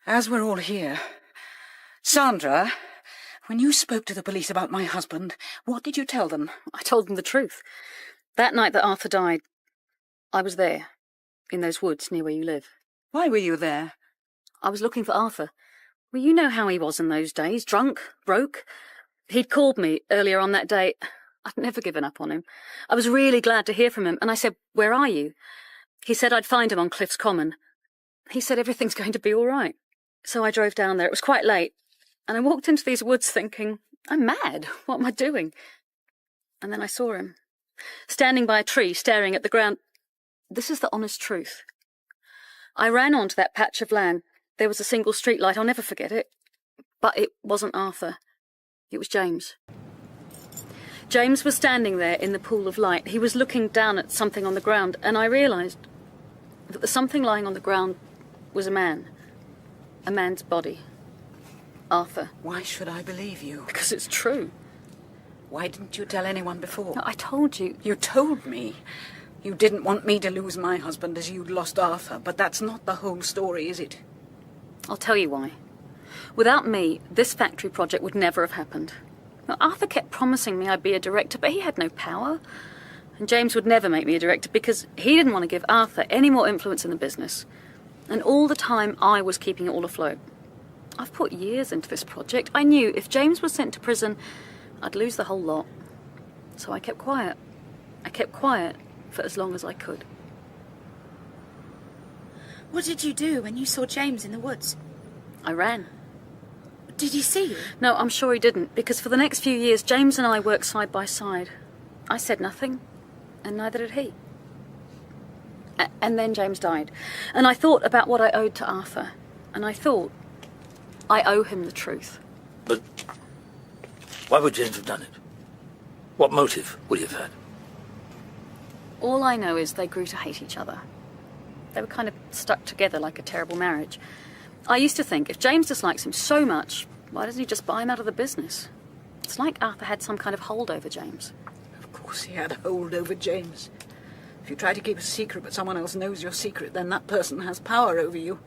Speaker 3: as we're all here, Sandra, when you spoke to the police about my husband, what did you tell them?
Speaker 9: I told them the truth. That night that Arthur died, I was there, in those woods near where you live.
Speaker 3: Why were you there?
Speaker 9: I was looking for Arthur. Well, you know how he was in those days, drunk, broke. He'd called me earlier on that day. I'd never given up on him. I was really glad to hear from him, and I said, "Where are you?" He said I'd find him on Cliff's Common. He said everything's going to be all right. So I drove down there. It was quite late, and I walked into these woods thinking, I'm mad. What am I doing? And then I saw him, standing by a tree, staring at the ground. This is the honest truth. I ran onto that patch of land. There was a single street light. I'll never forget it. But it wasn't Arthur. It was James. James was standing there in the pool of light. He was looking down at something on the ground, and I realised that the something lying on the ground was a man. A man's body. Arthur.
Speaker 3: Why should I believe you?
Speaker 9: Because it's true.
Speaker 3: Why didn't you tell anyone before?
Speaker 9: No, I told you.
Speaker 3: You told me. You didn't want me to lose my husband as you'd lost Arthur, but that's not the whole story, is it?
Speaker 9: I'll tell you why. Without me, this factory project would never have happened. Now, Arthur kept promising me I'd be a director, but he had no power. And James would never make me a director because he didn't want to give Arthur any more influence in the business. And all the time, I was keeping it all afloat. I've put years into this project. I knew if James was sent to prison, I'd lose the whole lot. So I kept quiet. I kept quiet for as long as I could.
Speaker 4: What did you do when you saw James in the woods?
Speaker 9: I ran.
Speaker 4: Did he see you?
Speaker 9: No, I'm sure he didn't, because for the next few years, James and I worked side by side. I said nothing, and neither did he. And then James died. And I thought about what I owed to Arthur, and I thought, I owe him the truth.
Speaker 11: But why would James have done it? What motive would he have had?
Speaker 9: All I know is they grew to hate each other. They were kind of stuck together like a terrible marriage. I used to think, if James dislikes him so much, why doesn't he just buy him out of the business? It's like Arthur had some kind of hold over James.
Speaker 3: Of course he had a hold over James. If you try to keep a secret but someone else knows your secret, then that person has power over you.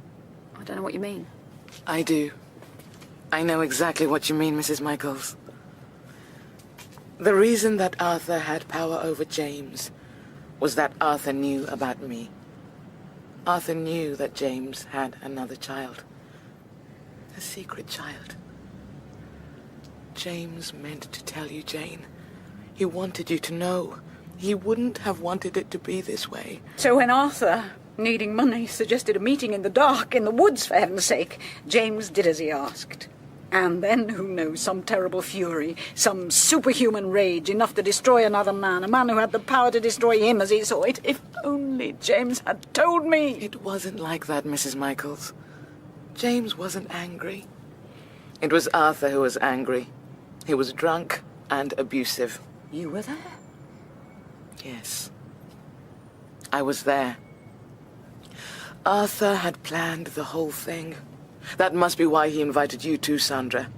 Speaker 9: I don't know what you mean.
Speaker 6: I do. I know exactly what you mean, Mrs. Michaels. The reason that Arthur had power over James was that Arthur knew about me. Arthur knew that James had another child. A secret child. James meant to tell you, Jane. He wanted you to know. He wouldn't have wanted it to be this way.
Speaker 3: So when Arthur, needing money, suggested a meeting in the dark, in the woods, for heaven's sake, James did as he asked. And then, who knows, some terrible fury, some superhuman rage, enough to destroy another man, a man who had the power to destroy him as he saw it. If only James had told me.
Speaker 6: It wasn't like that, Mrs. Michaels. James wasn't angry. It was Arthur who was angry. He was drunk and abusive.
Speaker 3: You were there?
Speaker 6: Yes. I was there. Arthur had planned the whole thing. That must be why he invited you too, Sandra.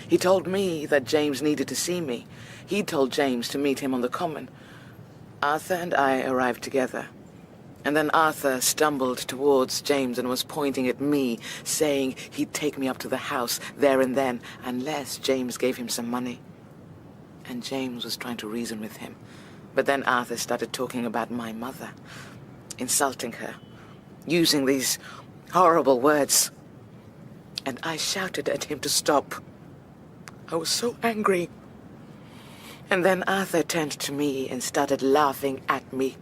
Speaker 6: He told me that James needed to see me. He told James to meet him on the common. Arthur and I arrived together. And then Arthur stumbled towards James and was pointing at me, saying he'd take me up to the house there and then, unless James gave him some money. And James was trying to reason with him. But then Arthur started talking about my mother, insulting her, using these horrible words. And I shouted at him to stop. I was so angry. And then Arthur turned to me and started laughing at me,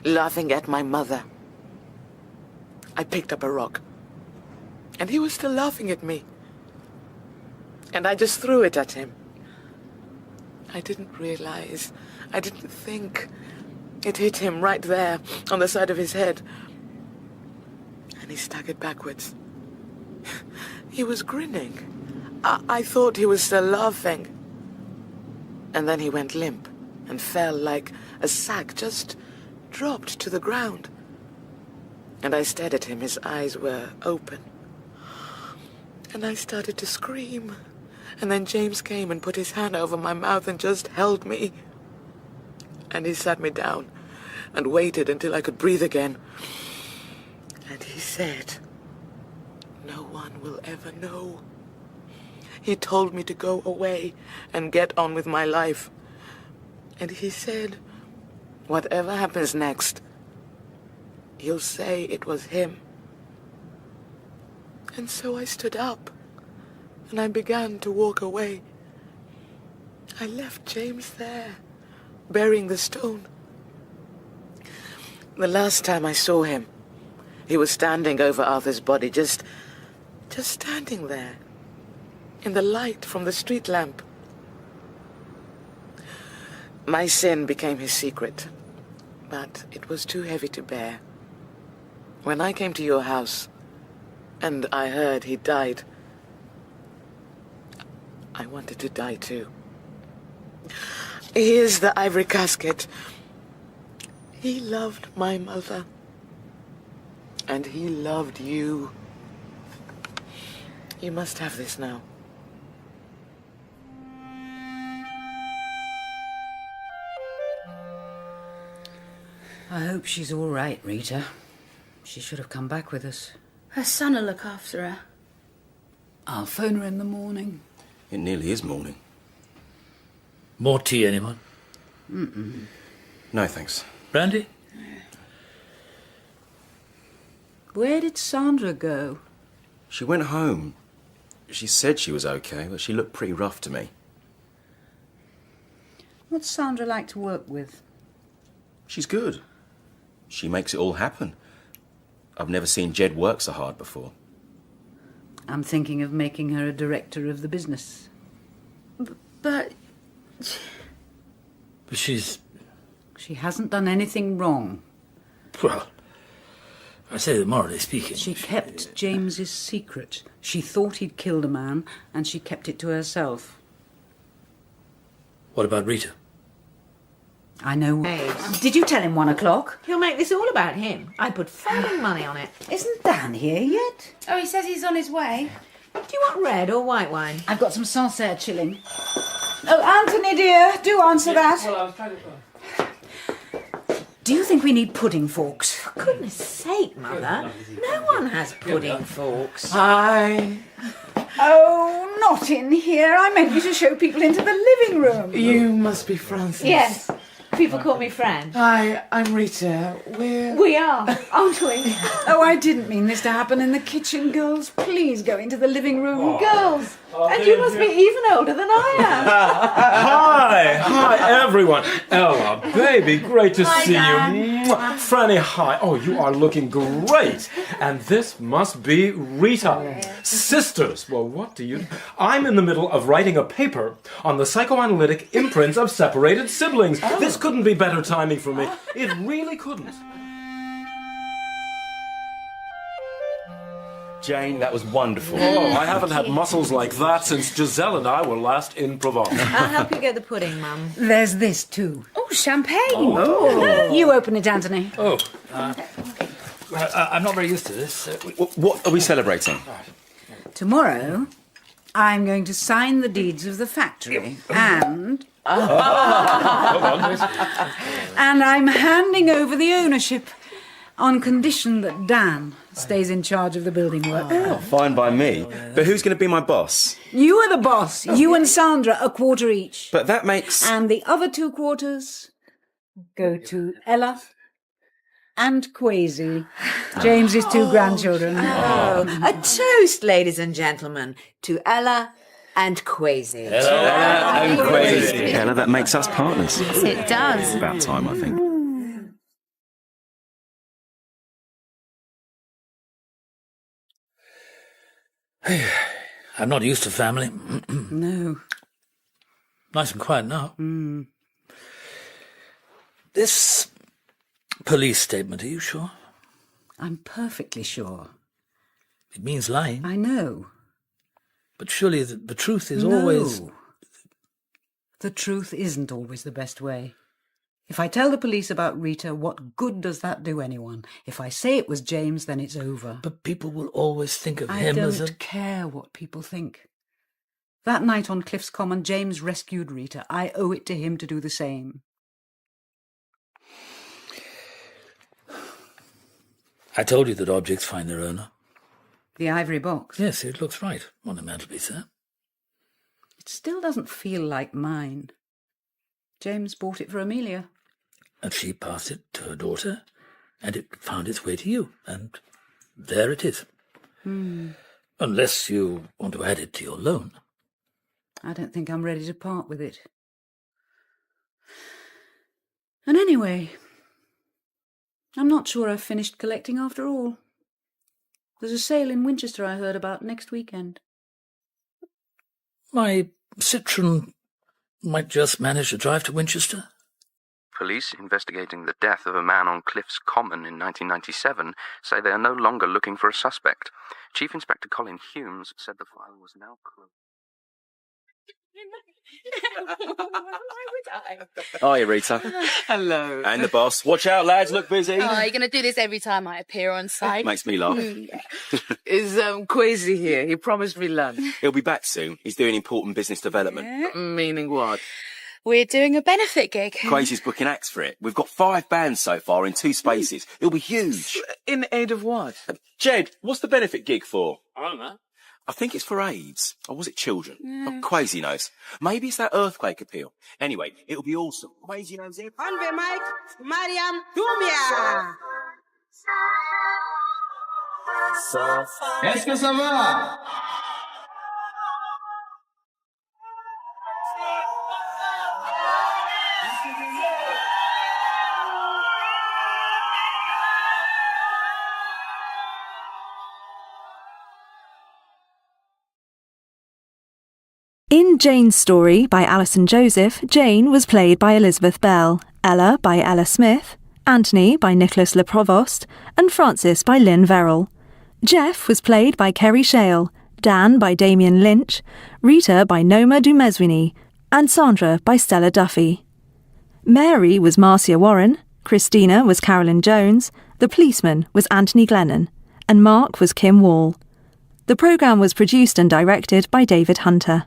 Speaker 6: laughing at my mother. I picked up a rock, and he was still laughing at me. And I just threw it at him. I didn't realize, I didn't think. It hit him right there on the side of his head. And he staggered backwards. He was grinning. I thought he was still laughing. And then he went limp and fell like a sack, just dropped to the ground. And I stared at him. His eyes were open. And I started to scream. And then James came and put his hand over my mouth and just held me. And he sat me down and waited until I could breathe again. And he said, "No one will ever know." He told me to go away and get on with my life. And he said, whatever happens next, you'll say it was him. And so I stood up and I began to walk away. I left James there, burying the stone. The last time I saw him, he was standing over Arthur's body, just standing there, in the light from the street lamp. My sin became his secret, but it was too heavy to bear. When I came to your house, and I heard he died, I wanted to die too. Here's the ivory casket. He loved my mother, and he loved you. You must have this now.
Speaker 3: I hope she's all right, Rita. She should have come back with us.
Speaker 4: Her son will look after her.
Speaker 3: I'll phone her in the morning.
Speaker 8: It nearly is morning.
Speaker 11: More tea, anyone?
Speaker 3: Mm-mm.
Speaker 8: No, thanks.
Speaker 11: Brandy?
Speaker 3: Where did Sandra go?
Speaker 8: She went home. She said she was okay, but she looked pretty rough to me.
Speaker 3: What's Sandra like to work with?
Speaker 8: She's good. She makes it all happen. I've never seen Jed work so hard before.
Speaker 3: I'm thinking of making her a director of the business.
Speaker 4: But
Speaker 11: she's...
Speaker 3: She hasn't done anything wrong.
Speaker 11: Well, I say that morally speaking...
Speaker 3: She kept James's secret. She thought he'd killed a man, and she kept it to herself.
Speaker 11: What about Rita?
Speaker 3: I know.
Speaker 5: Hey.
Speaker 3: Did you tell him 1 o'clock?
Speaker 5: He'll make this all about him. I put fucking money on it.
Speaker 3: Isn't Dan here yet?
Speaker 4: oh, he says he's on his way.
Speaker 5: Do you want red or white wine?
Speaker 3: I've got some Sancerre chilling. Oh, Anthony, dear, do answer that.
Speaker 11: Well, I was trying to...
Speaker 3: Do you think we need pudding forks?
Speaker 5: For goodness sake, Mother. No one has pudding forks.
Speaker 6: Hi.
Speaker 3: Oh, not in here. I meant you to show people into the living room.
Speaker 6: You must be Francis.
Speaker 5: Yes. People call me Fran.
Speaker 6: Hi, I'm Rita.
Speaker 5: We are, aren't we?
Speaker 3: Oh, I didn't mean this to happen in the kitchen, girls. Please go into the living room.
Speaker 5: Girls. And you must be even older than I am.
Speaker 1: Hi, everyone. Ella, baby, great to see
Speaker 5: Dan.
Speaker 1: you. Mwah. Franny, hi. Oh, you are looking great. And this must be Rita. Sisters. Well, what do you... I'm in the middle of writing a paper on the psychoanalytic imprints of separated siblings. This couldn't be better timing for me. It really couldn't.
Speaker 8: Jane, that was wonderful.
Speaker 1: Oh, I haven't had muscles like that since Giselle and I were last in Provence.
Speaker 5: I'll help you get the pudding, Mum.
Speaker 3: There's this, too.
Speaker 4: Oh, champagne.
Speaker 3: Oh. You open it, Anthony.
Speaker 11: Oh, I'm not very used to this.
Speaker 8: What are we celebrating?
Speaker 3: Tomorrow, I'm going to sign the deeds of the factory and... and I'm handing over the ownership on condition that Dan stays in charge of the building work.
Speaker 8: Oh, fine by me. But who's going to be my boss?
Speaker 3: You are the boss. You and Sandra, a quarter each.
Speaker 8: But that makes...
Speaker 3: And the other 2 quarters go to Ella and Quasi, James's 2 grandchildren.
Speaker 5: Oh, a toast, ladies and gentlemen, to Ella and Quasi.
Speaker 8: Ella and Quasi. Ella, that makes us partners.
Speaker 4: Yes, it does.
Speaker 8: About time, I think.
Speaker 11: I'm not used to family.
Speaker 3: No.
Speaker 11: Nice and quiet now. This police statement, are you sure?
Speaker 3: I'm perfectly sure.
Speaker 11: It means lying.
Speaker 3: I know.
Speaker 11: But surely the truth is
Speaker 3: No.
Speaker 11: always...
Speaker 3: The truth isn't always the best way. If I tell the police about Rita, what good does that do anyone? If I say it was James, then it's over.
Speaker 11: But people will always think of
Speaker 3: I
Speaker 11: him as a...
Speaker 3: don't care what people think. That night on Cliff's Common, James rescued Rita. I owe it to him to do the same.
Speaker 11: I told you that objects find their owner.
Speaker 3: The ivory box?
Speaker 11: Yes, it looks right on the mantelpiece there.
Speaker 3: It still doesn't feel like mine. James bought it for Amelia.
Speaker 11: And she passed it to her daughter, and it found its way to you, and there it is. Unless you want to add it to your loan.
Speaker 3: I don't think I'm ready to part with it. And anyway, I'm not sure I've finished collecting after all. There's a sale in Winchester I heard about next weekend.
Speaker 11: My Citroen might just manage to drive to Winchester.
Speaker 2: Police investigating the death of a man on Cliff's Common in 1997 say they are no longer looking for a suspect. Chief Inspector Colin Humes said the file was now closed.
Speaker 8: Hiya, Rita.
Speaker 6: Hello.
Speaker 8: And the boss. Watch out, lads, look busy.
Speaker 4: Oh, you're going to do this every time I appear on site?
Speaker 8: Makes me laugh.
Speaker 6: Is Quasi here? He promised me lunch.
Speaker 8: He'll be back soon. He's doing important business development.
Speaker 6: Meaning what?
Speaker 4: We're doing a benefit gig.
Speaker 8: Quasi's booking acts for it. We've got 5 bands so far in 2 spaces. It'll be huge.
Speaker 6: In aid of what?
Speaker 8: Jed, what's the benefit gig for?
Speaker 14: I don't know.
Speaker 8: I think it's for AIDS. Or was it children? Oh, Quasi knows. Maybe it's that earthquake appeal. Anyway, it'll be awesome. Quasi knows it.
Speaker 14: On the mic, Mariam Doumia. Est-ce que ça va?
Speaker 15: In Jane's Story by Alison Joseph, Jane was played by Elizabeth Bell, Ella by Ella Smith, Anthony by Nicholas Le Provost, and Francis by Lynn Verrill. Jeff was played by Kerry Shale, Dan by Damien Lynch, Rita by Noma Dumeswini, and Sandra by Stella Duffy. Mary was Marcia Warren, Christina was Carolyn Jones, the policeman was Anthony Glennon, and Mark was Kim Wall. The programme was produced and directed by David Hunter.